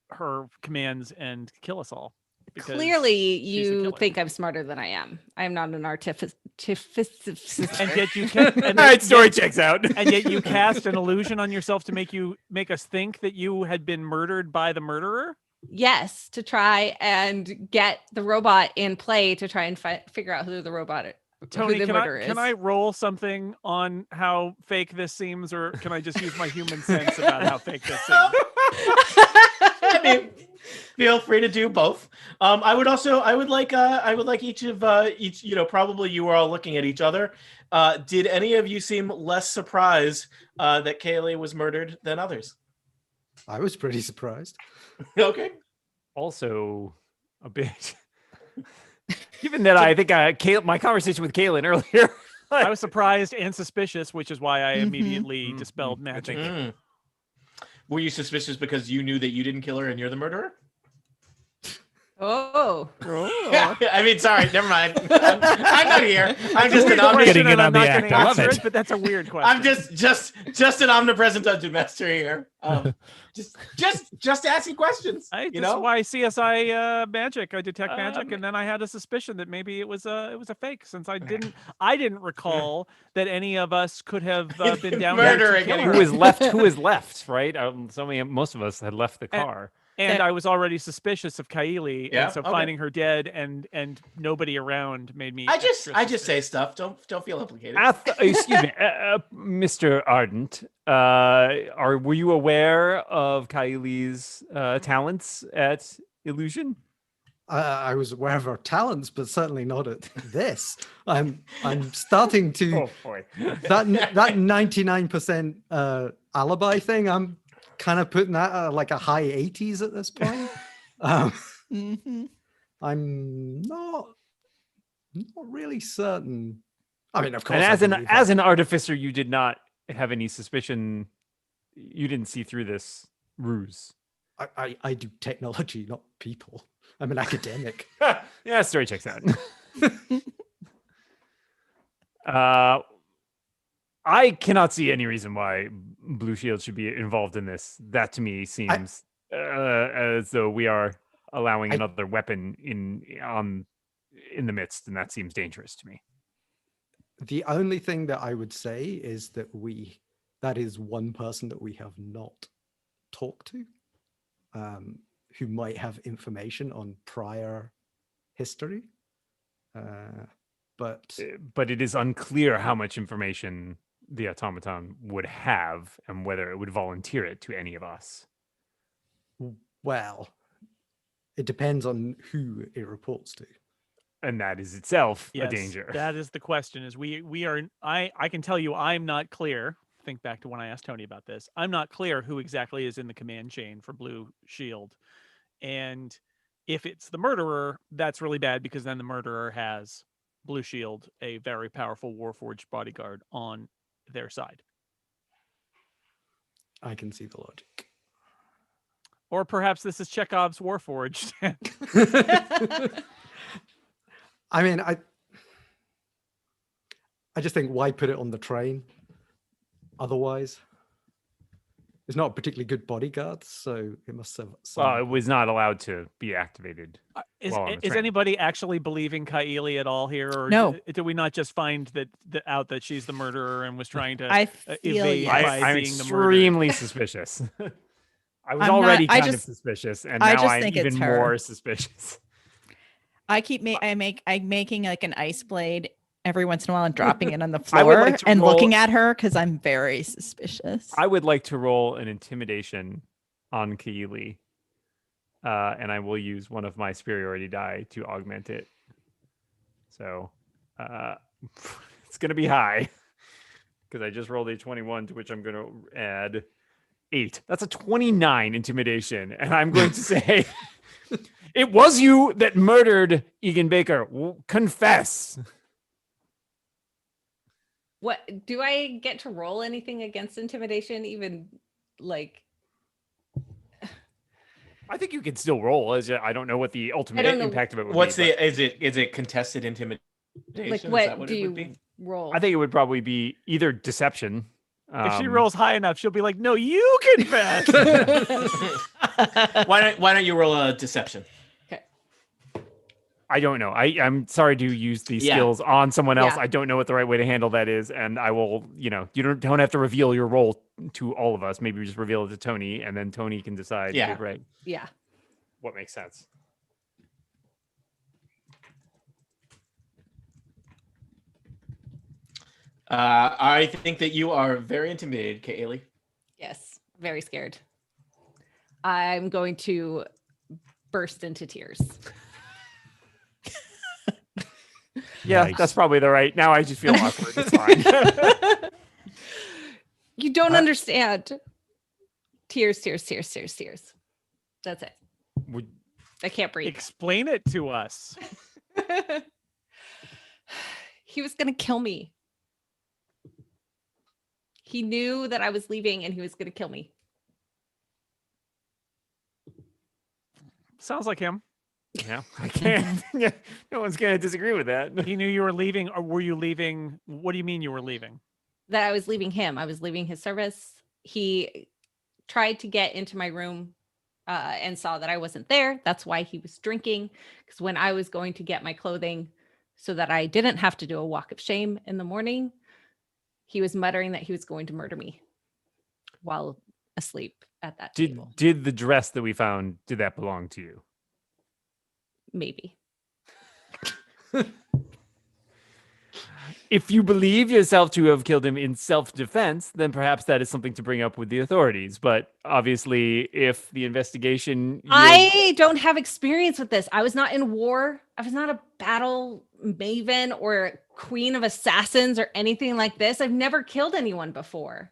her commands and kill us all. Clearly you think I'm smarter than I am. I'm not an artificer. And yet you can all right, story checks out. And yet you cast an illusion on yourself to make us think that you had been murdered by the murderer? Yes, to try and get the robot in play to try and figure out who the robot is. Tony, can I roll something on how fake this seems, or can I just use my human sense about how fake this seems? I mean, feel free to do both. I would like each, probably you were all looking at each other. Did any of you seem less surprised that Kaylee was murdered than others? I was pretty surprised. Okay. Also, a bit. Given that I think my conversation with Kaylin earlier, I was surprised and suspicious, which is why I immediately dispelled magic. Were you suspicious because you knew that you didn't kill her and you're the murderer? Oh. I mean, sorry, never mind. I'm not here. I'm just an Getting Question, in and on I'm the not act. going to I love answer it. it, but that's a weird question. I'm just an omnipresent dungeon master here. Just asking questions. This You is know, why CSI magic. I detect magic, Um, and then I had a suspicion that maybe it was a fake, since I didn't recall that any of us could have been down there Murder to and kill getting her. Who is left? Who is left? Right? Most of us had left the And- car. And There- I was already suspicious of Kaili, Yeah, and so okay. finding her dead and nobody around made me. I just extra say suspicious. stuff. Don't feel implicated. Excuse me, Mr. Ardent. Were you aware of Kaili's talents at illusion? I was aware of her talents, but certainly not at this. I'm starting to Oh boy. that 99% alibi thing. I'm kind of putting that at like a high 80s at this point. Mhm. I'm not really certain. I mean, of course, And I as an believe as her. an artificer, you did not have any suspicion. You didn't see through this ruse. I do technology, not people. I'm an academic. Yeah, story checks out. I cannot see any reason why Blue Shield should be involved in this. That to me seems as though we are allowing another weapon in the midst, and that seems dangerous to me. The only thing that I would say is that that is one person that we have not talked to, who might have information on prior history. But it is unclear how much information the automaton would have and whether it would volunteer it to any of us. well, it depends on who it reports to. And that is itself a Yes, danger. that is the question. Is we are I can tell you I'm not clear. Think back to when I asked Tony about this. I'm not clear who exactly is in the command chain for Blue Shield. And if it's the murderer, that's really bad, because then the murderer has Blue Shield, a very powerful Warforged bodyguard, on their side. I can see the logic. Or perhaps this is Chekhov's Warforged. I mean, I just think, why put it on the train? Otherwise, it's not a particularly good bodyguard, so it must have some. Well, it was not allowed to be activated. Is while on the train. anybody actually believing Kaili at all here, or No. did we not just find out that she's the murderer and was trying to I feel evade yes. by I'm being the murderer? extremely suspicious. I was I'm not- already I kind of just- suspicious, and I now just I'm think it's even her. more suspicious. I'm making like an ice blade every once in a while and dropping it on the I would floor like to and roll- looking at her because I'm very suspicious. I would like to roll an intimidation on Kaili, and I will use one of my superiority die to augment it. So it's going to be high because I just rolled a 21, to which I'm going to add 8. That's a 29 intimidation, and I'm going to say, it was you that murdered Egan Baker. Confess. What do I get to roll anything against intimidation? Even like, I think you can still roll. I don't know what the ultimate don't know- impact of it would What's be. but is it contested intimidation? like Is what, that what do it you would be? roll? I think it would probably be either deception. If she rolls high enough, she'll be like, "No, you confess." Why don't you roll a deception? I don't know. I'm sorry to use these Yeah. skills on someone else. Yeah. I don't know what the right way to handle that is, and I will. You don't have to reveal your role to all of us. Maybe we just reveal it to Tony, and then Tony can decide. Yeah. Right. Yeah. What makes sense? I think that you are very intimidated, Kaili. Yes. Very scared. I'm going to burst into tears. Yeah, Nice. that's probably the right. Now I just feel awkward. It's fine. You don't understand. Tears, tears, tears, tears, tears. That's it. Would- I can't breathe. Explain it to us. He was going to kill me. He knew that I was leaving and he was going to kill me. Sounds like him. Yeah, I can't. No one's gonna disagree with that. He knew you were leaving, or were you leaving? What do you mean you were leaving? That I was leaving him. I was leaving his service. He tried to get into my room and saw that I wasn't there. That's why he was drinking. Because when I was going to get my clothing so that I didn't have to do a walk of shame in the morning, he was muttering that he was going to murder me while asleep at that table. Did the dress that we found, did that belong to you? Maybe. If you believe yourself to have killed him in self-defense, then perhaps that is something to bring up with the authorities. But obviously, if the investigation... I don't have experience with this. I was not in war. I was not a battle maven or queen of assassins or anything like this. I've never killed anyone before.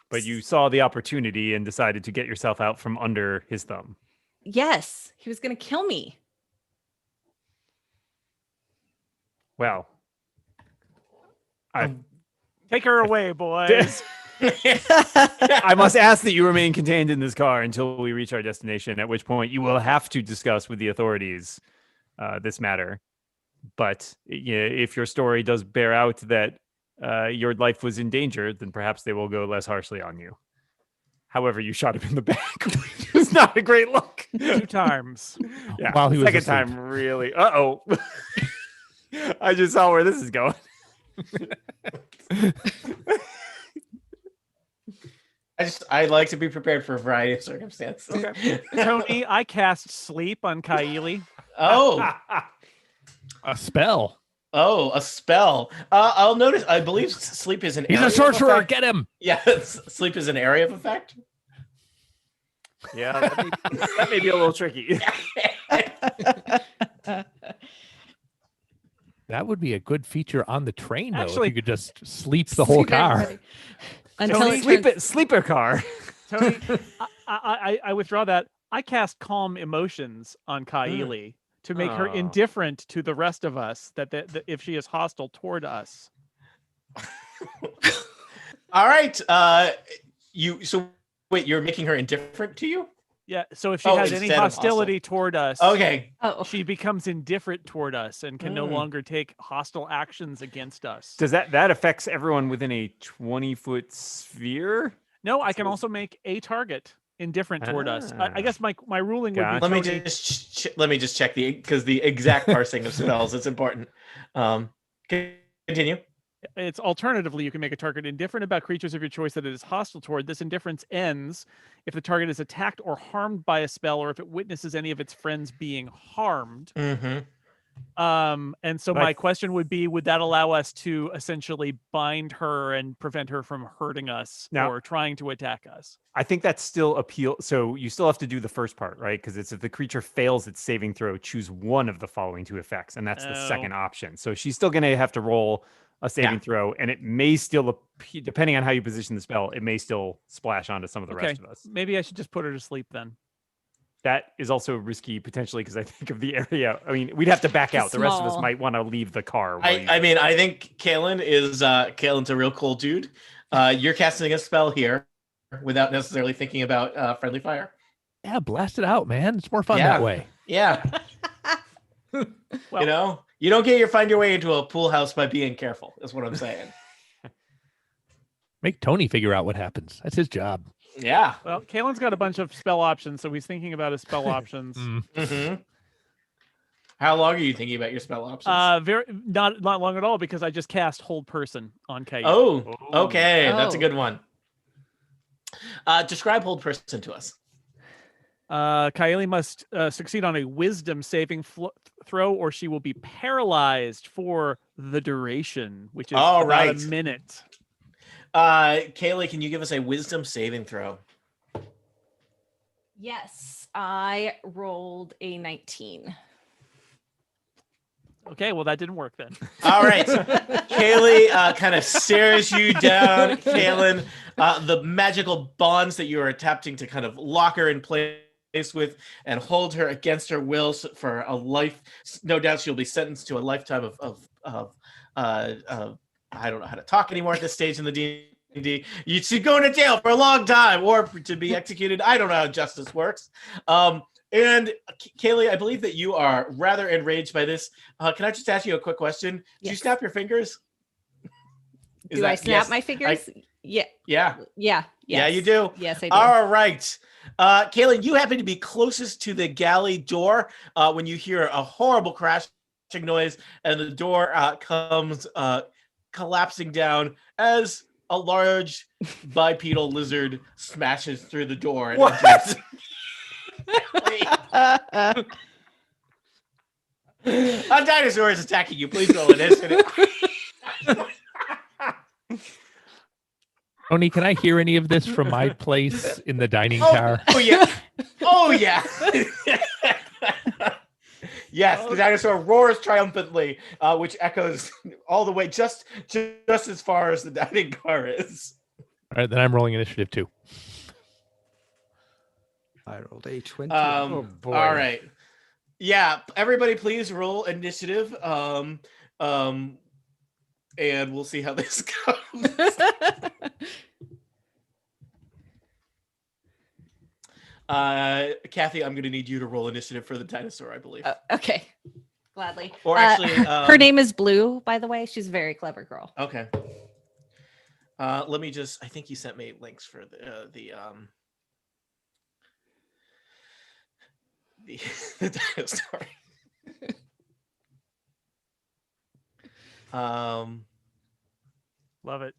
But you saw the opportunity and decided to get yourself out from under his thumb. Yes, he was going to kill me. Well, Take her away, boys. I must ask that you remain contained in this car until we reach our destination, at which point you will have to discuss with the authorities this matter. But if your story does bear out that your life was in danger, then perhaps they will go less harshly on you. However, you shot him in the back, which was not a great look. 2 times. Yeah, While he was second asleep. time, really. Uh-oh. I just saw where this is going. I like to be prepared for a variety of circumstances. Okay. Tony, I cast sleep on Kaili. Oh, A spell. a spell. I'll notice. I believe sleep is an. He's area a of sorcerer. effect. Get him. Yeah, sleep is an area of effect. Yeah, that may be a little tricky. That would be a good feature on the train, though. Actually, if you could just sleep the whole Sleep car. everybody. Until Tony, it turns- Sleeper car. Tony, I withdraw that. I cast calm emotions on Kaili to make her Oh. indifferent to the rest of us. That if she is hostile toward us. All right. So wait, you're making her indifferent to you? Yeah. So if she Oh, has any instead of hostility toward us, Okay. Oh, she becomes indifferent toward us and can no Mm. longer take hostile actions against us. Does that affects everyone within a 20-foot sphere? No, I can also make a target indifferent toward us. I Ah. guess my ruling would be Gotcha. Let me just check because the exact parsing of spells is important. Continue. It's alternatively, you can make a target indifferent about creatures of your choice that it is hostile toward. This indifference ends if the target is attacked or harmed by a spell, or if it witnesses any of its friends being harmed. Mm-hmm. And so my question would be, would that allow us to essentially bind her and prevent her from hurting us Now- or trying to attack us? I think that's still appeal. So you still have to do the first part, right? Because it's if the creature fails its saving throw, choose one of the following 2 effects, and that's the Oh. second option. So she's still going to have to roll a saving throw, and it may still, depending on how you position the spell, it may still splash onto some of the rest of us. Maybe I should just put her to sleep then. That is also risky potentially because I think of the area. I mean, we'd have to back out. The rest of us Small. might want to leave the car. I mean, I think Kaelin's a real cool dude. You're casting a spell here without necessarily thinking about friendly fire. Yeah, blast it out, man. It's more fun Yeah. that way. Yeah. Well, you don't find your way into a pool house by being careful. Is what I'm saying. Make Tony figure out what happens. That's his job. Yeah. Well, Kalen's got a bunch of spell options, so he's thinking about his spell options. Mm-hmm. How long are you thinking about your spell options? Very not long at all because I just cast Hold Person on Kaili. Oh, okay. That's a Oh. good one. Describe Hold Person to us. Kaeli must succeed on a Wisdom saving throw, or she will be paralyzed for the duration, which is All about right. a minute. Kaylee, can you give us a Wisdom saving throw? yes. I rolled a 19. Okay, well that didn't work then. All right. Kaylee kind of stares you down, Kaylin. The magical bonds that you are attempting to kind of lock her in place with and hold her against her will for a life. No doubt she'll be sentenced to a lifetime of I don't know how to talk anymore at this stage in the D&D. You should go to jail for a long time or to be executed. I don't know how justice works. And Kaylee, I believe that you are rather enraged by this. Can I just ask you a quick question? Do you snap your fingers? Do I snap my fingers? Yeah. Yeah. Yeah. Yeah, you do. Yes, I do. All right. Kaylin, you happen to be closest to the galley door when you hear a horrible crashing noise and the door comes collapsing down as a large bipedal lizard smashes through the door. And enters. A dinosaur is attacking you. Please roll initiative. Tony, can I hear any of this from my place in the dining car? Oh yeah. Oh yeah. Yes, the dinosaur roars triumphantly, which echoes all the way just as far as the dining car is. All right, then I'm rolling initiative too. I rolled a 20. Oh boy. All right. Yeah, everybody please roll initiative. And we'll see how this goes. Kathy, I'm going to need you to roll initiative for the dinosaur, I believe. Okay. Gladly. Or actually, her name is Blue, by the way. She's a very clever girl. Okay. Let me just. I think you sent me links for the dinosaur. Love it.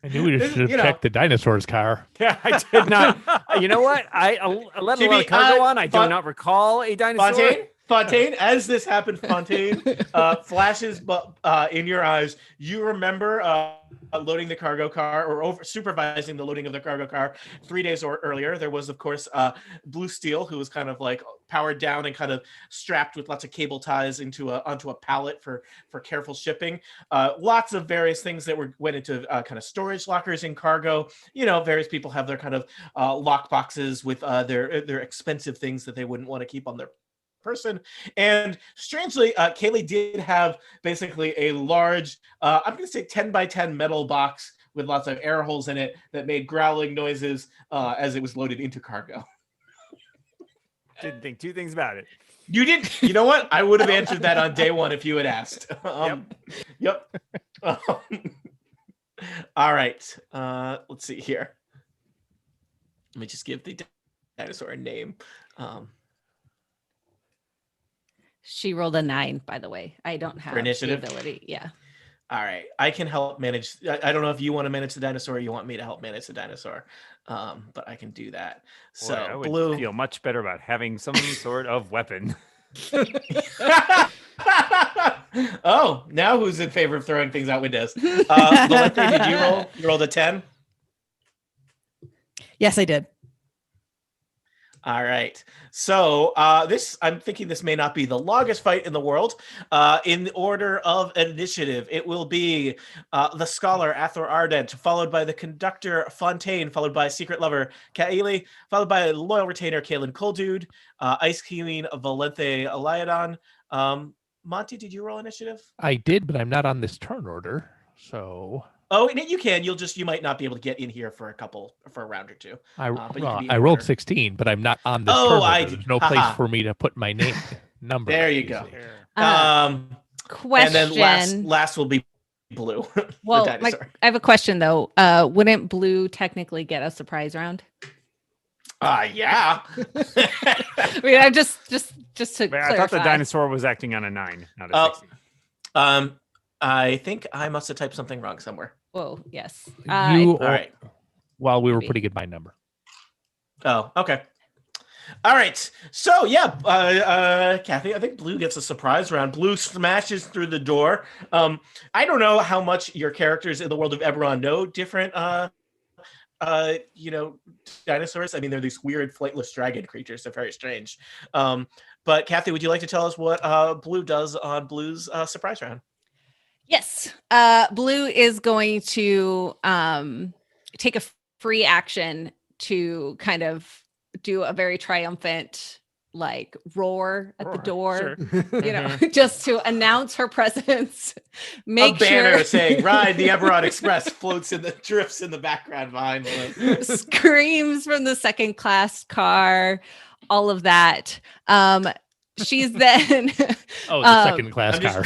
I knew we should have checked the dinosaur's car. Yeah, I did not. You know what? I let a lot of cargo on. I do not recall a dinosaur. Fontaine, as this happened, Fontaine, flashes in your eyes. You remember loading the cargo car or supervising the loading of the cargo car 3 days earlier. There was, of course, Blue Steel, who was kind of like powered down and kind of strapped with lots of cable ties onto a pallet for careful shipping. Lots of various things that went into kind of storage lockers in cargo. You know, various people have their kind of lock boxes with their expensive things that they wouldn't want to keep on their person. And strangely, Kaylee did have basically a large, I'm going to say 10 by 10 metal box with lots of air holes in it that made growling noises as it was loaded into cargo. Didn't think two things about it. You didn't. You know what? I would have answered that on day one if you had asked. Yep. All right. Let's see here. Let me just give the dinosaur a name. She rolled a 9, by the way. I don't have initiative? the ability. Yeah. All right. I can help manage. I don't know if you want to manage the dinosaur or you want me to help manage the dinosaur. But I can do that. So I would Blue feel much better about having some sort of weapon. Oh, now who's in favor of throwing things out windows? Valente, did you roll? You rolled a 10? Yes, I did. All right. So I'm thinking this may not be the longest fight in the world. In order of initiative, it will be the scholar Athor Ardent, followed by the conductor Fontaine, followed by secret lover Kaeli, followed by loyal retainer Kaelin Coldude, Ice Queen Valente Eliadon. Monty, did you roll initiative? I did, but I'm not on this turn order. So Oh, you can. You might not be able to get in here for a round or two. I rolled 16, but I'm not on this turn order. There's no place for me to put my name number. There you go. Question. And then last will be Blue. Well, I have a question though. Wouldn't Blue technically get a surprise round? Yeah. I mean, I just to clarify. I thought the dinosaur was acting on a 9, not a 16. I think I must have typed something wrong somewhere. Whoa, yes. All right. Well, we were pretty good by number. Oh, okay. All right. So, yeah, Kathy, I think Blue gets a surprise round. Blue smashes through the door. I don't know how much your characters in the world of Eberron know different, dinosaurs. I mean, they're these weird flightless dragon creatures. They're very strange. But Kathy, would you like to tell us what Blue does on Blue's surprise round? Yes. Blue is going to take a free action to kind of do a very triumphant like roar at the door, Sure. you know, just to announce her presence. Make a banner sure saying "Ride the Eberron Express" drifts in the background behind them. screams from the second class car, all of that. She's then Oh, the second class I'm just car.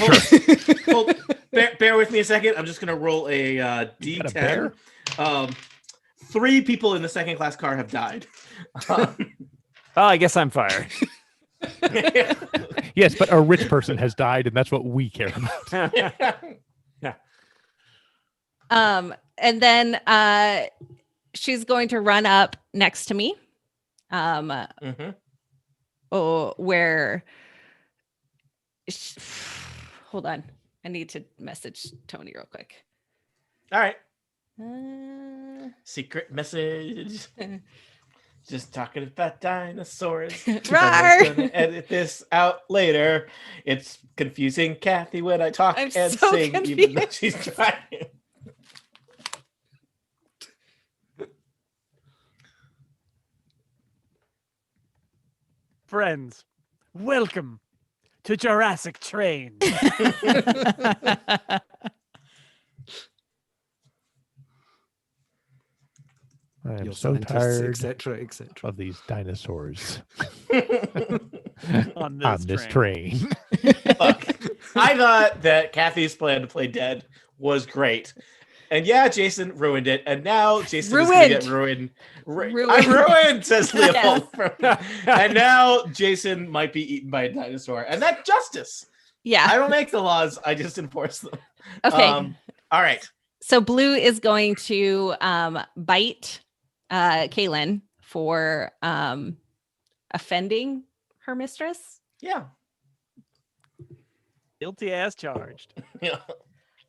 hold- Sure. bear with me a second. I'm just gonna roll a You got a bear? D10. 3 people in the second class car have died. Oh, I guess I'm fired. Yes, but a rich person has died, and that's what we care about. And then she's going to run up next to me. Mhm. Where hold on. I need to message Tony real quick. All right. Uh, Secret message. Just talking about dinosaurs. Rawr! I'm gonna edit this out later. It's confusing Kathy when I talk I'm and so sing, even though confused. she's trying. Friends, welcome to Jurassic Train. I am Your so scientists, tired etc., etc. of these dinosaurs On on this train. Look, I thought that Kathy's plan to play dead was great. And yeah, Jason ruined it. And now Jason is going to get ruined. Ruined. I'm ruined, says Leopold. Yes. And now Jason might be eaten by a dinosaur. And that's justice. Yeah. I don't make the laws. I just enforce them. Okay. All right. So Blue is going to bite Kaylin for offending her mistress. Yeah. Guilty as charged. Yeah.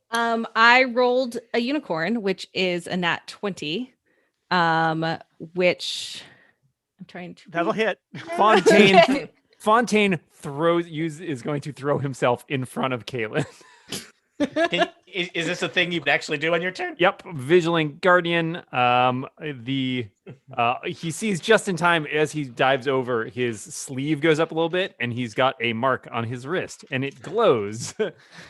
I rolled a unicorn, which is a nat 20. Which I'm trying to That'll hit. Fontaine Okay. Fontaine is going to throw himself in front of Kaylin. Is this a thing you can actually do on your turn? Yep, Vigilant Guardian. He sees just in time as he dives over, his sleeve goes up a little bit, and he's got a mark on his wrist, and it glows.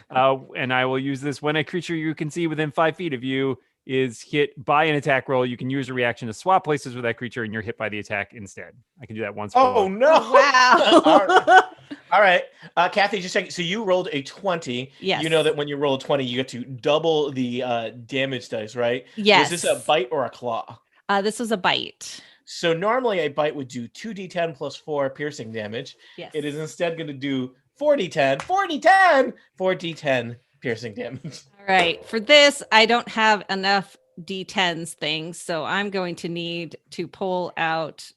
And I will use this when a creature you can see within 5 feet of you is hit by an attack roll. You can use a reaction to swap places with that creature, and you're hit by the attack instead. I can do that once. Oh no! Wow. All right. Kathy, just checking. So you rolled a 20. Yes. You know that when you roll a 20, you get to double the damage dice, right? Yes. Was this a bite or a claw? This was a bite. So normally a bite would do 2d10 plus 4 piercing damage. Yes. It is instead going to do 4d10 piercing damage. All right. For this, I don't have enough D10s things, so I'm going to need to pull out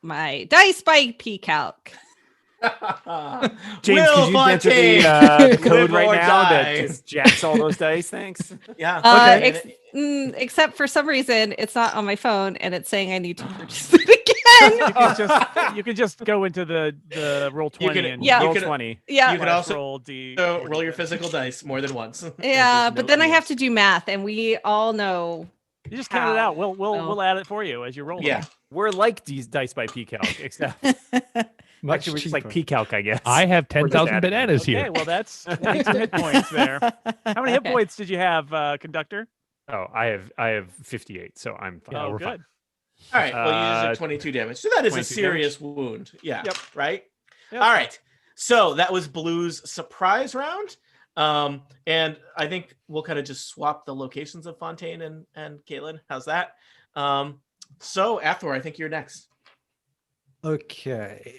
my dice by PCalc. James, Will could you enter Fontaine, the code live right or now die. that just jacks all those dice? Thanks. Yeah. Except for some reason, it's not on my phone, and it's saying I need to purchase it again. You can just go into the roll 20 and yeah. roll you can- 20. Yeah. You can also roll D. So roll your physical dice more than once. Yeah, but then I have to do math, and we all know. You just count it out. How? We'll add it for you as you roll. Yeah. them. We're like these dice by PCalc, except Much actually we're just like cheaper. PCalc, I guess. I have We're just 10,000 adding bananas Okay, here. well that's 22 hit points there. How many hit Okay. points did you have, conductor? Oh, I have 58, so I'm fine. Yeah, Oh, we're good. fine. All right. Well, you used 22 damage. So that is a 22 serious wound. Yeah. Yep. Right? Yep. All right. So that was Blue's surprise round. And I think we'll kind of just swap the locations of Fontaine and Caitlin. How's that? So Athor, I think you're next. Okay.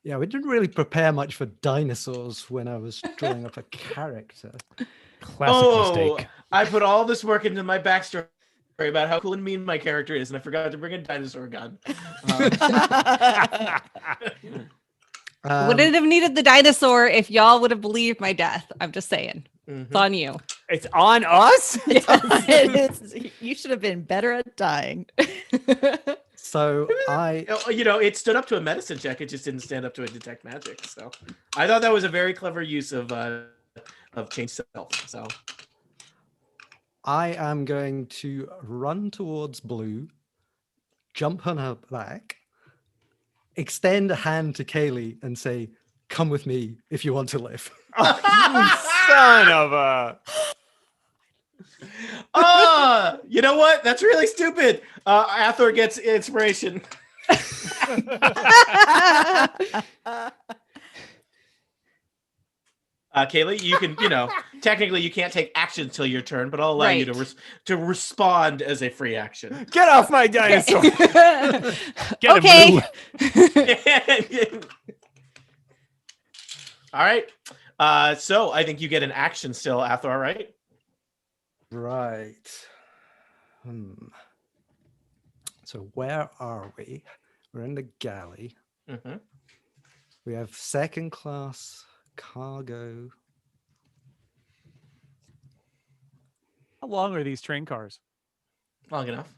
Yeah, we didn't really prepare much for dinosaurs when I was drawing up a character. Classic mistake. I put all this work into my backstory about how cool and mean my character is, and I forgot to bring a dinosaur gun. Wouldn't have needed the dinosaur if y'all would have believed my death. I'm just saying. Mhm. It's on you. It's on us? You should have been better at dying. So It stood up to a medicine check. It just didn't stand up to a detect magic. So I thought that was a very clever use of change self. So I am going to run towards Blue, jump on her back, extend a hand to Kaylee and say, "Come with me if you want to live." You son of a. Oh, you know what? That's really stupid. Athor gets inspiration. Kaylee, you can, technically you can't take action till your turn, but I'll allow you to respond as a free action. Get off my dinosaur. Get Okay. him, All right. So I think you get an action still, Athor, right? Right. So where are we? We're in the galley. Mm-hmm. We have second class cargo. How long are these train cars? Long enough.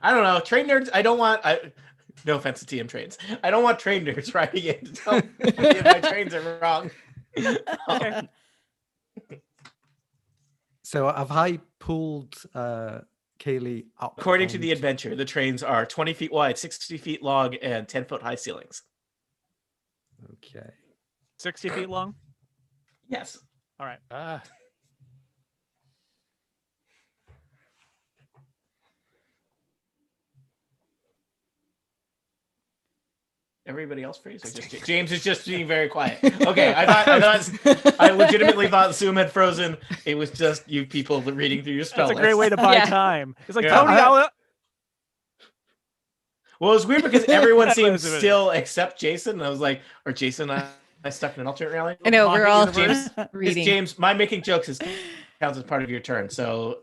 I don't know. Train nerds, I don't want... no offense to TM trains. I don't want train nerds riding in to tell me if my trains are wrong. Okay. So have I pulled Kaylee up? According to the onto- adventure, the trains are 20 feet wide, 60 feet long, and 10-foot high ceilings. Okay. 60 feet long? Yes. All right. Everybody else freeze? Or just James is just being very quiet. Okay, I legitimately thought Zoom had frozen. It was just you people reading through your spell That's a great list. way to buy Yeah. time. It's like, Yeah. Tony, Well, it was weird because everyone That seemed was a bit- still except Jason. And I was like, or Jason, I stuck in an alternate reality. I know we're all James, reading. James, my making jokes counts as part of your turn. So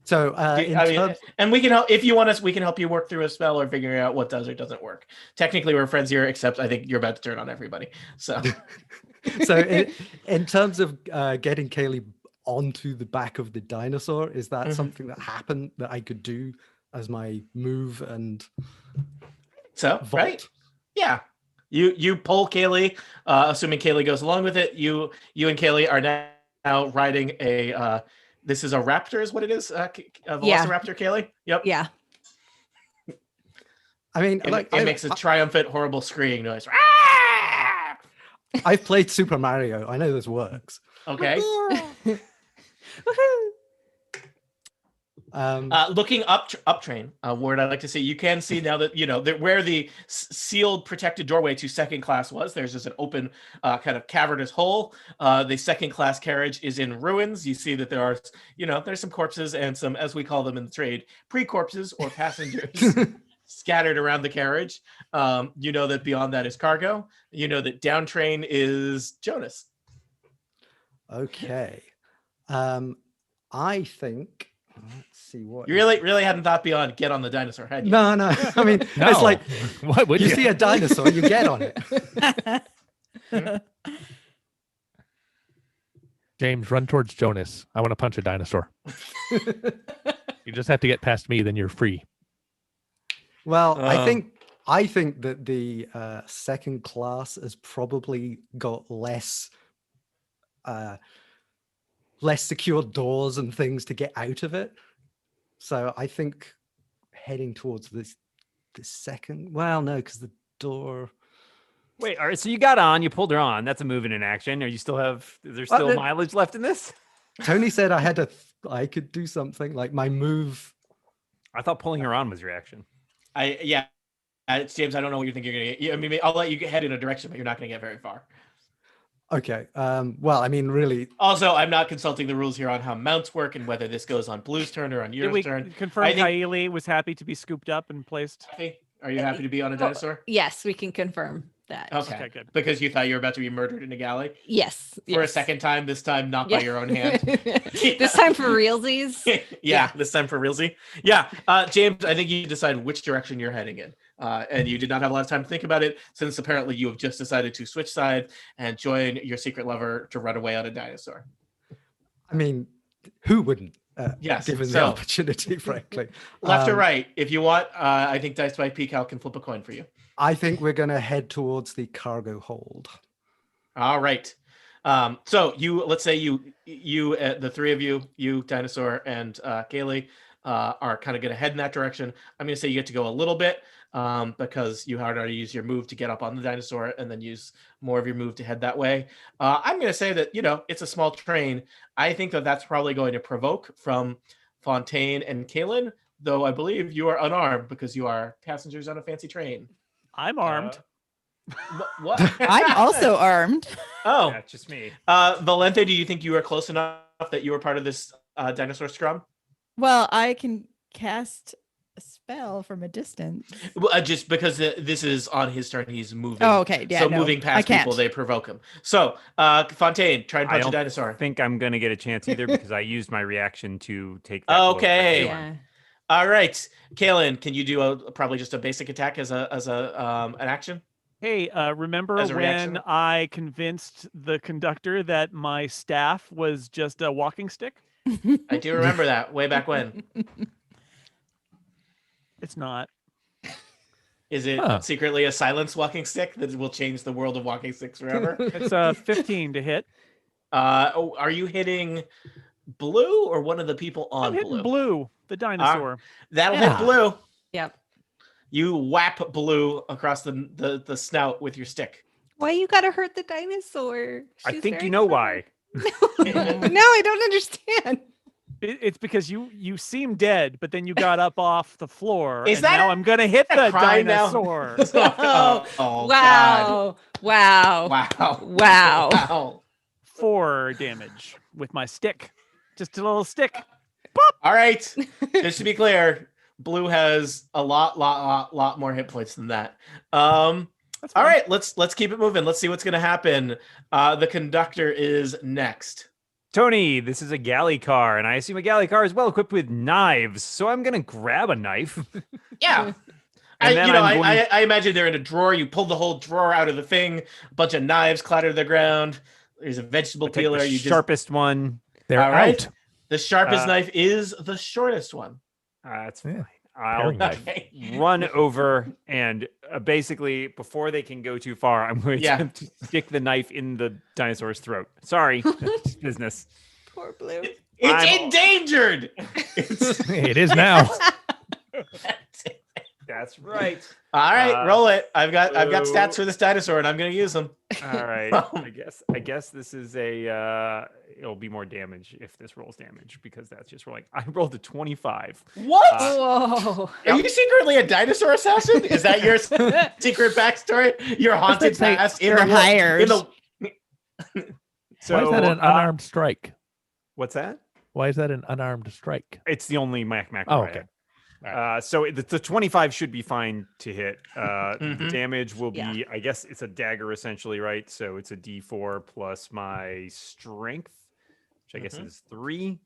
So in terms, and we can help if you want us. We can help you work through a spell or figure out what does or doesn't work. Technically, we're friends here, except I think you're about to turn on everybody. So, in terms of getting Kaylee onto the back of the dinosaur, is that Mhm. something that happened that I could do as my move and so vault? right, yeah. You pull Kaylee, assuming Kaylee goes along with it. You and Kaylee are now riding a. This is a raptor, is what it is. A Velociraptor, Kaylee. Yep. Yeah. I mean, It makes a triumphant, horrible screaming noise. I've played Super Mario. I know this works. Okay. Woohoo. Looking up train, a word I'd like to see. You can see now that where the sealed, protected doorway to second class was. There's just an open, kind of cavernous hole. The second class carriage is in ruins. You see that there are, there's some corpses and some, as we call them in the trade, pre-corpses or passengers scattered around the carriage. You know that beyond that is cargo. You know that down train is Jonas. Okay. I think. Let's see what You really hadn't thought beyond get on the dinosaur, had you? No. I mean, No. it's like What would you see a dinosaur, you get on it. James, run towards Jonas. I want to punch a dinosaur. You just have to get past me, then you're free. Well, I think that the second class has probably got less secure doors and things to get out of it. So I think heading towards the second. Well, no, because the door. Wait, all right. So you got on, you pulled her on. That's a move in an action. Is there still mileage left in this? Tony said I could do something like my move. I thought pulling her on was your action. James, I don't know what you think you're gonna get. I mean, I'll let you head in a direction, but you're not gonna get very far. Okay. Well, I mean, really. Also, I'm not consulting the rules here on how mounts work and whether this goes on Blue's turn or on Did yours we turn. confirm I think- Kylie was happy to be scooped up and placed? Are you happy to be on a dinosaur? Yes, we can confirm that. Okay. Okay, good. Because you thought you were about to be murdered in a galley Yes. for a second time. This time, not by your own hand. This time for realsies. Yeah, this time for realsy. Yeah, James, I think you decide which direction you're heading in, and you did not have a lot of time to think about it, since apparently you have just decided to switch side and join your secret lover to run away on a dinosaur. I mean, who wouldn't? Yes, Given the so- opportunity, frankly. Left or right, if you want. I think Dice by Peacock can flip a coin for you. I think we're going to head towards the cargo hold. All right. So let's say you, the three of you, Dinosaur and Kaylee, are kind of going to head in that direction. I'm going to say you get to go a little bit because you had already used your move to get up on the dinosaur and then use more of your move to head that way. I'm going to say that, it's a small train. I think that that's probably going to provoke from Fontaine and Kaylin, though I believe you are unarmed because you are passengers on a fancy train. I'm armed. What? I'm also armed. Oh, Yeah, just me. Valente, do you think you are close enough that you were part of this dinosaur scrum? Well, I can cast a spell from a distance. Well, just because this is on his turn, he's moving. Oh, okay. Yeah, so no, moving I past can't. people, they provoke him. So, Fontaine, try and I punch a don't dinosaur. think I'm going to get a chance either because I used my reaction to take that. blow for Okay. Kaylin. Yeah. All right, Kaylin, can you do probably just a basic attack as an action? Hey, remember As a when reaction? I convinced the conductor that my staff was just a walking stick? I do remember that way back when. It's not. Is it secretly a silence walking stick that will change the world of walking sticks forever? It's 15 to hit. Are you hitting Blue or one of the people on I'm hitting Blue, the dinosaur. That'll hit Blue. Yep. You whap Blue across the snout with your stick. Why you gotta hurt the dinosaur? I She's think very you know clever. why. No, I don't understand. It's because you seem dead, but then you got up off the floor. Is and that now a- I'm gonna hit a the crime now? dinosaur. Oh, Wow. Wow. God. Wow. Wow. Wow. 4 damage with my stick. Just a little stick. All right. Just to be clear, Blue has a lot more hit points than that. All That's fine. right, let's keep it moving. Let's see what's gonna happen. The conductor is next. Tony, this is a galley car, and I assume a galley car is well equipped with knives. So I'm going to grab a knife. Yeah. And then I imagine they're in a drawer. You pull the whole drawer out of the thing. A bunch of knives clatter to the ground. There's a vegetable I'll take peeler. the You just sharpest one. They're All right. out. The sharpest Uh, knife is the shortest one. That's Yeah. fine. I'll Paring knife. Okay. run over and basically, before they can go too far, I'm going Yeah. to stick the knife in the dinosaur's throat. Sorry, it's business. Poor Blue. It's I'm- endangered. It's- It is now. That's right. All right, roll it. I've got Blue. stats for this dinosaur, and I'm going to use them. All right. I guess this is it'll be more damage if this rolls damage because that's just rolling. I rolled a 25. What? Whoa. Are you secretly a dinosaur assassin? Is that your secret backstory? Your haunted say past you're in the hired. So Why is that an unarmed strike? what's that? Why is that an unarmed strike? It's the only macro. Oh, I okay. have. So the 25 should be fine to hit. The Mhm. damage will be, Yeah. I guess it's a dagger essentially, right? So it's a D4 plus my strength, which I guess Mhm. is 3.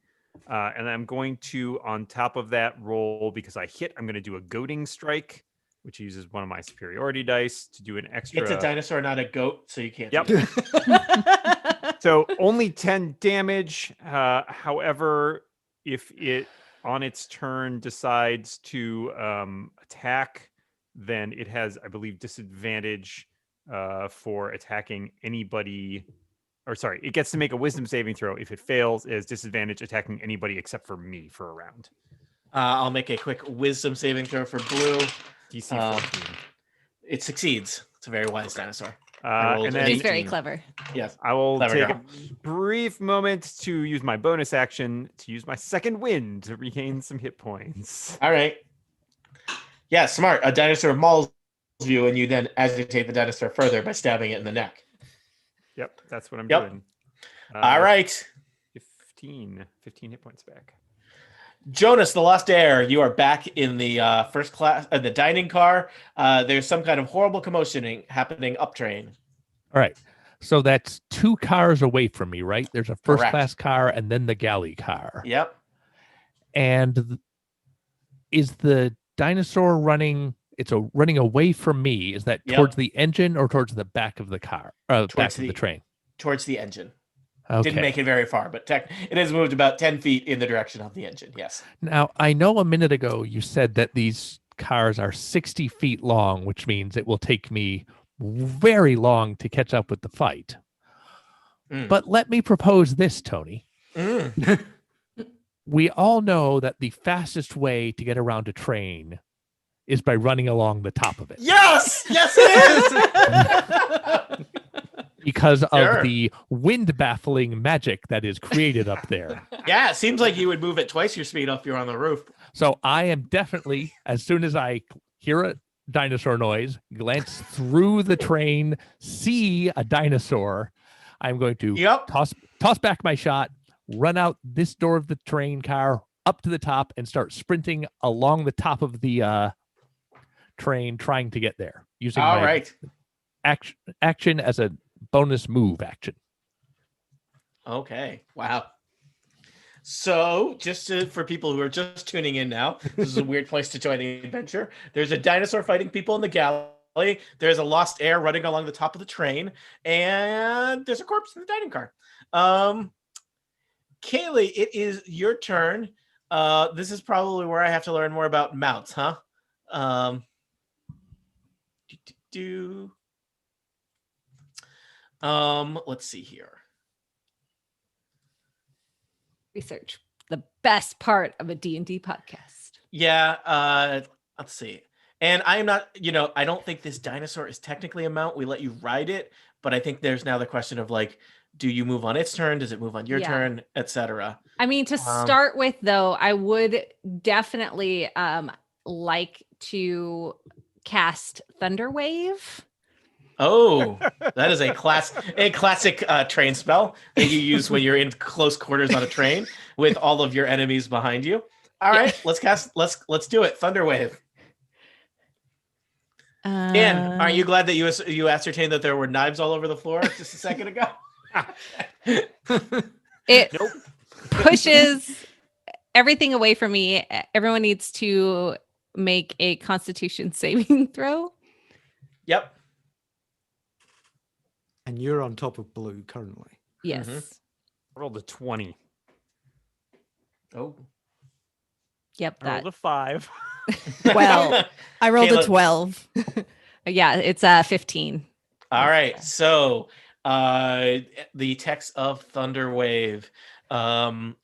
And I'm going to, on top of that roll, because I hit, I'm going to do a goading strike, which uses one of my superiority dice to do an extra. It's a dinosaur, not a goat, so you can't. Yep. do that. So only 10 damage. However, if it on its turn decides to attack, then it has, I believe, disadvantage for attacking anybody. Or sorry, it gets to make a wisdom saving throw. If it fails, it has disadvantage attacking anybody except for me for a round. I'll make a quick wisdom saving throw for Blue. DC Uh, 14. It succeeds. It's a very wise dinosaur. I rolled And an then He's very 18. clever. Yes. I will Clever take girl. a brief moment to use my bonus action to use my second wind to regain some hit points. All right. Yeah, smart. A dinosaur mauls you, and you then agitate the dinosaur further by stabbing it in the neck. Yep, that's what I'm Yep. doing. All right. 15 hit points back. Jonas, the Lost Heir, you are back in the first class, the dining car. There's some kind of horrible commotion happening up train. All right. So that's 2 cars away from me, right? There's a first Correct. class car and then the galley car. Yep. And is the dinosaur running? It's running away from me. Is that Yep. towards the engine or towards the back of the car? Back Towards of the the- train. Towards the engine. Okay. Didn't make it very far, but it has moved about 10 feet in the direction of the engine. Yes. Now, I know a minute ago you said that these cars are 60 feet long, which means it will take me very long to catch up with the fight. Mm. But let me propose this, Tony. Mm. we all know that the fastest way to get around a train is by running along the top of it. Yes, it is. Because Sure. of the wind baffling magic that is created up there. Yeah, it seems like you would move at twice your speed if you're on the roof. So I am definitely, as soon as I hear a dinosaur noise, glance through the train, see a dinosaur, I'm going to toss back my shot, run out this door of the train car up to the top, and start sprinting along the top of the train, trying to get there using my action as a bonus move action. Okay. Wow. So, for people who are just tuning in now, this is a weird place to join the adventure. There's a dinosaur fighting people in the galley. There's a lost heir running along the top of the train, and there's a corpse in the dining car. Kaylee, it is your turn. This is probably where I have to learn more about mounts, huh? Let's see here. Research, the best part of a D&D podcast. Yeah, let's see. And I am not, I don't think this dinosaur is technically a mount. We let you ride it, but I think there's now the question of like, do you move on its turn? Does it move on your turn, etc.? I mean, to start with, though, I would definitely like to cast Thunderwave. Oh, that is a classic train spell that you use when you're in close quarters on a train with all of your enemies behind you. All right, let's do it. Thunderwave. And aren't you glad that you ascertained that there were knives all over the floor just a second ago? It pushes everything away from me. Everyone needs to make a Constitution saving throw. Yep. And you're on top of blue currently. Yes. I rolled a 20. Oh. Yep. I rolled a 5. Well, I rolled a 12. Yeah, it's 15. All right. So the text of Thunderwave.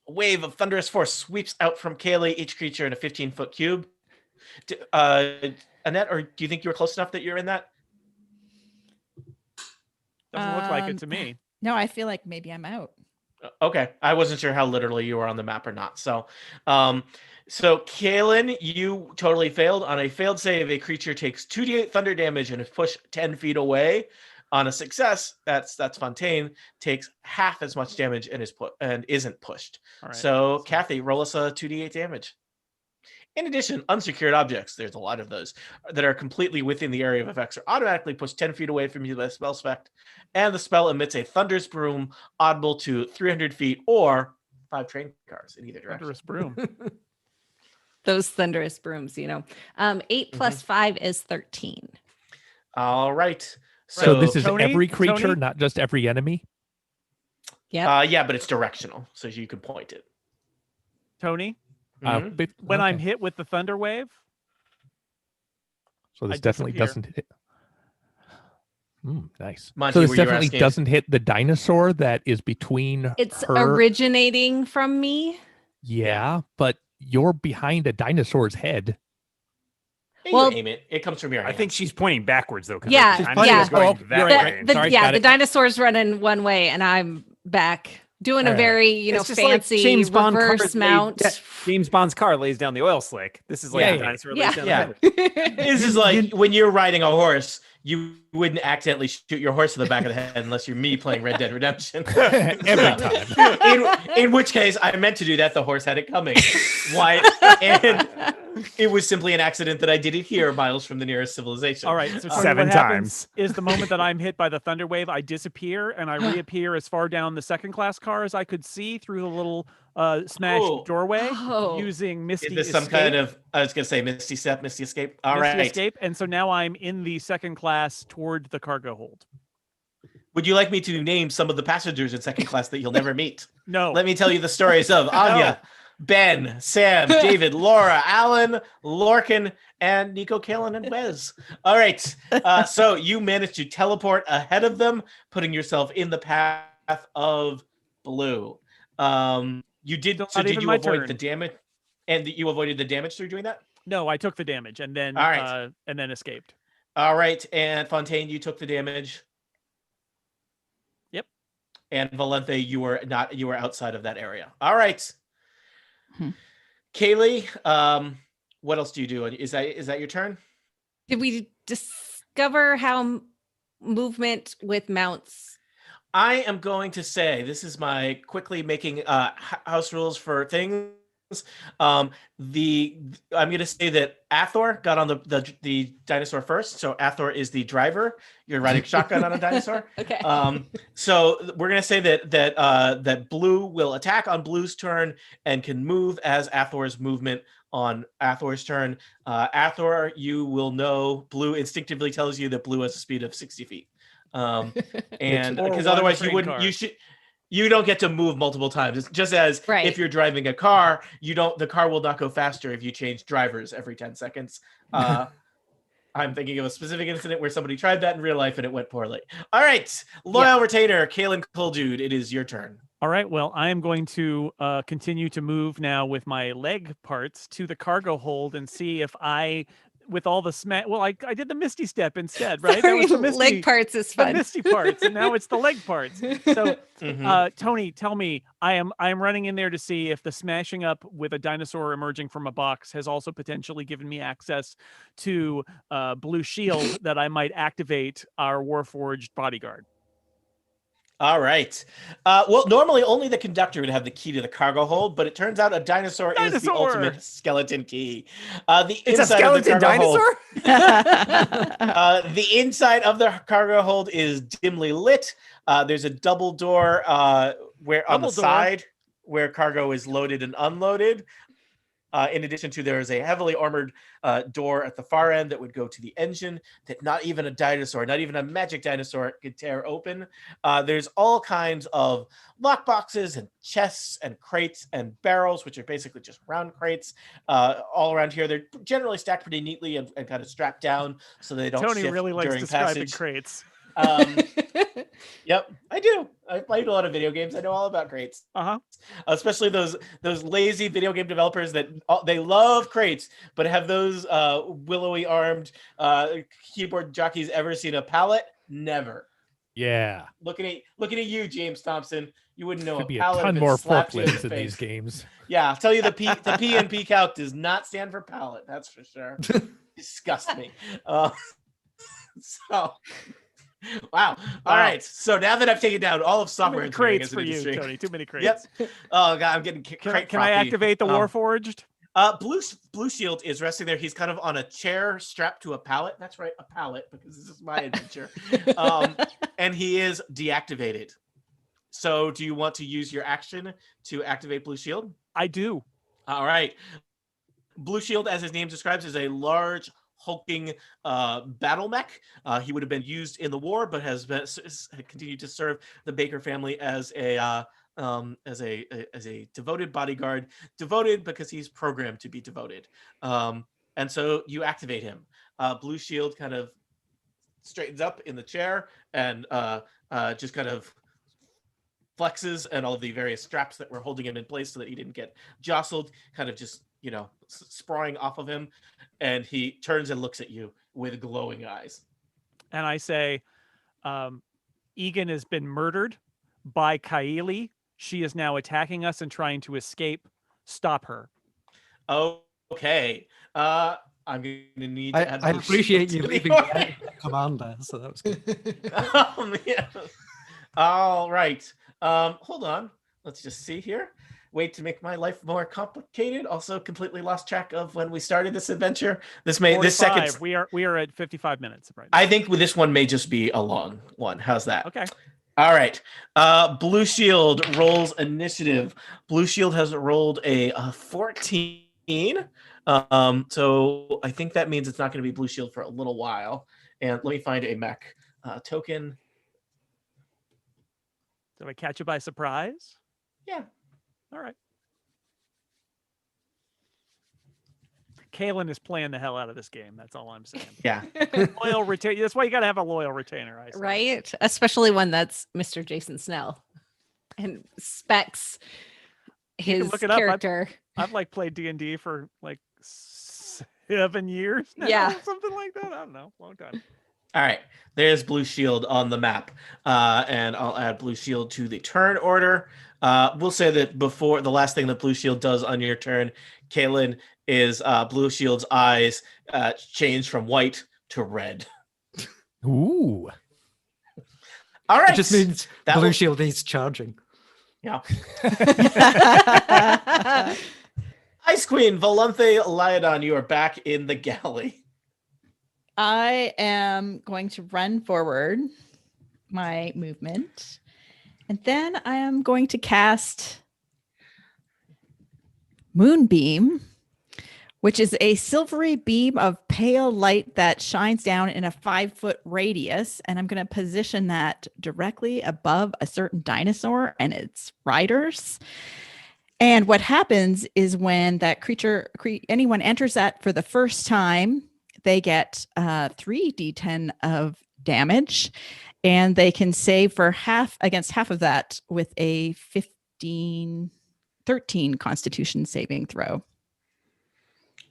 Wave of thunderous force sweeps out from Kaylee, each creature in a 15-foot cube. Annette, or do you think you were close enough that you're in that? Doesn't look like it to me. No, I feel like maybe I'm out. Okay. I wasn't sure how literally you were on the map or not. So, Kaylin, you totally failed. On a failed save, a creature takes 2d8 thunder damage and is pushed 10 feet away. On a success, that's Fontaine, takes half as much damage and isn't pushed. All right. So, Kathy, roll us a 2d8 damage. In addition, unsecured objects, there's a lot of those, that are completely within the area of effects are automatically pushed 10 feet away from you by a spell effect, and the spell emits a thunderous broom audible to 300 feet or 5 train cars in either direction. Thunderous broom. Those thunderous brooms, 8 plus 5 is 13. All right. So this is Tony, every creature, not just every enemy? Yeah. Yeah, but it's directional, so you can point it. Tony? When I'm hit with the thunder wave, so this definitely doesn't hit. Nice. Monty, so this definitely doesn't hit the dinosaur that is between. It's her... originating from me. Yeah, but you're behind a dinosaur's head. Well, you aim it. It comes from your hand. I think she's pointing backwards though. Yeah, The dinosaur's running one way, and I'm back. Doing a very, fancy like James Bond reverse mount. James Bond's car lays down the oil slick. This is like the dinosaur lays down the head. This is like when you're riding a horse, you wouldn't accidentally shoot your horse in the back of the head unless you're me playing Red Dead Redemption. Every time. In which case, I meant to do that. The horse had it coming. Why? And it was simply an accident that I did it here, miles from the nearest civilization. All right. So 7 times is the moment that I'm hit by the thunder wave, I disappear and I reappear as far down the second class car as I could see through the little smashed doorway using Misty Is this Escape. some kind of, I was going to say Misty Step, Misty Escape? All Misty right. Escape. And so now I'm in the second class toward the cargo hold. Would you like me to name some of the passengers in second class that you'll never meet? No. Let me tell you the stories of Anya, Ben, Sam, David, Laura, Alan, Lorcan, and Nico, Kalen, and Wes. All right. So you managed to teleport ahead of them, putting yourself in the path of blue. You did. Still So not did even you my avoid turn. the damage? And you avoided the damage through doing that? No, I took the damage and then All right. escaped. All right. And Fontaine, you took the damage. Yep. And Valente, you were outside of that area. All right. Kaylee, what else do you do? Is that your turn? Did we discover how movement with mounts? I am going to say, this is my quickly making house rules for things. I'm going to say that Athor got on the dinosaur first. So Athor is the driver. You're riding shotgun on a dinosaur. Okay. So we're going to say that Blue will attack on Blue's turn and can move as Athor's movement on Athor's turn. Athor, you will know, Blue instinctively tells you that Blue has a speed of 60 feet. And because otherwise you don't get to move multiple times. It's just as if you're driving a car, the car will not go faster if you change drivers every 10 seconds. I'm thinking of a specific incident where somebody tried that in real life and it went poorly. All right, loyal retainer, Kaelin Cooldude, it is your turn. All right. Well, I am going to continue to move now with my leg parts to the cargo hold and see if with all the well, I did the Misty step instead, right? Sorry, that was the Misty, leg parts is fun. The Misty parts, and now it's the leg parts. So, Tony, tell me, I am running in there to see if the smashing up with a dinosaur emerging from a box has also potentially given me access to blue shield that I might activate our Warforged bodyguard. All right. Well, normally only the conductor would have the key to the cargo hold, but it turns out a dinosaur is the ultimate skeleton key. It's a skeleton dinosaur? The inside of the cargo hold is dimly lit. There's a double door side where cargo is loaded and unloaded. In addition to, there is a heavily armored door at the far end that would go to the engine that not even a dinosaur, not even a magic dinosaur could tear open. There's all kinds of lockboxes and chests and crates and barrels, which are basically just round crates all around here. They're generally stacked pretty neatly and kind of strapped down so they don't Tony shift really likes during describing passage. crates. Yep, I do. I played a lot of video games. I know all about crates. Especially those lazy video game developers that they love crates, but have those willowy armed keyboard jockeys ever seen a pallet? Never. Yeah. Looking at you, James Thompson. You wouldn't know Could be a pallet ton if it more slapped you forklifts in in these games. Yeah, I'll tell you the P and P calc does not stand for pallet. That's for sure. Disgust me. So. Wow. All right. So now that I've taken down all of software crates for you, Tony. Too many crates. Yep. Oh god, I'm getting crate. Can I activate the Warforged? Blue Shield is resting there. He's kind of on a chair strapped to a pallet. That's right, a pallet, because this is my adventure. And he is deactivated. So do you want to use your action to activate Blue Shield? I do. All right. Blue Shield, as his name describes, is a large hulking battle mech. He would have been used in the war, but has continued to serve the Baker family as a devoted bodyguard. Devoted because he's programmed to be devoted. And so you activate him. Blue Shield kind of straightens up in the chair and just kind of flexes, and all of the various straps that were holding him in place so that he didn't get jostled kind of just sprawling off of him, and he turns and looks at you with glowing eyes. And I say, Egan has been murdered by Kaeli. She is now attacking us and trying to escape. Stop her. Okay. I'm going to need to add I appreciate you leaving the command there, so that was good. Yeah. All right. Hold on. Let's just see here. Wait to make my life more complicated. Also, completely lost track of when we started this adventure. This second. We are at 55 minutes, right? I think this one may just be a long one. How's that? Okay. All right. Blue Shield rolls initiative. Blue Shield has rolled a 14. So I think that means it's not going to be Blue Shield for a little while. And let me find a mech token. Did I catch you by surprise? Yeah. All right. Kaelin is playing the hell out of this game. That's all I'm saying. Yeah. Loyal retainer. That's why you got to have a loyal retainer. I say. Right? Especially one that's Mr. Jason Snell and specs his look it up. character. I've like played D&D for like 7 years now, Yeah. something like that. I don't know, long time. All right, there's Blue Shield on the map, and I'll add Blue Shield to the turn order. We'll say that before the last thing that Blue Shield does on your turn, Kaylin, is Blue Shield's eyes change from white to red. Ooh. All right, It just means that Blue will- Shield needs charging. Yeah. Ice Queen, Volanthe Lyodon, you are back in the galley. I am going to run forward my movement. And then I am going to cast Moonbeam, which is a silvery beam of pale light that shines down in a 5-foot radius. And I'm going to position that directly above a certain dinosaur and its riders. And what happens is when that anyone enters that for the first time, they get 3d10 of damage, and they can save for against half of that with a 13 Constitution saving throw.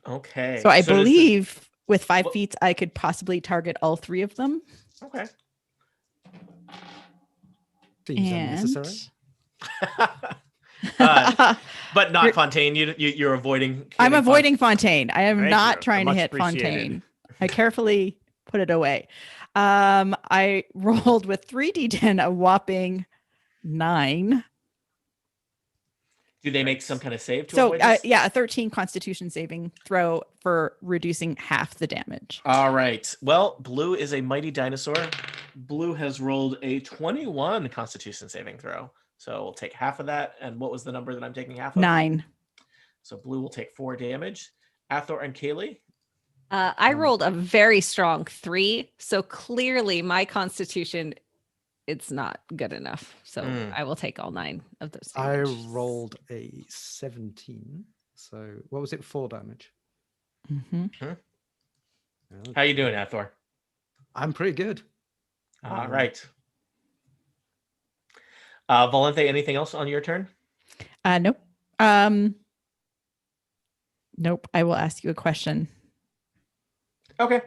Okay. So I does the- believe with 5 Well- feet, I could possibly target all 3 of them. Okay. Seems And unnecessary. But not You're- Fontaine. You're avoiding. I'm hitting avoiding Fontaine. I am Thank not you. trying to Much hit appreciated. Fontaine. I carefully put it away. I rolled with 3d10 a whopping 9. Do they make some kind of save to So avoid this? yeah, a 13 Constitution saving throw for reducing half the damage. All right. Well, Blue is a mighty dinosaur. Blue has rolled a 21 Constitution saving throw. So we'll take half of that. And what was the number that I'm taking half of? 9. So Blue will take 4 damage. Athor and Kaylee. I rolled a very strong 3, so clearly my Constitution, it's not good enough. So I will take all 9 of those. I damage. rolled a 17. So what was it? 4 damage. Mhm. How you doing, Athor? I'm pretty good. All right. Volanthe, anything else on your turn? Nope. Nope. I will ask you a question Okay.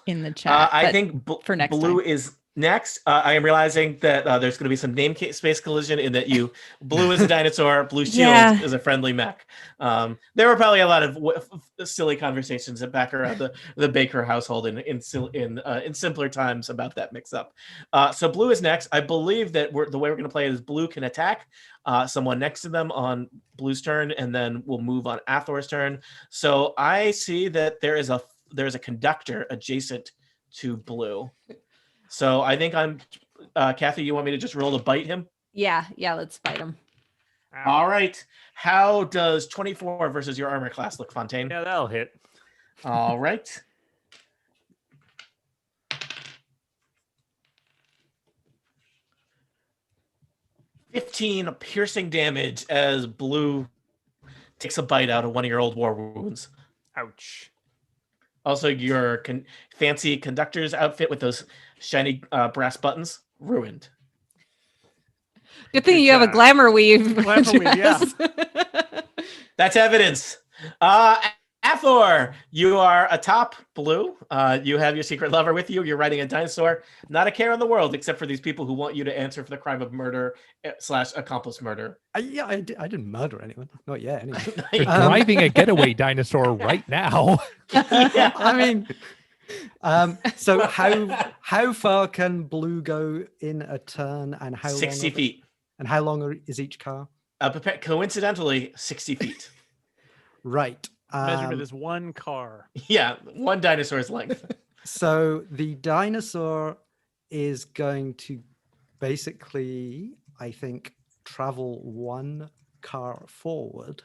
in the chat. I but think for next Blue time. is next. I am realizing that there's going to be some space collision in that Blue is a dinosaur, Blue Shield Yeah. is a friendly mech. There were probably a lot of silly conversations back around the Baker household in simpler times about that mix-up. So Blue is next. I believe that the way we're going to play it is Blue can attack someone next to them on Blue's turn, and then we'll move on Athor's turn. So I see that there's a conductor adjacent to Blue. So I think Kathy, you want me to just roll to bite him? Yeah, let's fight him. All right. How does 24 versus your armor class look, Fontaine? Yeah, that'll hit. All right. $15 piercing damage as Blue takes a bite out of one of your old war wounds. Ouch. Also, your fancy conductor's outfit with those shiny brass buttons ruined. Good thing Good you have a job. glamour weave. Glamour weave, yeah. That's evidence. Athor, you are atop Blue. You have your secret lover with you. You're riding a dinosaur. Not a care in the world, except for these people who want you to answer for the crime of murder / accomplice murder. I didn't murder anyone. Not yet, anyway. Driving a getaway dinosaur right now. Yeah. I mean, so how far can Blue go in a turn, and how 60 long feet. and how long is each car? Coincidentally, 60 feet. Right. Measurement is 1 car. Yeah, one dinosaur's length. So the dinosaur is going to basically, I think, travel 1 car forward.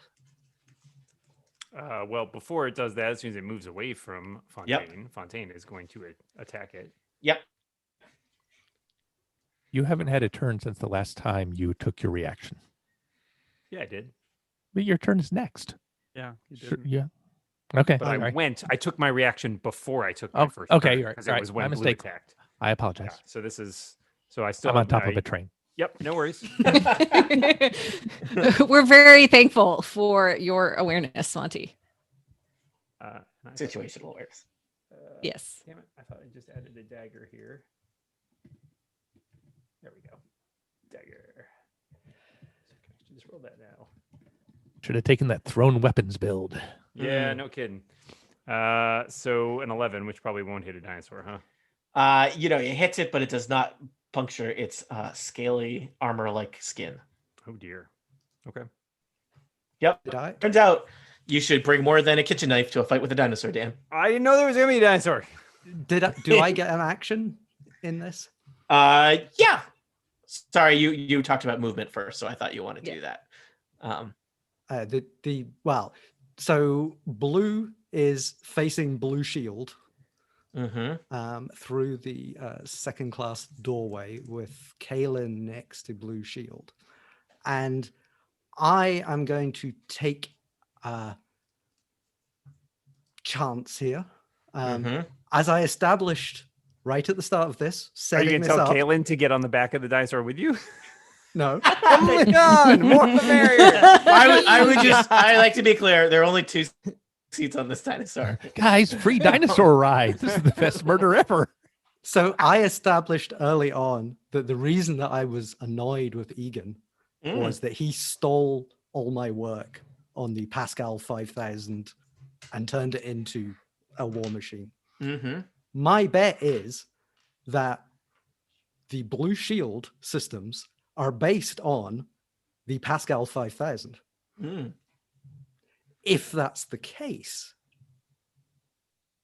Well, before it does that, as soon as it moves away from Fontaine, Fontaine is going to attack it. Yep. You haven't had a turn since the last time you took your reaction. Yeah, I did. But your turn is next. Yeah, you Sure, did. yeah. Okay. But all right. I took my reaction before I took my Oh, first okay, turn, you're right. because All it right, was my when Blue mistake. attacked. I Yeah, apologize. so this is, so I still I'm on have top of my- a train. Yep, no worries. We're very thankful for your awareness, Monty. Situational awareness. Yes. Damn it! I thought I just added a dagger here. There we go. Dagger. So can I just roll that now? Should have taken that thrown weapons build. Yeah, no kidding. So an 11, which probably won't hit a dinosaur, huh? It hits it, but it does not puncture its scaly armor-like skin. Oh dear. Okay. Yep. Did I? Turns out you should bring more than a kitchen knife to a fight with a dinosaur, Dan. I didn't know there was gonna be a dinosaur. Do I get an action in this? Yeah. Sorry, you talked about movement first, so I thought you wanted to do that. So blue is facing blue shield through the second class doorway with Kaelin next to blue shield, and I am going to take a chance here. As I established right at the start of this, Are setting you this gonna tell up. Kaylin to get on the back of the dinosaur with you? No. Oh my god! More the merrier. I like to be clear. There are only 2 seats on this dinosaur. Guys, free dinosaur ride. This is the best murder ever. So I established early on that the reason that I was annoyed with Egan was that he stole all my work on the Pascal 5000 and turned it into a war machine. My bet is that the Blue Shield systems are based on the Pascal 5000. If that's the case,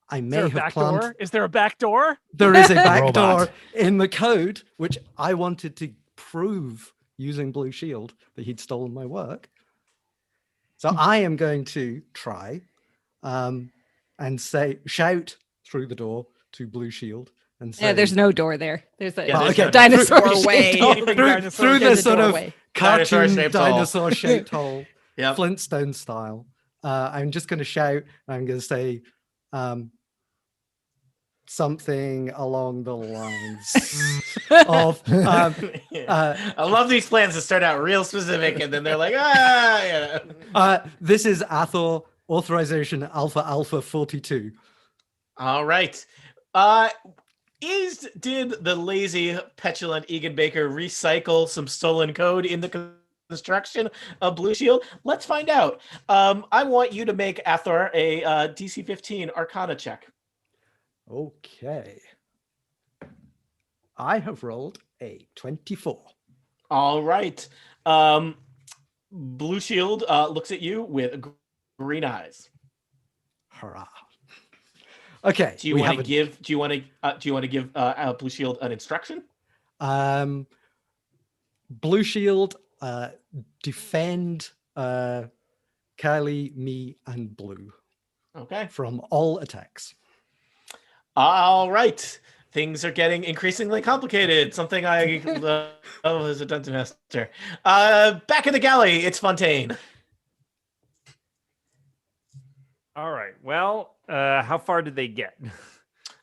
I may have planned. Is there a back door? There is a back Robot. door in the code, which I wanted to prove using Blue Shield that he'd stolen my work. So I am going to try and shout through the door to Blue Shield and say, Yeah, there's no door there. There's a there's dinosaur doorway. through There's this a sort doorway. of cartoon Dinosaur-shaped hole. dinosaur-shaped hole, Yep. Flintstone style. I'm just going to shout. I'm going to say something along the lines of. I love these plans to start out real specific, and then they're like, This is Athor authorization Alpha 42. All right. Did the lazy, petulant Egan Baker recycle some stolen code in the construction of Blue Shield? Let's find out. I want you to make Athor a DC 15 Arcana check. Okay. I have rolled a 24. All right. Blue Shield looks at you with green eyes. Hurrah. Okay. Do you want to give Blue Shield an instruction? Blue Shield, defend Kylie, me, and Blue. Okay. From all attacks. All right. Things are getting increasingly complicated. Something I love as a dungeon master. Back in the galley, it's Fontaine. All right. Well, how far did they get?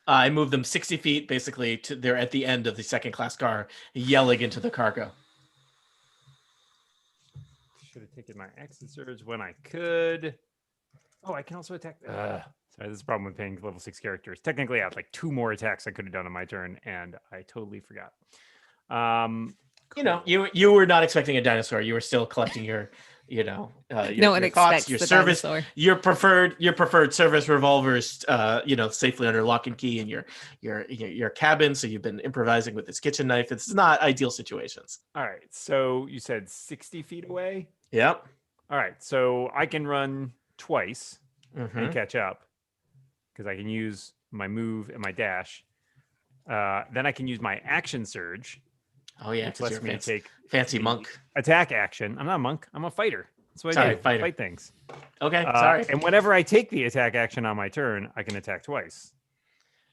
I moved them 60 feet, basically. They're at the end of the second class car, yelling into the cargo. Should have taken my exit surge when I could. Oh, I can also attack. Sorry, this is the problem with paying level 6 characters. Technically, I have like 2 more attacks I could have done on my turn, and I totally forgot. Cool. You were not expecting a dinosaur. You were still collecting your no one your expects thoughts, your the service, dinosaur. your preferred service revolvers, safely under lock and key in your cabin. So you've been improvising with this kitchen knife. It's not ideal situations. All right. So you said 60 feet away? Yep. All right. So I can run twice and catch up because I can use my move and my dash. Then I can use my action surge. Oh yeah, which lets me take fancy monk attack action. I'm not a monk. I'm a fighter. That's what I do. Fighter. Fight things. Okay, sorry. And whenever I take the attack action on my turn, I can attack twice.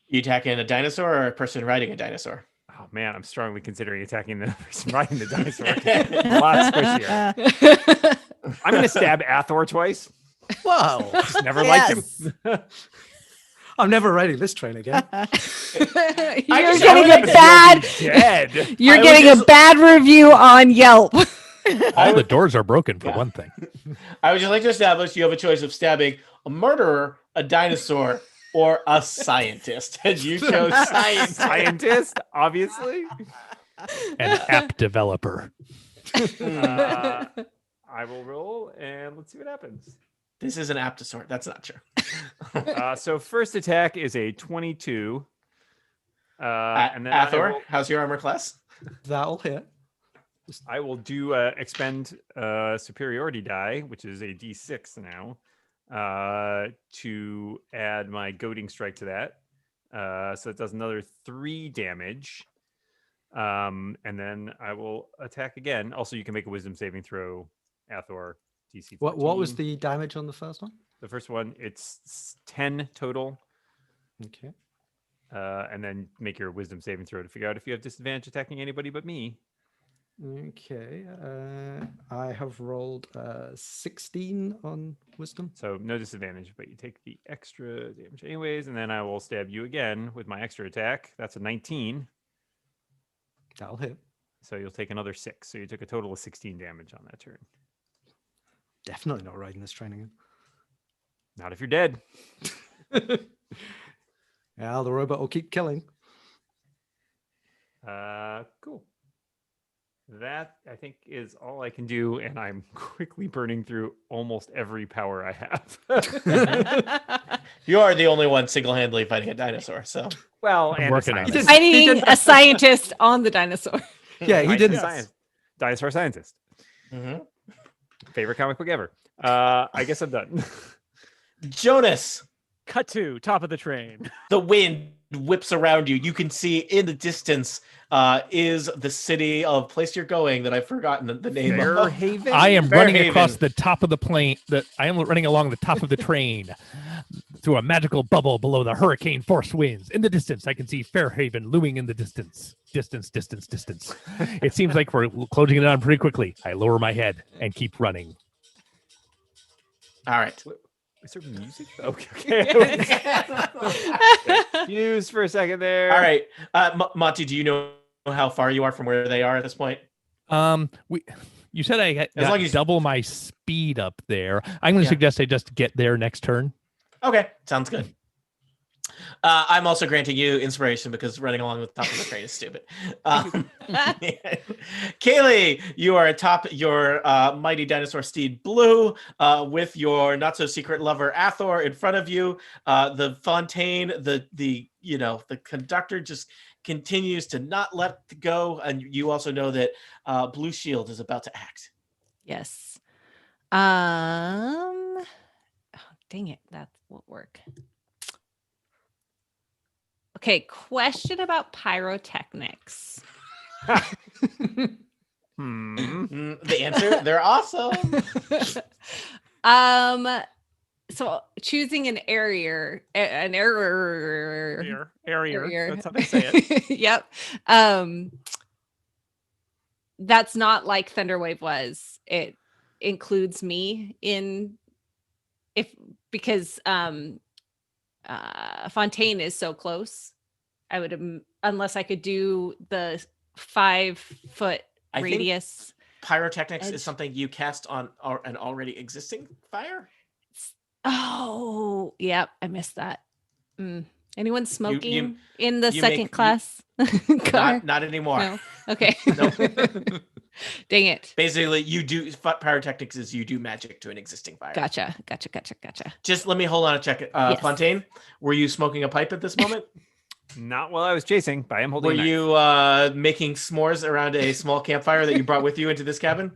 You attacking a dinosaur or a person riding a dinosaur? Oh man, I'm strongly considering attacking the person riding the dinosaur. A lot squishier. I'm gonna stab Athor twice. Whoa. Just never liked him. I'm never riding this train again. You're just- getting I a would bad. Dead. You're I would getting a just- bad review on Yelp. All the doors are broken for Yeah. one thing. I would just like to establish you have a choice of stabbing a murderer, a dinosaur, or a scientist. And you chose scientist. Scientist, obviously. An app developer. I will roll and let's see what happens. This is an aptosaur. That's not true. So first attack is a 22. And then Athor, how's your armor class? That'll hit. I will do expend superiority die, which is a d6 now, to add my goading strike to that. So it does another 3 damage. And then I will attack again. Also, you can make a wisdom saving throw, Athor, DC 14. What was the damage on the first one? The first one? It's 10 total. Okay. And then make your wisdom saving throw to figure out if you have disadvantage attacking anybody but me. Okay. I have rolled 16 on wisdom. So no disadvantage, but you take the extra damage anyways. And then I will stab you again with my extra attack. That's a 19. That'll hit. So you'll take another 6. So you took a total of 16 damage on that turn. Definitely not riding this train again. Not if you're dead. Yeah, the robot will keep killing. Cool. That, I think, is all I can do, and I'm quickly burning through almost every power I have. You are the only one single-handedly fighting a dinosaur, so. Well, I'm and working on it. Fighting a scientist on the dinosaur. Yeah, he didn't. Dinosaur scientist. Mhm. Favorite comic book ever. I guess I'm done. Jonas, Cut to top of the train. the wind whips around you. You can see in the distance is the city of place you're going that I've forgotten the name of. Fairhaven? I am running Fairhaven. across the top of the plane. I am running along the top of the train through a magical bubble below the hurricane force winds. In the distance, I can see Fairhaven looming in the distance. Distance. It seems like we're closing it on pretty quickly. I lower my head and keep running. All right. Is there music? Okay. Used for a second there. All right. Monty, do you know how far you are from where they are at this point? You said I got As long as- double my speed up there. I'm going to Yeah. suggest I just get there next turn. Okay, sounds good. I'm also granting you inspiration because running along the top of the train is stupid. Kaylee, you are atop your mighty dinosaur steed Blue with your not so secret lover Athor in front of you. The Fontaine, the conductor just continues to not let go, and you also know that Blue Shield is about to act. Yes. Oh, dang it. That won't work. Okay, question about pyrotechnics. The answer, they're awesome. So choosing an area. Area. Area. That's how they say it. Yep. That's not like Thunderwave was. It includes me because Fontaine is so close. I would, unless I could do the 5-foot I think radius. Pyrotechnics edge. is something you cast on an already existing fire. Oh, yep. I missed that. Anyone smoking in the you second make- class car? Not anymore. No. Okay. Nope. Dang it. Basically, you do pyrotechnics is you do magic to an existing fire. Gotcha. Just let me hold on a check. Yes. Fontaine, were you smoking a pipe at this moment? Not while I was chasing, but I am holding Were a knife. you making s'mores around a small campfire that you brought with you into this cabin?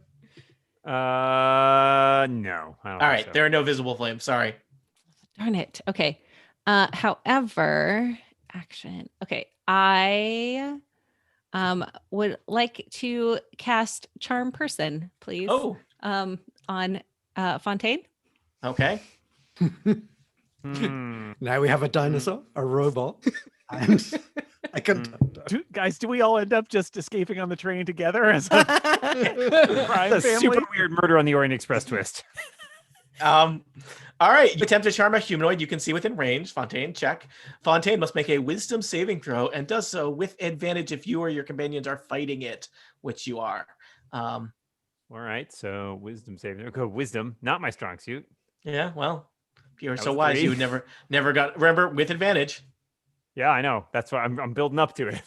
No. I don't All right, think so. there are no visible flames. Sorry. Darn it. Okay. However, action. Okay. I would like to cast Charm Person, please. Oh, On Fontaine. okay. Now we have a dinosaur, a robot, and I can. Do we all end up just escaping on the train together as a crime That's a family? super weird murder on the Orient Express twist. All right, you attempt to charm a humanoid you can see within range. Fontaine, check. Fontaine must make a wisdom saving throw and does so with advantage if you or your companions are fighting it, which you are. All right, so wisdom saving. Okay, wisdom, not my strong suit. Yeah, well, if you were That so was wise, 3. you would never got. Remember, with advantage. Yeah, I know. That's why I'm building up to it.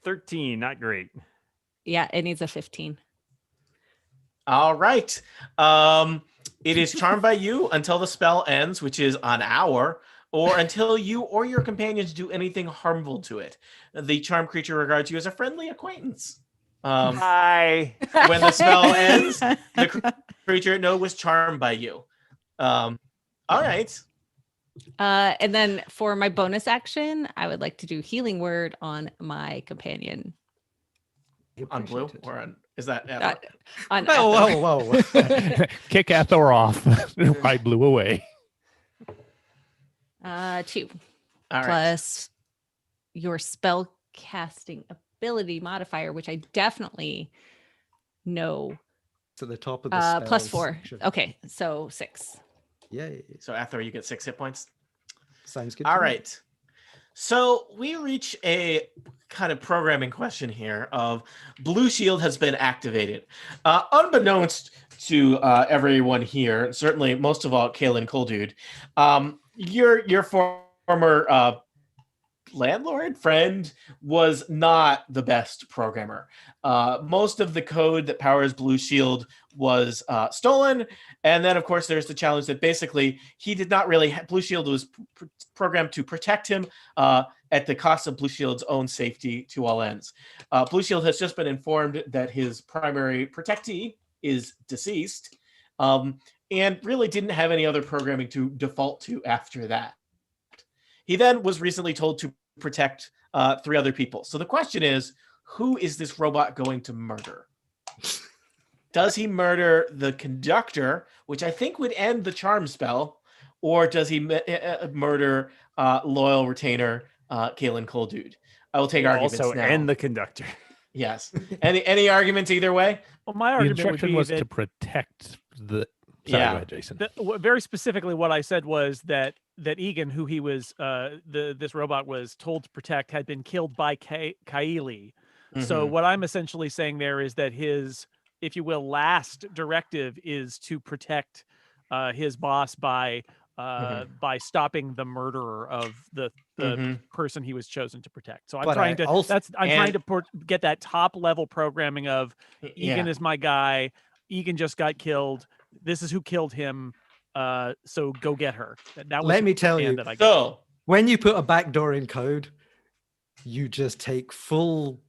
13, not great. Yeah, it needs a 15. All right. It is charmed by you until the spell ends, which is an hour, or until you or your companions do anything harmful to it. The charmed creature regards you as a friendly acquaintance. Hi. When the spell ends, the creature was charmed by you. All right. And then for my bonus action, I would like to do healing word on my companion. On blue or on is that On Whoa. Kick Athor off. I blew away. 2 All right. plus your spell casting ability modifier, which I definitely know. To the top of the Plus spells 4. section. Okay, so 6. Yay. So Athor, you get 6 hit points. Sounds good. All to me. right. So we reach a kind of programming question here of Blue Shield has been activated. Unbeknownst to everyone here, certainly most of all Kaelin Coldude, your former landlord friend was not the best programmer. Most of the code that powers Blue Shield was stolen. And then, of course, there's the challenge that basically he did not really Blue Shield was programmed to protect him at the cost of Blue Shield's own safety to all ends. Blue Shield has just been informed that his primary protectee is deceased and really didn't have any other programming to default to after that. He then was recently told to protect 3 other people. So the question is, who is this robot going to murder? Does he murder the conductor, which I think would end the charm spell, or does he murder loyal retainer Kaelin Coldude? I will take arguments Also, now. and the conductor. Yes. Any arguments either way? Well, my The argument would instruction be was that to protect the. Sorry, Yeah. go ahead, Jason. very specifically what I said was that Egan, who he was, this robot was told to protect, had been killed by Kaeli. So what I'm essentially saying there is that his, if you will, last directive is to protect his boss by stopping the murderer of the person he was chosen to protect. So I'm trying to get that top level programming of Egan is my guy. Egan just got killed. This is who killed him. So go get her. That was Let me tell you. That I got. So When you put a backdoor in code, you just take full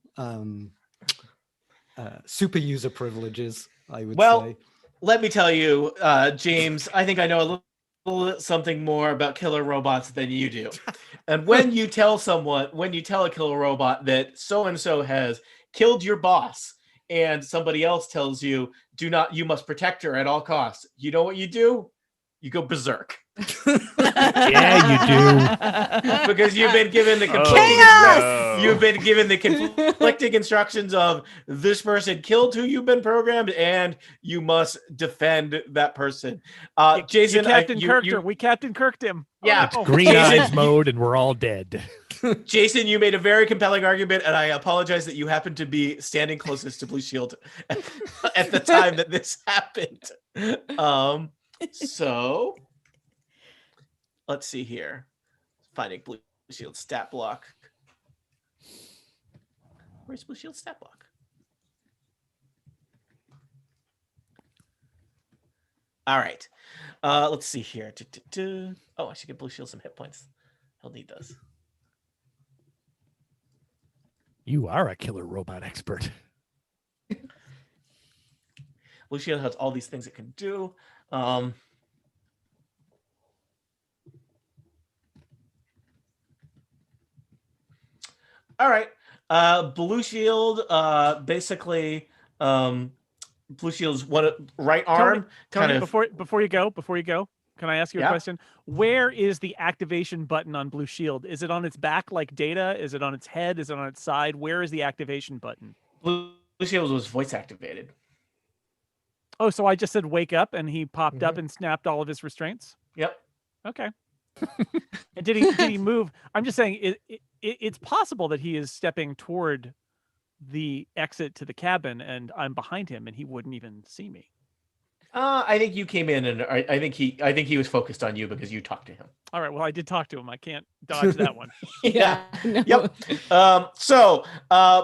super user privileges, I would say. Let me tell you, James, I think I know a little something more about killer robots than you do. And when you tell a killer robot that so-and-so has killed your boss, and somebody else tells you, you must protect her at all costs, you know what you do? You go berserk. Yeah, you do. Because you've been given the you've been given the conflicting instructions of this person killed who you've been programmed, and you must defend that person. Jason, we Captain Kirked him. Yeah, Oh, no. Green eyes mode, and we're all dead. Jason, you made a very compelling argument, and I apologize that you happened to be standing closest to Blue Shield at the time that this happened. So let's see here. Finding Blue Shield stat block. Where's Blue Shield stat block? All right. Let's see here. Oh, I should give Blue Shield some hit points. He'll need those. You are a killer robot expert. Blue Shield has all these things it can do. All right. Blue Shield, basically, Blue Shield's right arm. Tony, before you go, can I ask you a question? Where is the activation button on Blue Shield? Is it on its back like Data? Is it on its head? Is it on its side? Where is the activation button? Blue Shield was voice activated. Oh, so I just said wake up, and he popped up and snapped all of his restraints. Yep. Okay. And did he move? I'm just saying it's possible that he is stepping toward the exit to the cabin, and I'm behind him, and he wouldn't even see me. I think you came in, and I think he was focused on you because you talked to him. All right. Well, I did talk to him. I can't dodge that one. Yeah. No. Yep. So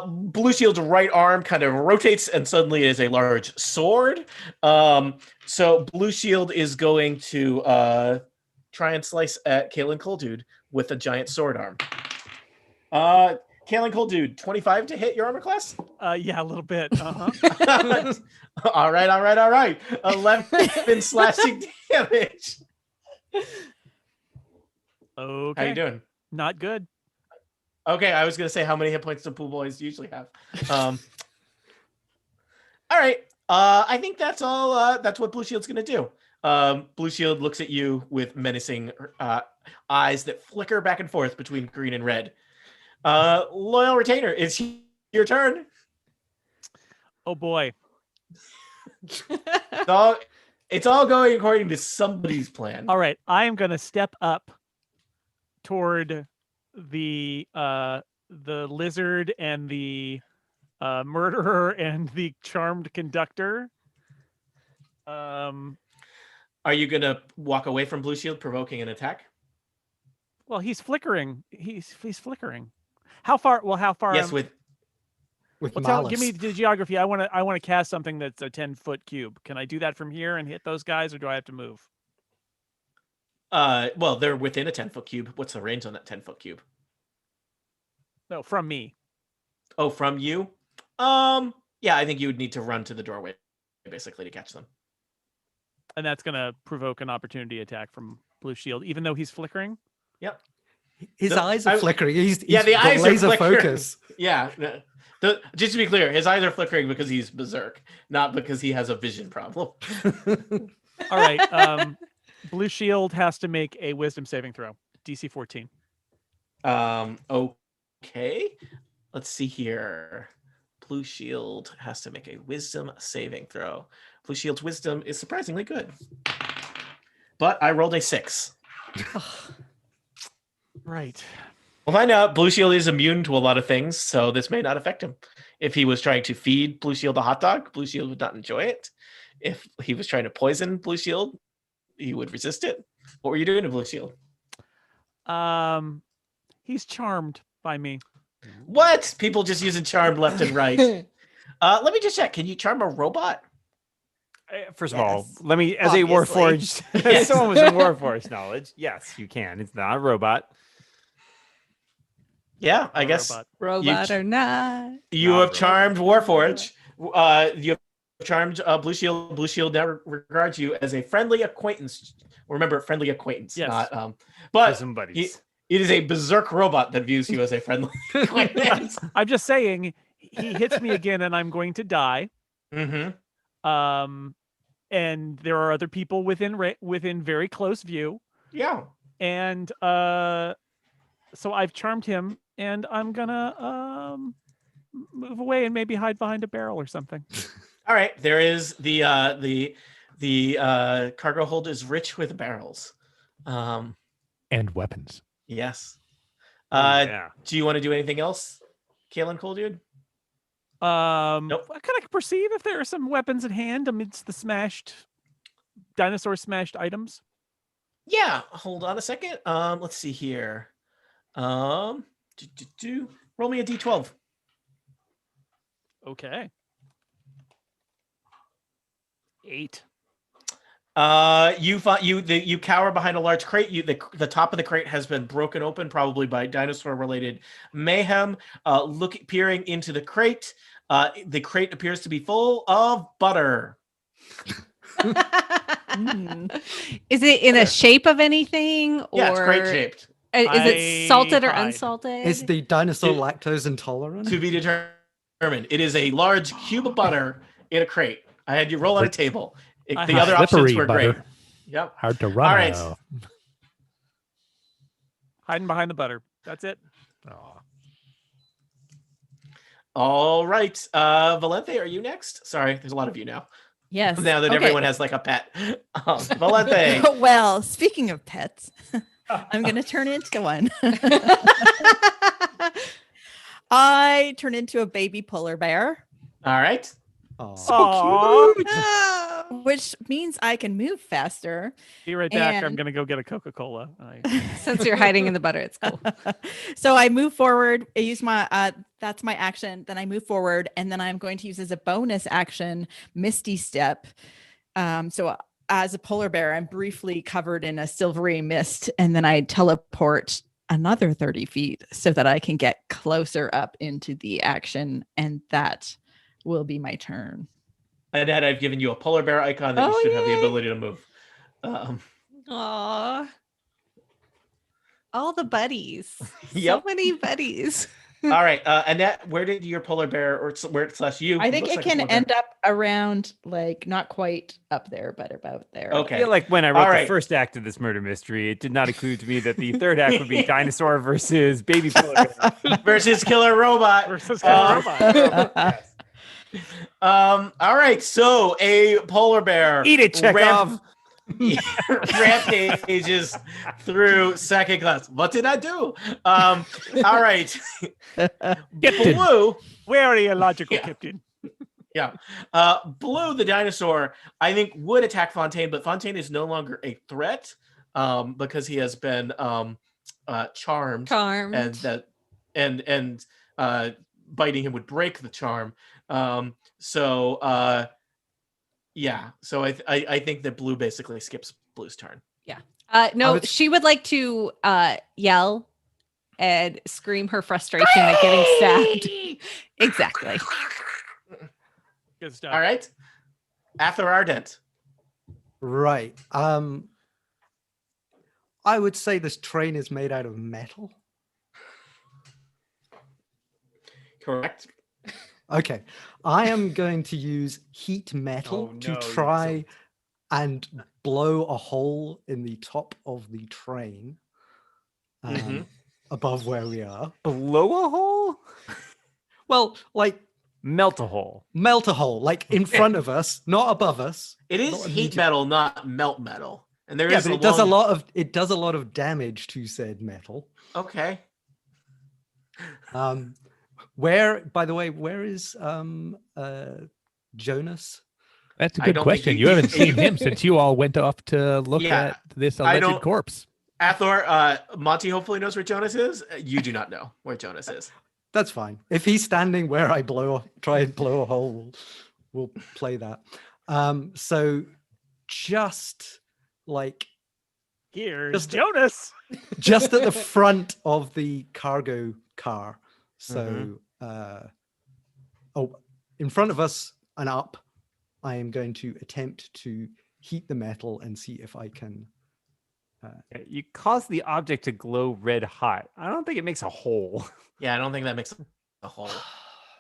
Blue Shield's right arm kind of rotates, and suddenly is a large sword. So Blue Shield is going to try and slice at Kalen Colddude with a giant sword arm. Kalen Colddude, 25 to hit your armor class? Yeah, a little bit. Uh-huh. All right. 11 slashing damage. Okay. How you doing? Not good. Okay, I was going to say how many hit points do pool boys usually have. All right. I think that's all. That's what Blue Shield's going to do. Blue Shield looks at you with menacing eyes that flicker back and forth between green and red. Loyal Retainer, it's your turn. Oh boy. It's all going according to somebody's plan. All right. I am going to step up toward the lizard and the murderer and the charmed conductor. Are you going to walk away from Blue Shield, provoking an attack? Well, he's flickering. He's flickering. How far? Well, how far? Yes, with malice. Give me the geography. I want to cast something that's a 10-foot cube. Can I do that from here and hit those guys, or do I have to move? Well, they're within a 10-foot cube. What's the range on that 10-foot cube? No, from me. Oh, from you? Yeah, I think you would need to run to the doorway, basically, to catch them. And that's going to provoke an opportunity attack from Blue Shield, even though he's flickering. Yep. His eyes are flickering. He's the eyes laser are flickering. focus. Yeah. Just to be clear, his eyes are flickering because he's berserk, not because he has a vision problem. All right. Blue Shield has to make a wisdom saving throw. DC 14. Okay. Let's see here. Blue Shield has to make a wisdom saving throw. Blue Shield's wisdom is surprisingly good. But I rolled a 6. Right. We'll find out. Blue Shield is immune to a lot of things, so this may not affect him. If he was trying to feed Blue Shield a hot dog, Blue Shield would not enjoy it. If he was trying to poison Blue Shield, he would resist it. What were you doing to Blue Shield? He's charmed by me. What? People just using charm left and right. Let me just check. Can you charm a robot? First of all, let me, as a Warforged, Yes. someone with some Warforged knowledge, yes, you can. It's not a robot. Yeah, I guess. Robot or not. You Not have a charmed Warforge. You have charmed Blue Shield. Blue Shield never regards you as a friendly acquaintance. Remember, friendly acquaintance. Yes. Not, but Some buddies. it is a berserk robot that views you as a friendly acquaintance. I'm just saying, he hits me again, and I'm going to die. Mm-hmm. And there are other people within very close view. Yeah. And so I've charmed him, and I'm gonna move away and maybe hide behind a barrel or something. All right. There is the cargo hold is rich with barrels. And weapons. Yes. Yeah. Do you want to do anything else, Kalen Colddude? Nope. Can I perceive if there are some weapons at hand amidst the dinosaur smashed items? Yeah. Hold on a second. Let's see here. Roll me a d12. Okay. 8. You cower behind a large crate. The top of the crate has been broken open, probably by dinosaur-related mayhem. Peering into the crate appears to be full of butter. Is it in a shape of anything? Or Yeah, it's crate shaped. Is it salted or hide. unsalted? Is the dinosaur lactose intolerant? To be determined. It is a large cube of butter in a crate. I had you roll on a table. The other options Slippery were butter. great. Yep. Hard to run. All right. out. Hiding behind the butter. That's it. Aw. All right. Valente, are you next? Sorry, there's a lot of you now. Yes. Now that okay. everyone has like a pet. Valente. Well, speaking of pets, I'm going to turn into one. I turn into a baby polar bear. All right. So cute. Which means I can move faster. Be right back. I'm And- gonna go get a Coca-Cola. Since you're hiding in the butter, it's cool. So I move forward. I use my that's my action. Then I move forward, and then I'm going to use as a bonus action Misty Step. So as a polar bear, I'm briefly covered in a silvery mist, and then I teleport another 30 feet so that I can get closer up into the action, and that will be my turn. And then I've given you a polar bear icon that you should have the ability to move. Aww. All the buddies. Yep. So many buddies. All right. Annette, where did your polar bear or where / you? I think looks it like a can polar bear. end up around like not quite up there, but about there. I Okay. feel like when I wrote All the right. first act of this murder mystery, it did not occlude to me that the third act would be Dinosaur versus Baby Polar Bear. Versus killer robot. Versus robot. All right. So a polar bear. Eat it, Chekhov. Rampages through second class. What did I do? All right. Captain. Blue. Very illogical, Yeah. Captain. Yeah. Blue, the dinosaur, I think would attack Fontaine, but Fontaine is no longer a threat because he has been charmed. Charmed. And that and biting him would break the charm. Yeah. So I think that Blue basically skips Blue's turn. No, she would like to yell and scream her frustration at getting stabbed. Exactly. Good stuff. All right. Ather Ardent. Right. I would say this train is made out of metal. Correct. Okay. I am going to use heat metal Oh, to no, try and blow a hole in the top of the train Mhm. above where we are. Blow a hole? Well, like Melt a hole. melt a hole, like in front of us, not above us. It is Not heat immediate- metal, not melt metal. And there Yeah, is but a it does a long- lot of damage to said metal. Okay. Where, by the way, where is Jonas? That's a I good don't think question. you- You haven't seen him since you all went off to look Yeah, at this I alleged don't- corpse. Athor, Monty hopefully knows where Jonas is. You do not know where Jonas is. That's fine. If he's standing where I try and blow a hole, we'll play that. So just like Here's Just- Jonas. just at the front of the cargo car. So in front of us and up, I am going to attempt to heat the metal and see if I can. You cause the object to glow red hot. I don't think it makes a hole. Yeah, I don't think that makes a hole.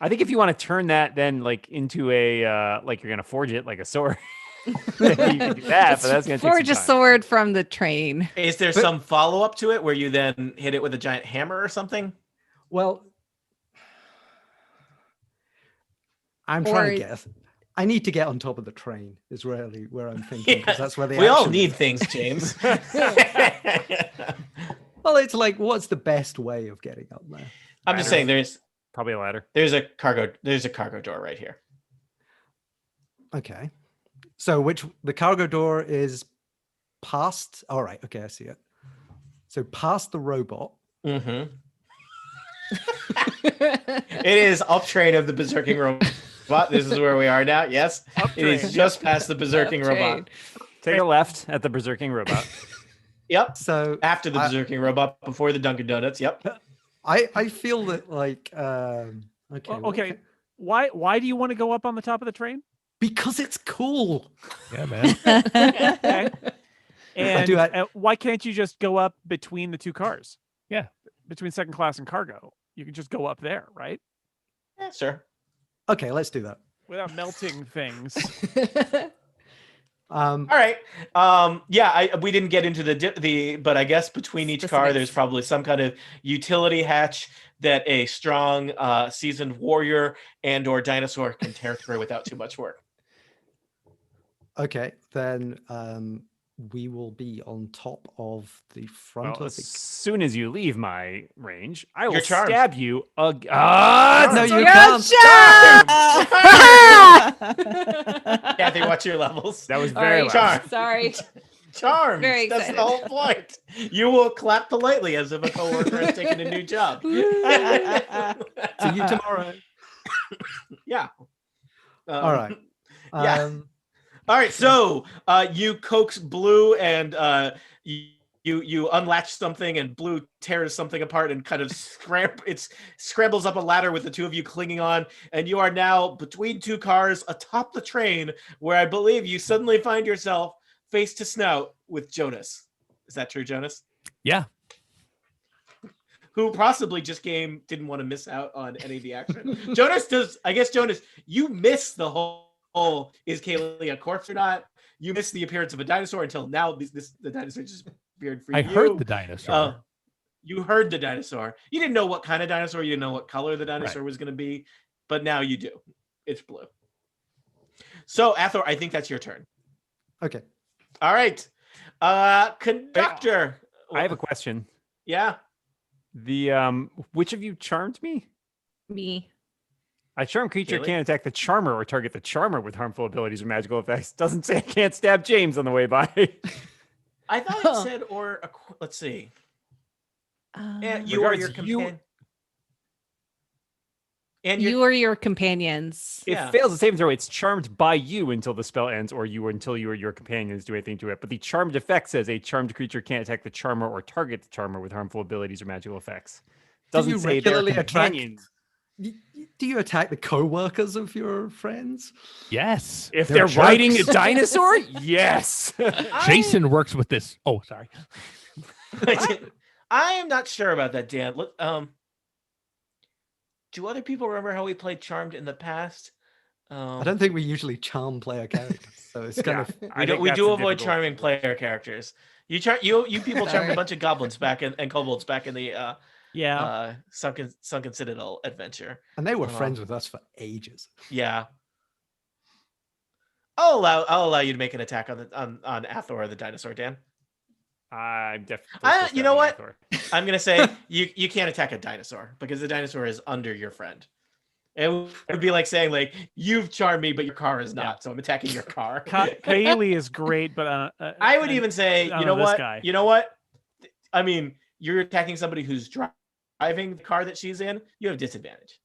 I think if you want to turn that then like into a like you're gonna forge it like a sword. You can do that, but that's gonna take Forge a some time. sword from the train. Is there some follow up to it where you then hit it with a giant hammer or something? Well, I'm trying Or- to guess. I need to get on top of the train. Is really where I'm thinking because that's where the We all action need is. things, James. Well, it's like, what's the best way of getting up there? I'm just saying there's Probably a ladder. a cargo door right here. Okay. So the cargo door is past. All right. Okay, I see it. So past the robot. Mm-hmm. It is up train of the berserking robot. This is where we are now. Yes, it is just past the berserking robot. Take a left at the berserking robot. Yep. So After the berserking robot, before the Dunkin' Donuts. Yep. I feel that like okay. Well, okay. Why do you want to go up on the top of the train? Because it's cool. Yeah, man. Okay. And do that. why can't you just go up between the two cars? Yeah. Between second class and cargo. You can just go up there, right? Yeah, sure. Okay, let's do that. Without melting things. All right. Yeah, we didn't get into but I guess between each car, Specifics. there's probably some kind of utility hatch that a strong, seasoned warrior and/or dinosaur can tear through without too much work. Okay, then we will be on top of the front Well, of as the. soon as you leave my range, I will You're charmed. stab you. No, That's you Good can't. Kathy, watch your levels. That was very Sorry. loud. Charmed. Sorry. Charmed. Very That's the excited. whole point. You will clap politely as if a coworker has taken a new job. See you tomorrow. Yeah. All right. Yeah. All right. So you coax Blue and you unlatch something and Blue tears something apart and kind of scrambles up a ladder with the two of you clinging on, and you are now between two cars atop the train where I believe you suddenly find yourself face to snout with Jonas. Is that true, Jonas? Yeah. Who possibly just didn't want to miss out on any of the action. Jonas, you miss the whole is Kaylee a corpse or not? You miss the appearance of a dinosaur until now. The dinosaur just appeared for you. I heard the dinosaur. You heard the dinosaur. You didn't know what kind of dinosaur. You didn't know what color the dinosaur was going to be, but now you do. It's blue. So, Athor, I think that's your turn. Okay. All right. Conductor. I have a question. Yeah. The which of you charmed me? Me. A charmed creature Kaylee? can't attack the charmer or target the charmer with harmful abilities or magical effects. Doesn't say I can't stab James on the way by. I thought it said let's see. You are your companion. And You or your companions. It Yeah. fails the saving throw. It's charmed by you until the spell ends, or until you or your companions do anything to it. But the charmed effect says a charmed creature can't attack the charmer or target the charmer with harmful abilities or magical effects. Doesn't you say their regularly attract- companions. Do you attack the co-workers of your friends? Yes. If they're riding a jerks. dinosaur, yes. Jason works with this. Oh, sorry. I am not sure about that, Dan. Look, do other people remember how we played Charmed in the past? I don't think we usually charm player characters, so it's kind of. We do avoid charming player characters. You people charmed a bunch of goblins back and kobolds back in the Sunken Citadel adventure. And they were friends with us for ages. Yeah. I'll allow you to make an attack on Athor the dinosaur, Dan. I'm definitely. You know what? I'm gonna say you can't attack a dinosaur because the dinosaur is under your friend. It would be like saying like you've charmed me, but your car is not, so I'm attacking your car. Kaylee is great, but I would even say, I you don't know what? guy. You know what? I mean, you're attacking somebody who's driving the car that she's in. You have disadvantage.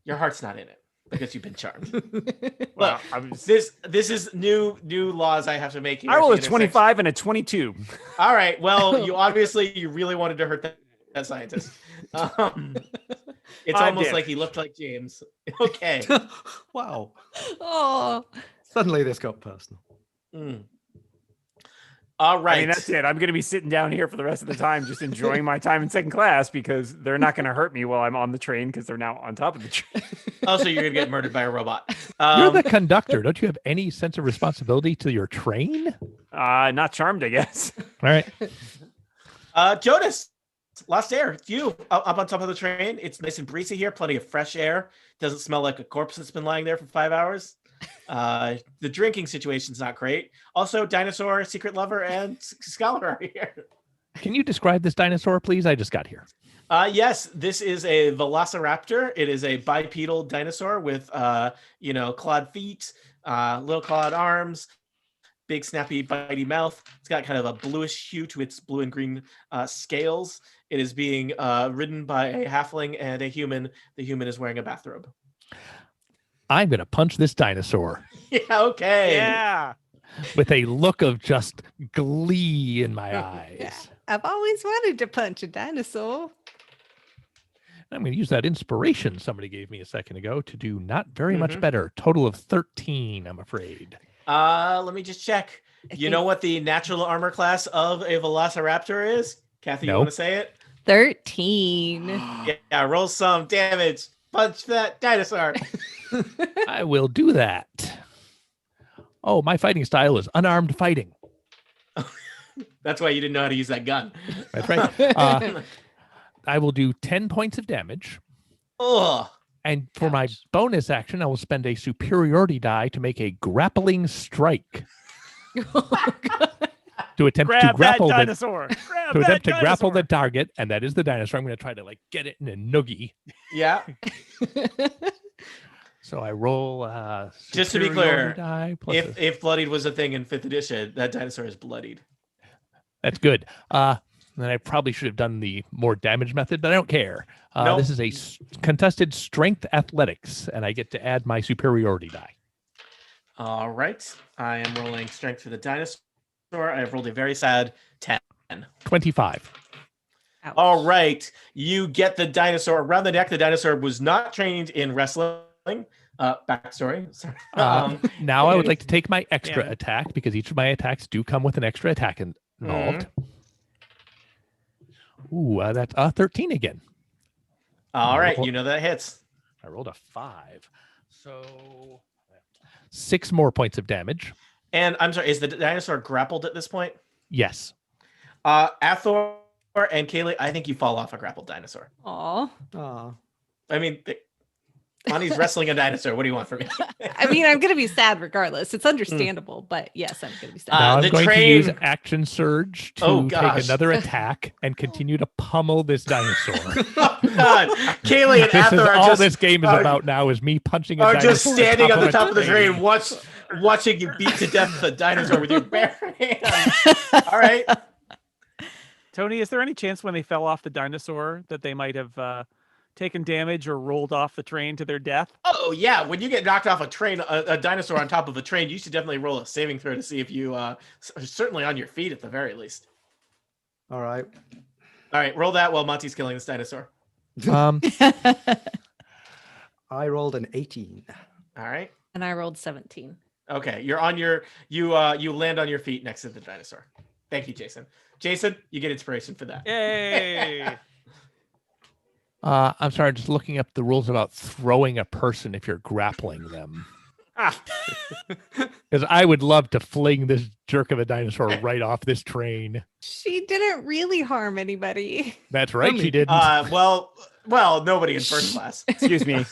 Your heart's not in it because you've been charmed. Well, This is new laws I have to make here. I roll a 25 and a 22. All right. Well, you really wanted to hurt that scientist. It's almost like he looked like James. Okay. Wow. Oh. Suddenly this got personal. All right. I mean, that's it. I'm going to be sitting down here for the rest of the time, just enjoying my time in second class because they're not going to hurt me while I'm on the train because they're now on top of the train. Oh, so you're going to get murdered by a robot. You're the conductor. Don't you have any sense of responsibility to your train? Not charmed, I guess. All right. Jonas, Lost Air, it's you up on top of the train. It's nice and breezy here, plenty of fresh air. Doesn't smell like a corpse that's been lying there for 5 hours. The drinking situation's not great. Also, dinosaur, secret lover, and scholar are here. Can you describe this dinosaur, please? I just got here. Yes, this is a velociraptor. It is a bipedal dinosaur with clawed feet, little clawed arms, big snappy bitey mouth. It's got kind of a bluish hue to its blue and green scales. It is being ridden by a halfling and a human. The human is wearing a bathrobe. I'm going to punch this dinosaur. Yeah, okay. Yeah. With a look of just glee in my eyes. I've always wanted to punch a dinosaur. I'm going to use that inspiration somebody gave me a second ago to do not very much better. Total of 13, I'm afraid. Let me just check. You know what the natural armor class of a velociraptor is? Kathy, you want to say it? 13. Yeah, roll some damage. Punch that dinosaur. I will do that. Oh, my fighting style is unarmed fighting. That's why you didn't know how to use that gun. That's right. I will do 10 points of damage. Ugh. And for my Ouch. bonus action, I will spend a superiority die to make a grappling strike to attempt to Grab that grapple the dinosaur. Grab to that attempt to grapple the dinosaur. target, and that is the dinosaur. I'm going to try to like get it in a noogie. Yeah. So I roll. Just to be superiority clear, die plus a- if bloodied was a thing in 5th edition, that dinosaur is bloodied. that's good. Then I probably should have done the more damage method, but I don't care. Nope. This is a contested strength athletics, and I get to add my superiority die. All right. I am rolling strength for the dinosaur. I have rolled a very sad 10. 25. Ouch. All right. You get the dinosaur around the neck. The dinosaur was not trained in wrestling. Backstory. Sorry. Now I would like to take my extra Damn it. attack because each of my attacks do come with an extra attack involved. Ooh, that's 13 again. All right. You know that hits. I rolled a 5. So 6 more points of damage. And I'm sorry, is the dinosaur grappled at this point? Yes. Athor and Kaylee, I think you fall off a grappled dinosaur. Aw. Aw. I mean, Bonnie's wrestling a dinosaur. What do you want from me? I mean, I'm gonna be sad regardless. It's understandable, but yes, I'm gonna be sad. Now I'm the going to train- use action surge to Oh, take gosh. another attack and continue to pummel this dinosaur. Oh, God. Kaylee and This is Athor are all just, this game is are- about now is me punching a are dinosaur. just standing on the top of the train. train, watching you beat to death the dinosaur with your bare hands. All right. Tony, is there any chance when they fell off the dinosaur that they might have taken damage or rolled off the train to their death? Oh, yeah. When you get knocked off a train, a dinosaur on top of a train, you should definitely roll a saving throw to see if you are certainly on your feet at the very least. All right. All right. Roll that while Monty's killing this dinosaur. I rolled an 18. All right. And I rolled 17. Okay. You're on you land on your feet next to the dinosaur. Thank you, Jason. Jason, you get inspiration for that. Yay! I'm sorry, just looking up the rules about throwing a person if you're grappling them. Because I would love to fling this jerk of a dinosaur right off this train. She didn't really harm anybody. That's right, she didn't. Well, nobody in first class. Excuse me.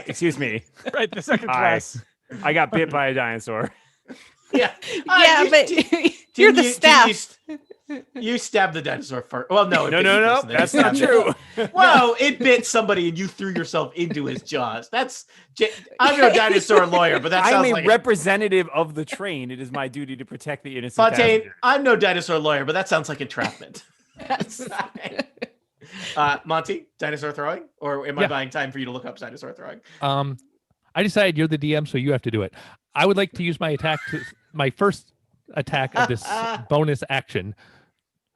Excuse me. Right, the second Hi. class. I got bit by a dinosaur. Yeah. But you're the staff. You stabbed the dinosaur first. Well, no. it No, bit no, you no. first, and then That's you not stabbed it. true. Well, it bit somebody and you threw yourself into his jaws. I'm no dinosaur lawyer, but that I'm sounds a like representative of the train. It is my duty to protect the innocent Fontaine. passenger. I'm no dinosaur lawyer, but that sounds like entrapment. Monty, dinosaur throwing, or am I Yeah. buying time for you to look up dinosaur throwing? I decided you're the DM, so you have to do it. I would like to use my first attack of this bonus action,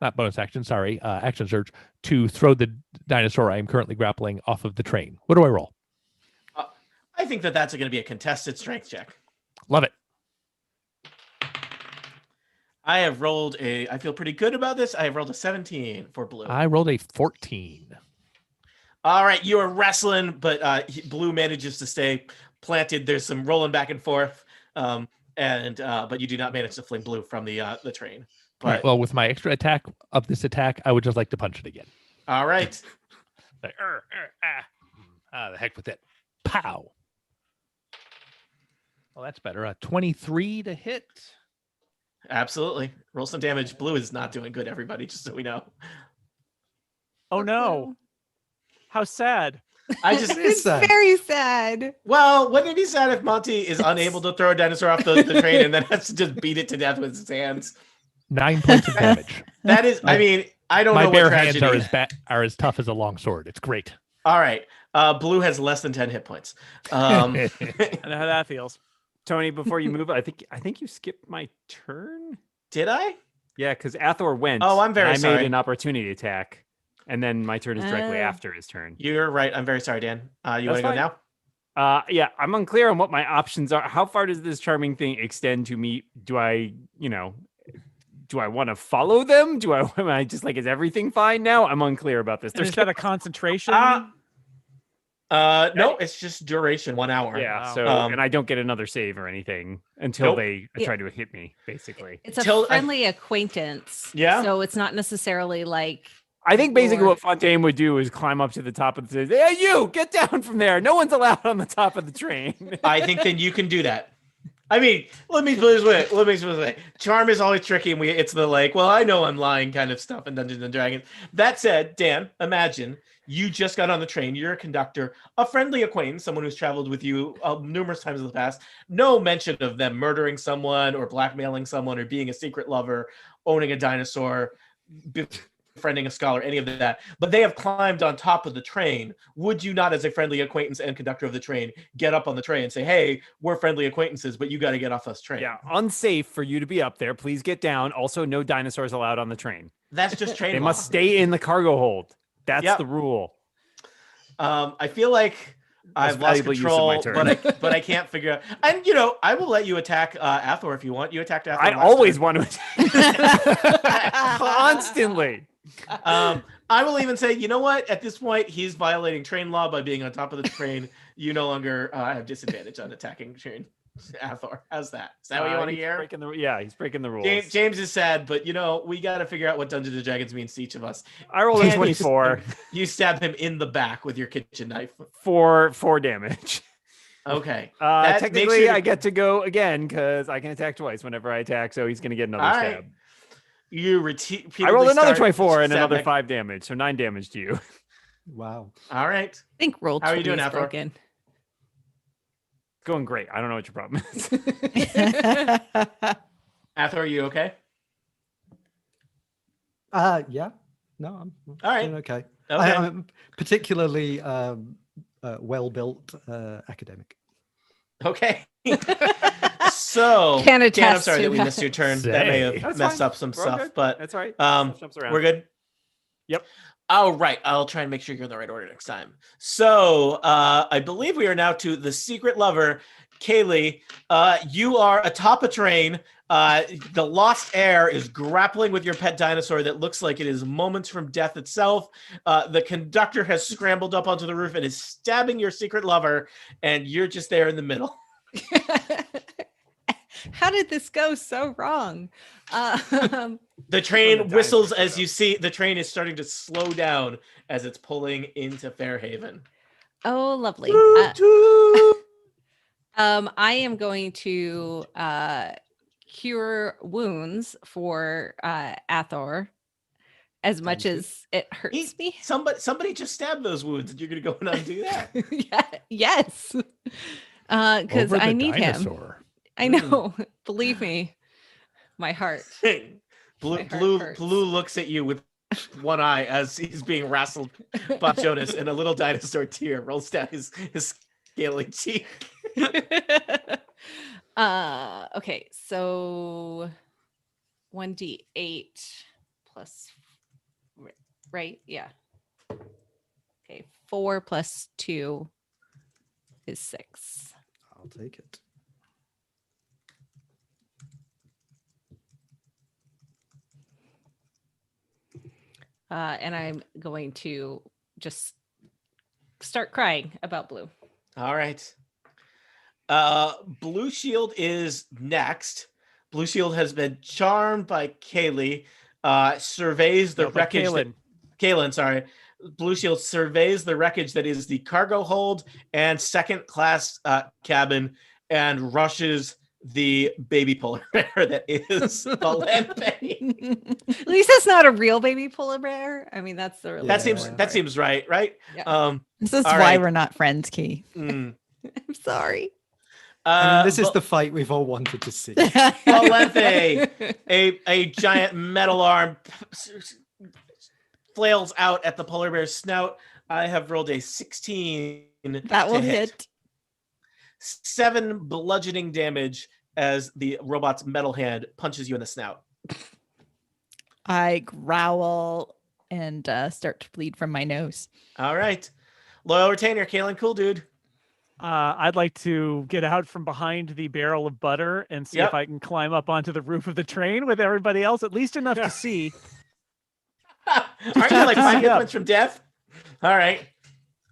not bonus action, sorry, action surge, to throw the dinosaur I am currently grappling off of the train. What do I roll? I think that's going to be a contested strength check. Love it. I feel pretty good about this. I have rolled a 17 for blue. I rolled a 14. All right, you are wrestling, but blue manages to stay planted. There's some rolling back and forth, but you do not manage to fling blue from the train. But All right, well, with my extra attack of this attack, I would just like to punch it again. all right, Like, the heck with it. Pow. Well, that's better. 23 to hit. absolutely. Roll some damage. Blue is not doing good, everybody, just so we know. Oh no. How sad. I just It's very sad. well, wouldn't it be sad if Monty is unable to throw a dinosaur off the train and then has to just beat it to death with his hands? 9 points of damage. That is, I mean, I don't My know what bare hands tragedy. are as tough as a long sword. It's great. All right, blue has less than 10 hit points. I know how that feels. Tony, before you move, I think you skipped my turn. Did I? Yeah, because Athor went. Oh, I'm very and I sorry. made an opportunity attack, and then my turn is directly after his turn. You're right. I'm very sorry, Dan. You want That's to go fine. now? Yeah, I'm unclear on what my options are. How far does this charming thing extend to me? Do I want to follow them? Am I just like, is everything fine now? I'm unclear about this. And is There's that a concentration? No, it's just duration, 1 hour. yeah. Wow. So, and I don't get another save or anything until Nope. they Yeah. try to hit me, basically. It's a Till I- friendly acquaintance. Yeah. So it's not necessarily like I think basically Lord. what Fontaine would do is climb up to the top of the. Hey, you get down from there. No one's allowed on the top of the train. I think then you can do that. I mean, let me put it this way. Charm is always tricky, and it's the like, well, I know I'm lying kind of stuff in Dungeons and Dragons. That said, Dan, imagine you just got on the train. You're a conductor, a friendly acquaintance, someone who's traveled with you numerous times in the past. No mention of them murdering someone or blackmailing someone or being a secret lover, owning a dinosaur, befriending a scholar, any of that. But they have climbed on top of the train. Would you not, as a friendly acquaintance and conductor of the train, get up on the train and say, hey, we're friendly acquaintances, but you got to get off this train? Yeah, unsafe for you to be up there. Please get down. Also, no dinosaurs allowed on the train. That's just train They law. must stay in the cargo hold. That's the rule. I feel like I've lost control, but I can't figure out. And I will let you attack Athor if you want. You attacked Athor. I always want to attack constantly. I will even say, you know what? At this point, he's violating train law by being on top of the train. You no longer have disadvantage on attacking train. Athor, how's that? Is that what you want to hear? He's breaking the rules. James is sad, but we got to figure out what Dungeons and Dragons means to each of us. I rolled a 24. You stab him in the back with your kitchen knife for 4 damage. Okay. Technically, I get to go again because I can attack twice whenever I attack, so he's going to get another stab. Right. You I rolled another 24 and another 5 damage, so 9 damage to you. Wow. All right. I think roll 20 How are you doing, is Athor? broken. Going great. I don't know what your problem is. Athor, are you okay? Yeah. No, I'm All right. doing okay. Okay. I'm particularly well-built academic. Okay. So, Can Dan, I'm attest sorry to that we that. missed your turn. That may have That's messed fine. up some We're all stuff, good. but That's all right. Jumps around. we're good. Yep. All right. I'll try and make sure you're in the right order next time. So, I believe we are now to the secret lover, Kaylee. You are atop a train. The lost heir is grappling with your pet dinosaur that looks like it is moments from death itself. The conductor has scrambled up onto the roof and is stabbing your secret lover, and you're just there in the middle. How did this go so wrong? The train whistles as you see the train is starting to slow down as it's pulling into Fairhaven. Oh, lovely. I am going to cure wounds for Athor as much as it hurts me. Somebody just stabbed those wounds, and you're gonna go and undo that. Yes. Because I need dinosaur. him. I know. Believe me, my heart. Blue looks at you with one eye as he's being wrestled by Jonas, and a little dinosaur tear rolls down his scaly cheek. Okay, so 1d8 plus, right? Yeah. Okay, 4 plus 2 is 6. I'll take it. And I'm going to just start crying about Blue. All right. Blue Shield is next. Blue Shield has been charmed by Kaylee. Surveys the wreckage. Kaylin, sorry. Blue Shield surveys the wreckage that is the cargo hold and second class cabin and rushes the baby polar bear that is Valente. At least that's not a real baby polar bear. I mean, that's the real. That seems right? Yeah. This is all why right. we're not friends, Key. I'm sorry. I mean, this is the fight we've all wanted to see. Valente, a giant metal arm flails out at the polar bear's snout. I have rolled a 16. That will hit. 7 bludgeoning damage as the robot's metal hand punches you in the snout. I growl and start to bleed from my nose. All right. Loyal retainer, Kaylin, cool dude. I'd like to get out from behind the barrel of butter and see if I can climb up onto the roof of the train with everybody else, at least enough to see. Aren't you like 5 hit points from death? All right.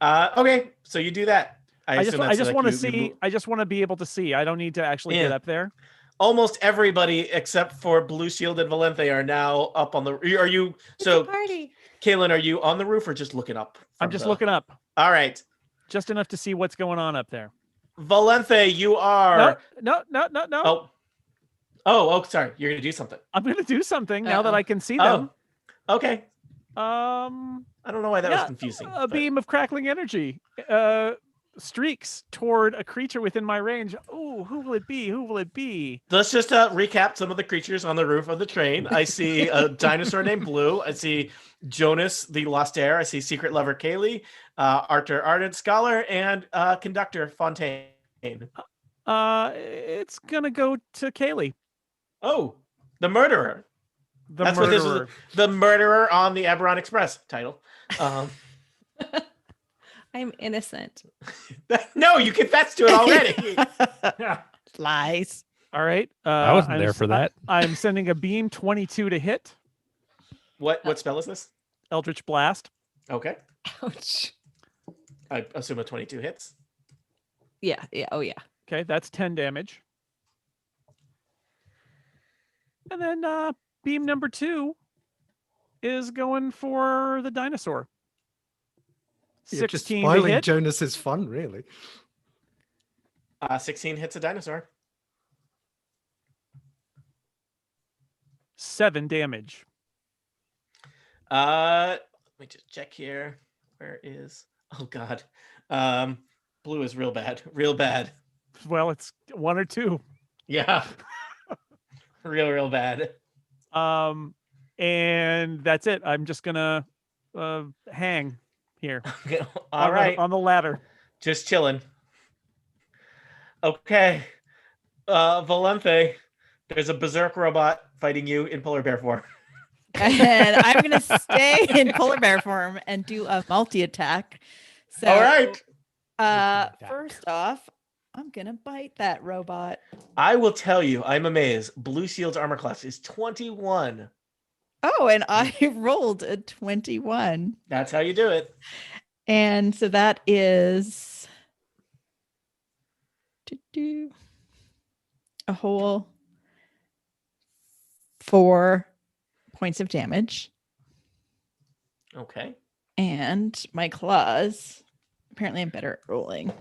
Okay, so you do that. I just want to see. I just want to be able to see. I don't need to actually get up there. almost everybody except for Blue Shield and Valente are now up on the. Are you? So, Party. Kaylin, are you on the roof or just looking up? I'm just looking up, All right, just enough to see what's going on up there. Valente, you are. No. Oh, sorry. You're gonna do something. I'm gonna do something now that I can see Oh, them. okay. I don't know why that was confusing. A beam of crackling energy streaks toward a creature within my range. Oh, who will it be? Who will it be? Let's just recap some of the creatures on the roof of the train. I see a dinosaur named Blue. I see Jonas, the Lost Heir. I see Secret Lover Kaylee, Arthur Ardent Scholar, and Conductor Fontaine. It's gonna go to Kaylee. Oh, the murderer. That's what this is. The murderer on the Eberron Express title. I'm innocent. No, you confessed to it already. Lies. All right. I wasn't there for that. I'm sending a beam 22 to hit. What spell is this? Eldritch Blast. Okay. Ouch. I assume a 22 hits. Yeah. Oh, yeah. Okay, that's 10 damage. And then beam number 2 is going for the dinosaur. You're just 16 spoiling to hit. Jonas's fun, really. 16 hits a dinosaur. 7 damage. Let me just check here. Where is? Oh God. Blue is real bad. Real bad. Well, it's 1 or 2. Yeah. real bad. And that's it. I'm just gonna hang here. All right. On the ladder. Just chilling. Okay. Valente, there's a berserk robot fighting you in polar bear form. And I'm going to stay in polar bear form and do a multi-attack. So, all right. First off, I'm going to bite that robot. I will tell you, I'm amazed. Blue Shield's armor class is 21. Oh, and I rolled a 21. That's how you do it. And so that is a whole 4 points of damage. Okay. And my claws, apparently I'm better at rolling.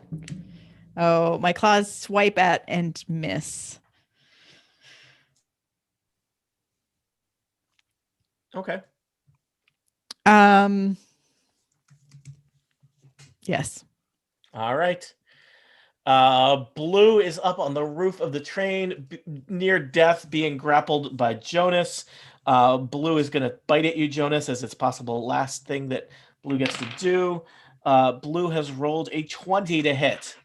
Oh, my claws swipe at and miss. Okay. Yes. All right. Blue is up on the roof of the train, near death, being grappled by Jonas. Blue is going to bite at you, Jonas, as it's possible last thing that Blue gets to do. Blue has rolled a 20 to hit.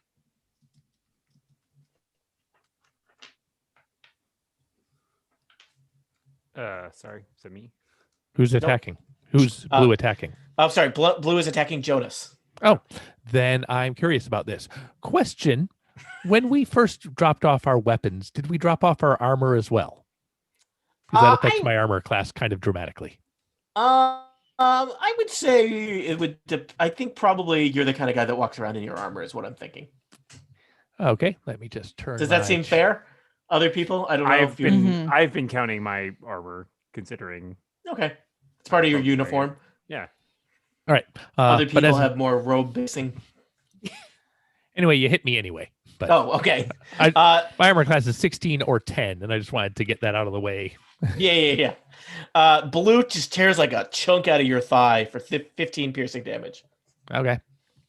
Sorry, is it me? Who's attacking? Who's Blue attacking? Oh, sorry. Blue is attacking Jonas. Oh, then I'm curious about this. Question. When we first dropped off our weapons, did we drop off our armor as well? Because that affects my armor class kind of dramatically. I would say it would. I think probably you're the kind of guy that walks around in your armor is what I'm thinking. Okay, let me just turn. Does that seem fair? Other people? I don't know. I've been counting my armor, considering. Okay. It's part of your uniform. Yeah. All right. Other people have more robe basing. Anyway, you hit me anyway. But okay. My armor class is 16 or 10, and I just wanted to get that out of the way. Yeah. Blue just tears like a chunk out of your thigh for 15 piercing damage. Okay.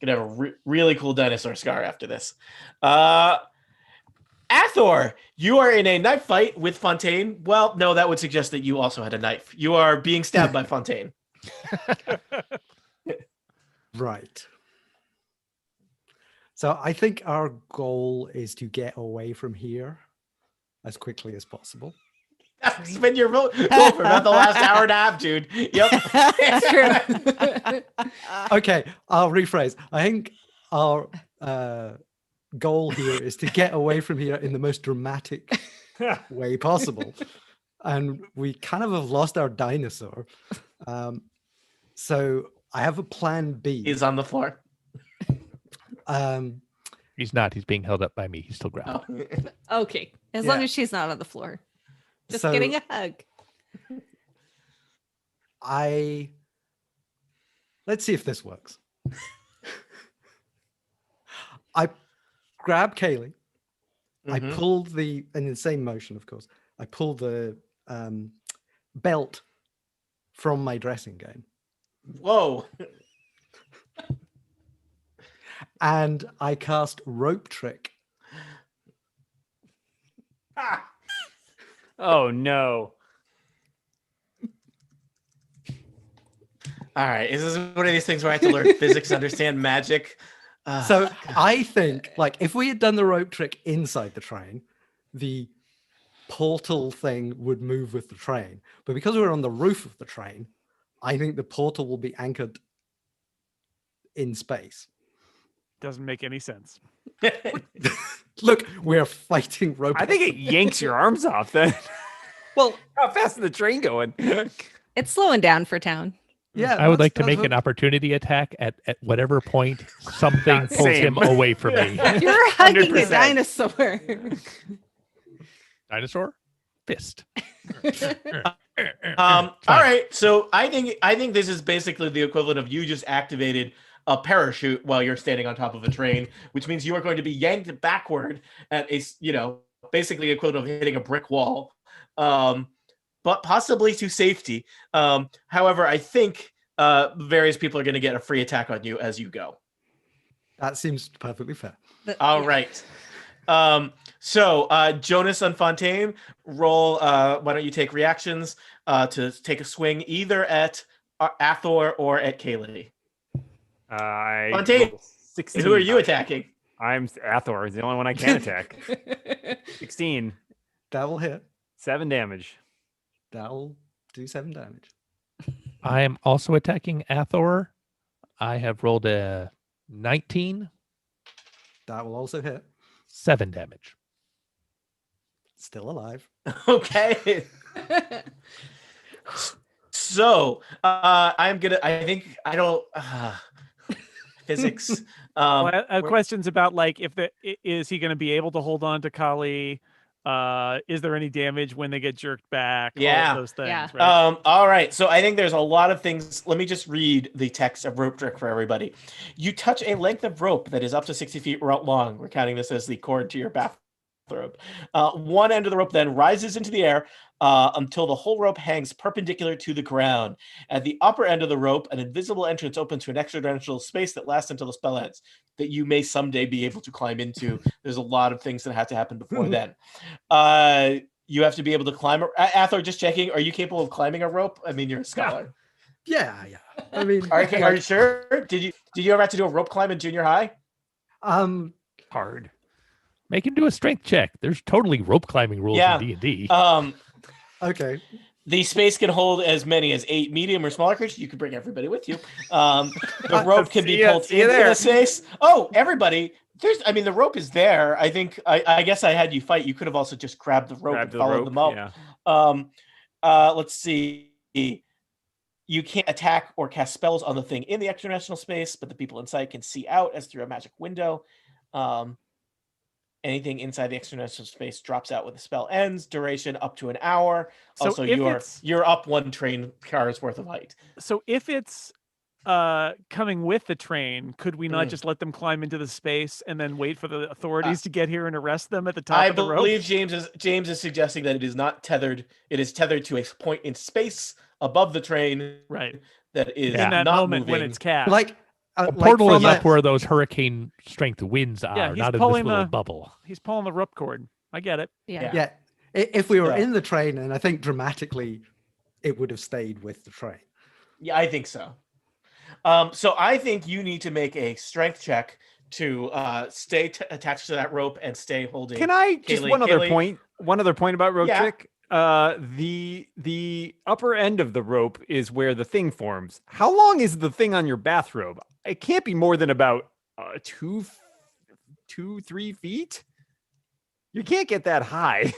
Gonna have a really cool dinosaur scar after this. Athor, you are in a knife fight with Fontaine. Well, no, that would suggest that you also had a knife. You are being stabbed by Fontaine. Right. So I think our goal is to get away from here as quickly as possible. That's been your goal for about the last hour and a half, dude. Yep. That's true. Okay, I'll rephrase. I think our goal here is to get away from here in the most dramatic way possible. And we kind of have lost our dinosaur. So I have a plan B. He's on the floor. He's not. He's being held up by me. He's still grounded. Oh. Okay, as long as she's not on the floor, just So- getting a hug. Let's see if this works. I grab Kaylee. I Mhm. pull in the same motion, of course. I pull the belt from my dressing gown, Whoa. and I cast rope trick. Ah. Oh no. All right. Is this one of these things where I have to learn physics, understand magic? So I think, like, if we had done the rope trick inside the train, the portal thing would move with the train. But because we're on the roof of the train, I think the portal will be anchored in space. Doesn't make any sense. Look, we're fighting robots. I think it yanks your arms off then. Well, How fast is the train going? It's slowing down for town. yeah. I would like to that's make an what- opportunity attack at whatever point something pulls Same. him away from me. You're hugging a 100%. dinosaur. Dinosaur? Fist. All right. So I think this is basically the equivalent of you just activated a parachute while you're standing on top of a train, which means you are going to be yanked backward at basically equivalent of hitting a brick wall, but possibly to safety. However, I think various people are going to get a free attack on you as you go. That seems perfectly fair. All right. So Jonas and Fontaine, roll. Why don't you take reactions to take a swing either at Athor or at Kaylee? Fontaine, Fontaine, 16. who are you attacking? I'm Athor. He's the only one I can attack. 16. That will hit. 7 damage. That'll do 7 damage. I am also attacking Athor. I have rolled a 19, That will also hit. 7 damage. Still alive. Okay. So I'm gonna. I think I don't. Physics. Well, I have where- questions about like is he going to be able to hold on to Kali? Is there any damage when they get jerked back? All Yeah. of those things. Yeah. Right? All right. So I think there's a lot of things. Let me just read the text of rope trick for everybody. You touch a length of rope that is up to 60 feet long. We're counting this as the cord to your bathrobe. One end of the rope then rises into the air until the whole rope hangs perpendicular to the ground. At the upper end of the rope, an invisible entrance opens to an extra-dimensional space that lasts until the spell ends, that you may someday be able to climb into. There's a lot of things that have to happen before then. You have to be able to climb. Athor, just checking, are you capable of climbing a rope? I mean, you're a scholar. Yeah. I mean, Are you sure? Did you ever have to do a rope climb in junior high? Hard. Make him do a strength check. There's totally rope climbing rules Yeah. in D&D. Okay. The space can hold as many as 8 medium or smaller creatures. You can bring everybody with you. The rope can be pulled See you into there. the space. Oh, everybody. The rope is there. I think, I guess I had you fight. You could have also just grabbed the rope Grab and the followed rope. them up. Yeah. Let's see. You can't attack or cast spells on the thing in the extra-dimensional space, but the people inside can see out as through a magic window. Anything inside the extra-dimensional space drops out when the spell ends. Duration up to an hour. So Also, if you're up 1 train car's worth of height. So if it's coming with the train, could we not just let them climb into the space and then wait for the authorities to get here and arrest them at the top I of the rope? believe James is suggesting that it is not tethered. It is tethered to a point in space above the train. Right. That is In that not moment when moving. it's cast. Like A like portal from is a- up where those hurricane strength winds are, Yeah, he's not in this pulling little the- bubble. He's pulling the rope cord. I get it. Yeah. Yeah. If we were Yeah. in the train, and I think dramatically it would have stayed with the train. Yeah, I think so. So I think you need to make a strength check to stay attached to that rope and stay holding. Can I just Kaylee- one other Kaylee- point? One other point about rope Yeah. trick. The upper end of the rope is where the thing forms. How long is the thing on your bathrobe? It can't be more than about 2-3 feet. You can't get that high.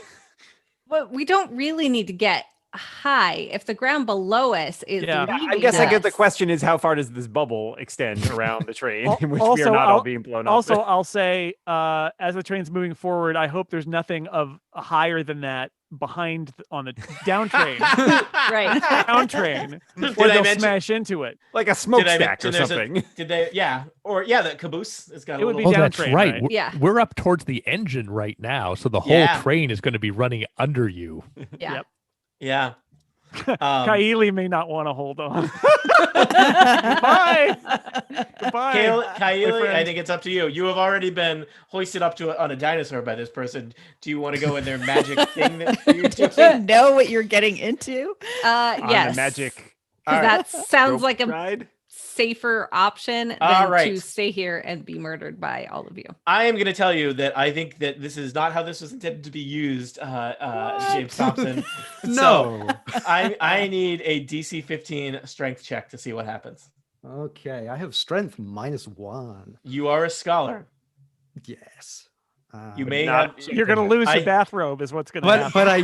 But we don't really need to get high. If the ground below us is Yeah. I leaving guess I get the us- question is how far does this bubble extend around the train in which we Also, are not all I'll- being blown up? Also, I'll say, as the train's moving forward, I hope there's nothing of higher than that behind on the down train. Right. Down train, Did or I they'll mention- smash into it. like a Did I smokestack or mention there's something. Did they? Yeah. Or yeah, the caboose has got It a would little. be Oh, down that's train, right. right? We're, Yeah. we're up towards the engine right now, so the whole Yeah. train is going to be running under you. Yeah. Yep. Yeah. Kaeli may not want to hold on. Goodbye. Goodbye. Kylie, I friend. think it's up to you. You have already been hoisted up to on a dinosaur by this person. Do you want to go in their magic thing that you're Do you doing? know what you're getting into? On Yes. the magic 'Cause All that sounds rope like a ride. safer option than All to right. stay here and be murdered by all of you. I am going to tell you that I think that this is not how this was intended to be used, James Thompson. So No. I need a DC 15 strength check to see what happens. Okay, I have strength -1. You are a scholar. Yes. You may not- have. You're gonna lose I- your bathrobe, is what's gonna but happen. but I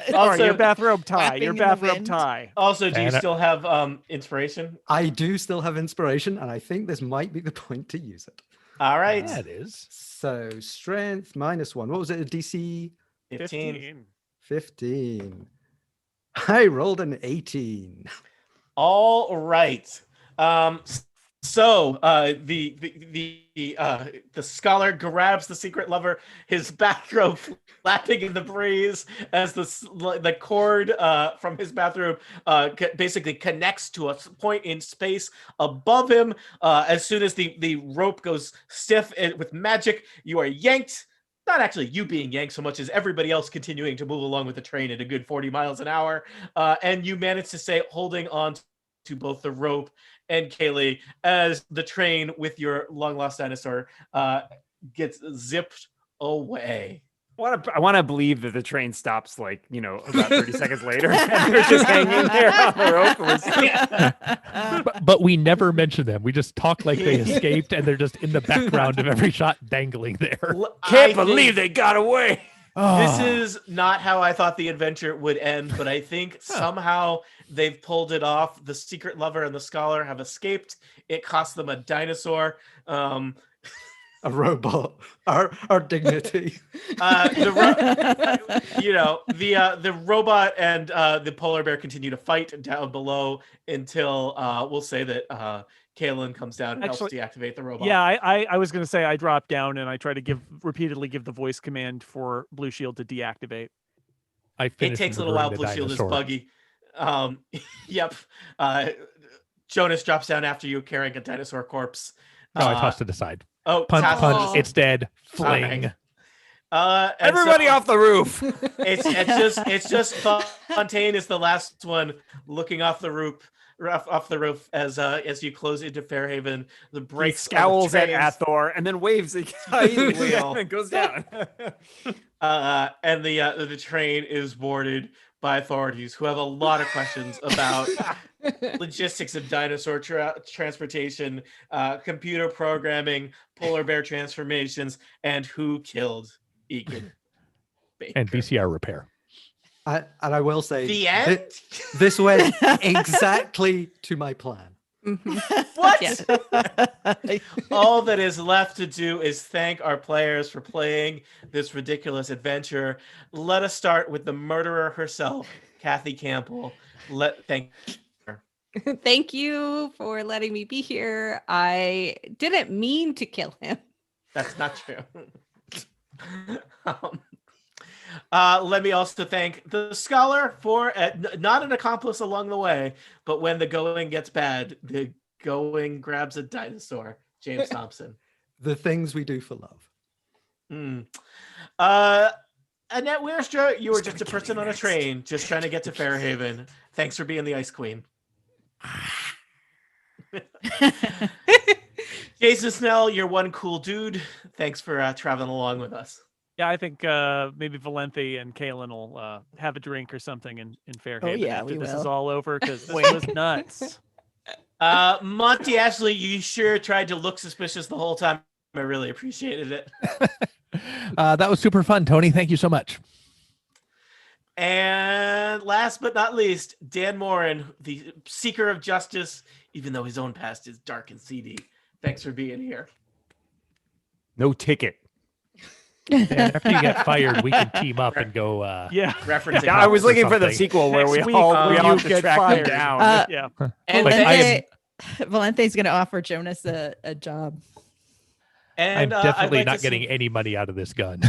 Sorry, your Also, bathrobe tie. Flapping Your in the bathrobe wind. tie. also, do you And I- still have inspiration? I do still have inspiration, and I think this might be the point to use it. All right, Yeah, it is. So strength -1. What was it? A DC 15. 15. I rolled an 18. All right. So the scholar grabs the secret lover, his bathrobe flapping in the breeze as the cord from his bathrobe basically connects to a point in space above him. As soon as the rope goes stiff with magic, you are yanked. Not actually you being yanked so much as everybody else continuing to move along with the train at a good 40 miles an hour. And you manage to stay holding on to both the rope and Kaylee as the train with your long lost dinosaur gets zipped away. I want to believe that the train stops like, about 30 seconds later and they're just hanging there on the rope. But we never mention them. We just talk like they escaped, and they're just in the background of every shot, dangling there. Can't believe they got away. This is not how I thought the adventure would end, but I think somehow they've pulled it off. The secret lover and the scholar have escaped. It cost them a dinosaur. A robot. Our dignity. The robot and the polar bear continue to fight down below until we'll say that Kaelin comes down and helps deactivate the robot. Yeah, I was gonna say I dropped down and I try to repeatedly give the voice command for Blue Shield to deactivate. It takes a little while. Blue Shield is buggy. Yep. Jonas drops down after you carrying a dinosaur corpse. No, I tossed it aside. Oh, Punch, it's dead. Fling. Everybody off the roof. It's just Fontaine is the last one looking off the roof as you close into Fairhaven. The He brakes scowls at trains, Athor and then waves the wheel and goes down. and the train is boarded by authorities who have a lot of questions about logistics of dinosaur transportation, computer programming, polar bear transformations, and who killed Egan Baker. And VCR repair. And I will say, The end? This went exactly to my plan. What? All that is left to do is thank our players for playing this ridiculous adventure. Let us start with the murderer herself, Kathy Campbell. Thank her. Thank you for letting me be here. I didn't mean to kill him. That's not true. Let me also thank the scholar for not an accomplice along the way, but when the going gets bad, the going grabs a dinosaur. James Thompson. The things we do for love. Annette Wearstra, you were just a person on a train, just trying to get to Fairhaven. Thanks for being the Ice Queen. Jason Snell, you're one cool dude. Thanks for traveling along with us. Yeah, I think maybe Valente and Kaelin will have a drink or something in Fairhaven yeah, after we this will. is all over, because this was nuts. Monty Ashley, you sure tried to look suspicious the whole time. I really appreciated it. That was super fun, Tony. Thank you so much. And last but not least, Dan Morin, the seeker of justice, even though his own past is dark and seedy. Thanks for being here. No ticket. And after you get fired, we can team up and go. Yeah. Referencing. Yeah, I was or looking for the something. sequel where we Next week, all you have to get track fired. them down. Yeah. And Like, thanks- Valente's going to offer Jonas a job. and, I'm I'd definitely like not to getting say- any money out of this gun.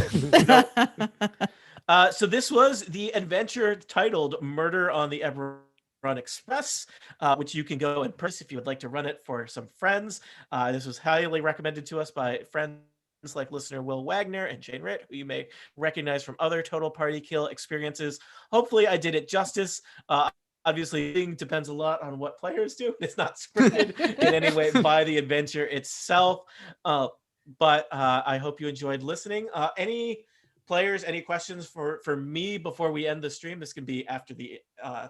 So this was the adventure titled Murder on the Eberron Express, which you can go and purchase if you would like to run it for some friends. This was highly recommended to us by friends like listener Will Wagner and Jane Ritt, who you may recognize from other Total Party Kill experiences. Hopefully I did it justice. Obviously, it depends a lot on what players do. It's not scripted in any way by the adventure itself. But I hope you enjoyed listening. Any players, any questions for me before we end the stream? This can be after the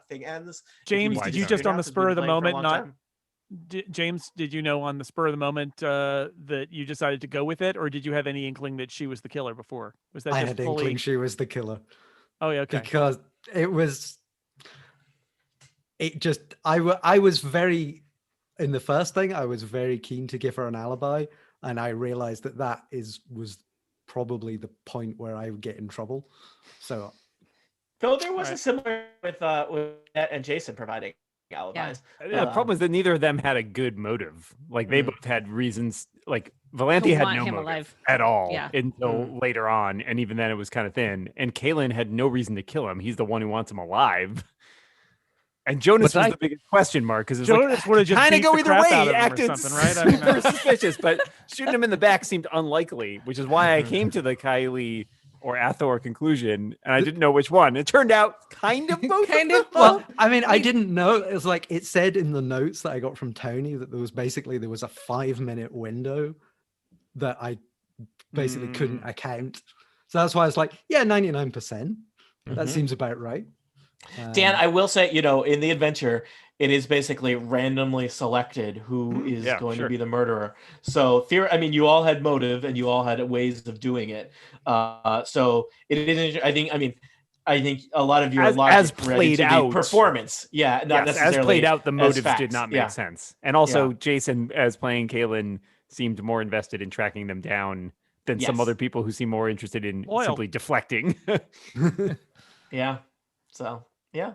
thing ends. James, did you just on the spur of the moment not? James, did you know on the spur of the moment that you decided to go with it, or did you have any inkling that she was the killer before? Was that I just had fully? inkling she was the killer. Oh yeah, okay. Because I was very, in the first thing, I was very keen to give her an alibi, and I realized that was probably the point where I would get in trouble. So there was a similar with Matt and Jason providing alibis. The problem is that neither of them had a good motive. Like they both had reasons. Like Valente had no motive at all until later on, and even then it was kind of thin. And Kaylin had no reason to kill him. He's the one who wants him alive. And Jonas was the biggest question mark because Jonas would have just kind of go either way. He acted acted right? I mean, super suspicious, but shooting him in the back seemed unlikely, which is why I came to the Kylie or Athor conclusion, and I didn't know which one. It turned out kind of both. Well, I mean, I didn't know. It was like it said in the notes that I got from Tony that there was a 5-minute window that I basically couldn't account. So that's why I was like, yeah, 99%. That seems about right. Dan, I will say, in the adventure, it is basically randomly selected who is going to be the murderer. So, you all had motive and you all had ways of doing it. So it is. I think a lot of your logic as played out performance, not necessarily as played out. The motives did not make Yeah. sense, and also Jason, as playing Kaylin, seemed more invested in tracking them down than some other people who seem more interested in simply deflecting. Yeah. So yeah.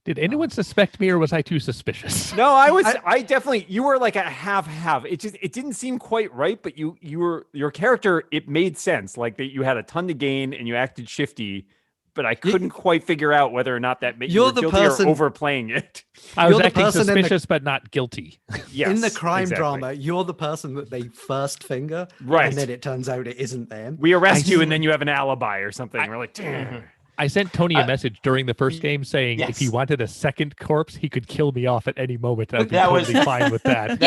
Did anyone suspect me, or was I too suspicious? No, I definitely. You were like a half. It didn't seem quite right, but your character. It made sense. Like that, you had a ton to gain and you acted shifty. But I couldn't quite figure out whether or not that made you were guilty or overplaying it. I was acting suspicious, but not guilty. Yes, in the crime drama, you're the person that they first finger, right? And then it turns out it isn't them. We arrest you, and then you have an alibi or something. We're like, damn. I sent Tony a message during the first game saying if he wanted a second corpse, he could kill me off at any moment. I'd be totally fine with that.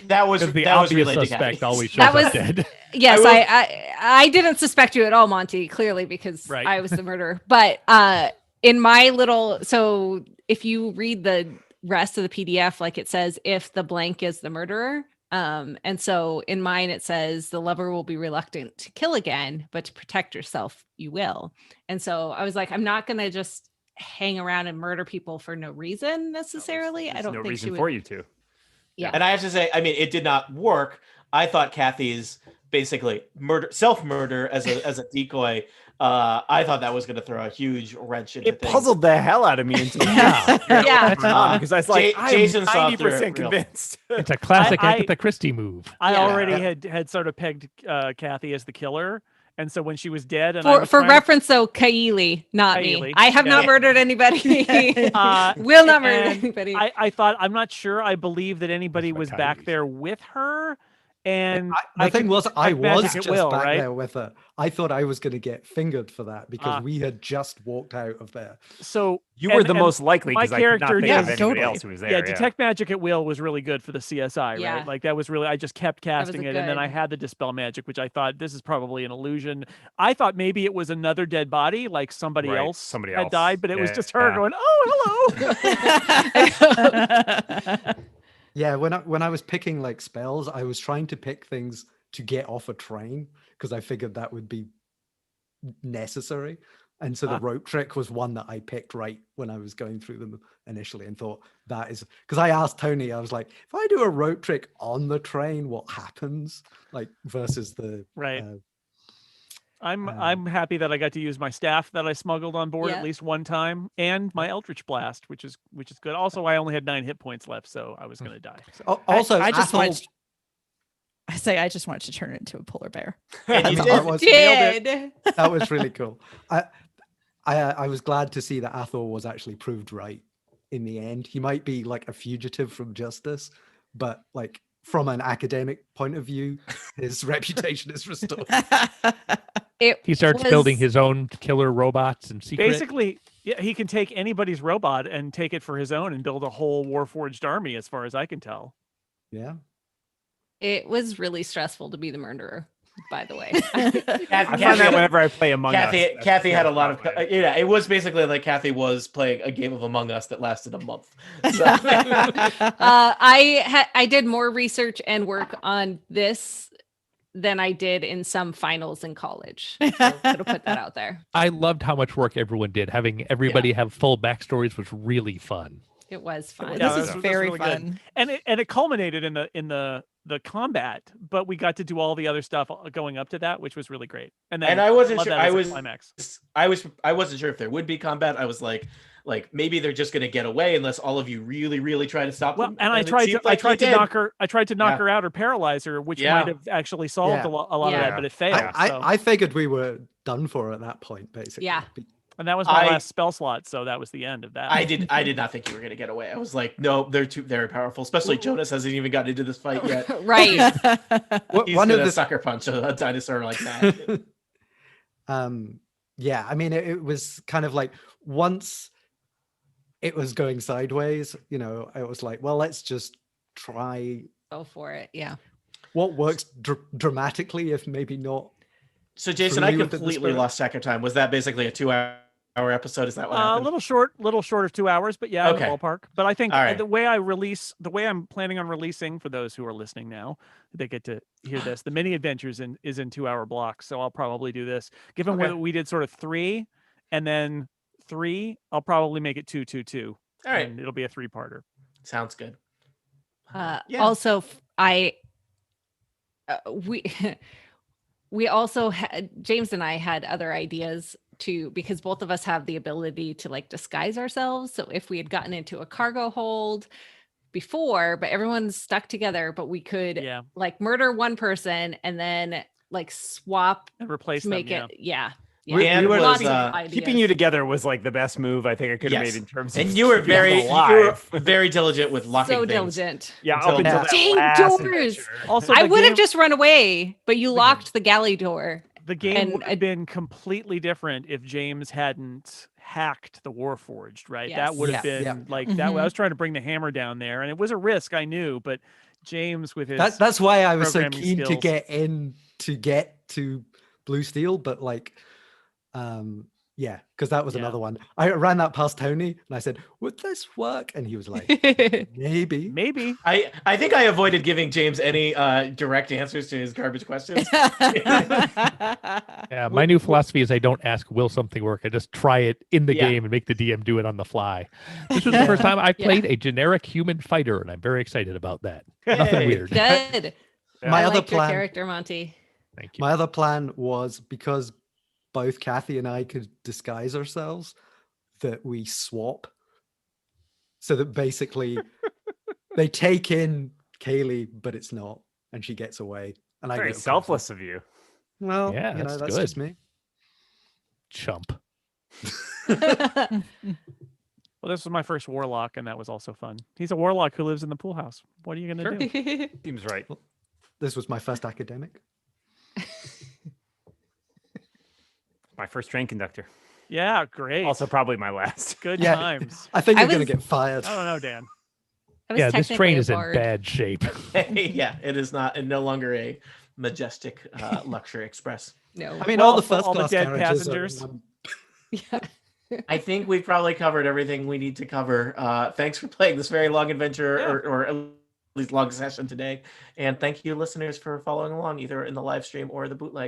That was the obvious suspect always shows up dead. Yes, I didn't suspect you at all, Monty, clearly, because I was the murderer. But in my so if you read the rest of the PDF, like it says, if the blank is the murderer. And so in mine, it says the lover will be reluctant to kill again, but to protect yourself, you will. And so I was like, I'm not going to just hang around and murder people for no reason necessarily. I don't think reason she would. For you to. Yeah. And I have to say, it did not work. I thought Kathy's basically self-murder as a decoy. I thought that was going to throw a huge wrench into things. It puzzled the hell out of me until because I was like, I'm 90% convinced. It's a classic Agatha Christie move. I already had sort of pegged Kathy as the killer. And so when she was dead, and for reference, though, Kaili, not me. I have not murdered anybody. Will not murder anybody. I thought, I'm not sure. I believe that anybody was back there with her. And the thing was, I was just back there with her. I thought I was going to get fingered for that because we had just walked out of there. So you were the most likely. My character, anybody else who was there. Detect Magic at Will was really good for the CSI, right? Like that was really. I just kept casting it, and then I had the Dispel Magic, which I thought this is probably an illusion. I thought maybe it was another dead body, like somebody else had died, but it was just her going, "Oh, hello." Yeah, when I was picking like spells, I was trying to pick things to get off a train because I figured that would be necessary. And so the rope trick was one that I picked right when I was going through them initially, and thought that is, because I asked Tony, I was like, if I do a rope trick on the train, what happens? Like versus the right. I'm happy that I got to use my staff that I smuggled on board at least one time, and my Eldritch Blast, which is good. Also, I only had 9 hit points left, so I was going to die. So. Also, I just wanted to turn it into a polar bear. And you did. That was really cool. I was glad to see that Athor was actually proved right in the end. He might be like a fugitive from justice, but like from an academic point of view, his reputation is restored. He starts building his own killer robots and secret. Basically, yeah, he can take anybody's robot and take it for his own and build a whole Warforged army, as far as I can tell. Yeah. It was really stressful to be the murderer, by the way. I find that whenever I play Among Us. Kathy had a lot of it was basically like Kathy was playing a game of Among Us that lasted a month. So. I did more research and work on this than I did in some finals in college. So to put that out there. I loved how much work everyone did. Having everybody have full backstories was really fun. It was fun. Yeah, this is very really fun. Good. And it culminated in the combat, but we got to do all the other stuff going up to that, which was really great. And then I wasn't sure. Climax. I wasn't sure if there would be combat. I was like maybe they're just going to get away unless all of you really, really try to stop them. And I tried to knock her out or paralyze her, which might have actually solved a lot of that, but it failed. I figured we were done for at that point, basically. Yeah. And that was my last spell slot, so that was the end of that. I did not think you were going to get away. I was like, no, they're too very powerful. Especially Jonas hasn't even gotten into this fight yet. Right. He's gonna sucker punch a dinosaur like that. Yeah, I mean, it was kind of like once it was going sideways, it was like, well, let's just try. Go for it. Yeah. What works dramatically, if maybe not. So, Jason, I completely lost track of time. Was that basically a 2-hour episode? Is that what happened? A little short of 2 hours, but yeah, okay. In the ballpark. But I think right. the way I'm planning on releasing, for those who are listening now, they get to hear this. The mini adventures is in 2-hour blocks, so I'll probably do this. Given what we did, sort of 3, and then 3, I'll probably make it 2, 2, 2. All right, and it'll be a 3-parter. Sounds good. Also, we also had, James and I had other ideas too, because both of us have the ability to like disguise ourselves. So if we had gotten into a cargo hold before, but everyone's stuck together, but we could like murder one person and then like swap and replace to make them. We were keeping you together was like the best move I think I could have made in terms of. And you were very diligent with locking things. Diligent. Yeah, up until that Dang last doors. Also, I would have just run away, but you locked the galley door. The game would have been completely different if James hadn't hacked the Warforged, right? Yes. That would have been like that. I was trying to bring the hammer down there, and it was a risk, I knew, but James with his that's why I was so keen skills. to get in to get to Blue Steel, but like because that was another one. I ran that past Tony and I said, would this work? And he was like, maybe. I think I avoided giving James any direct answers to his garbage questions. Yeah, my new philosophy is I don't ask, will something work? I just try it in the game and make the DM do it on the fly. This was the first time I played a generic human fighter, and I'm very excited about that. Nothing weird. Good. My other plan, your character, Monty. Thank you. My other plan was, because both Kathy and I could disguise ourselves, that we swap, so that basically they take in Kaylee, but it's not, and she gets away. And I very selfless of you. Well, yeah, that's good. just me. Chump. Well, this was my first warlock, and that was also fun. He's a warlock who lives in the pool house. What are you gonna do? Seems right. This was my first academic. My first train conductor. Yeah, great. Also probably my last. Good times. I think you're going to get fired. I don't know, Dan. Yeah, this train is in bad shape. Yeah, it is not, and no longer a majestic luxury express. No. I mean, all the first all the class dead passengers. I think we've probably covered everything we need to cover. Thanks for playing this very long adventure, or at least long session today. And thank you, listeners, for following along, either in the live stream or the bootleg.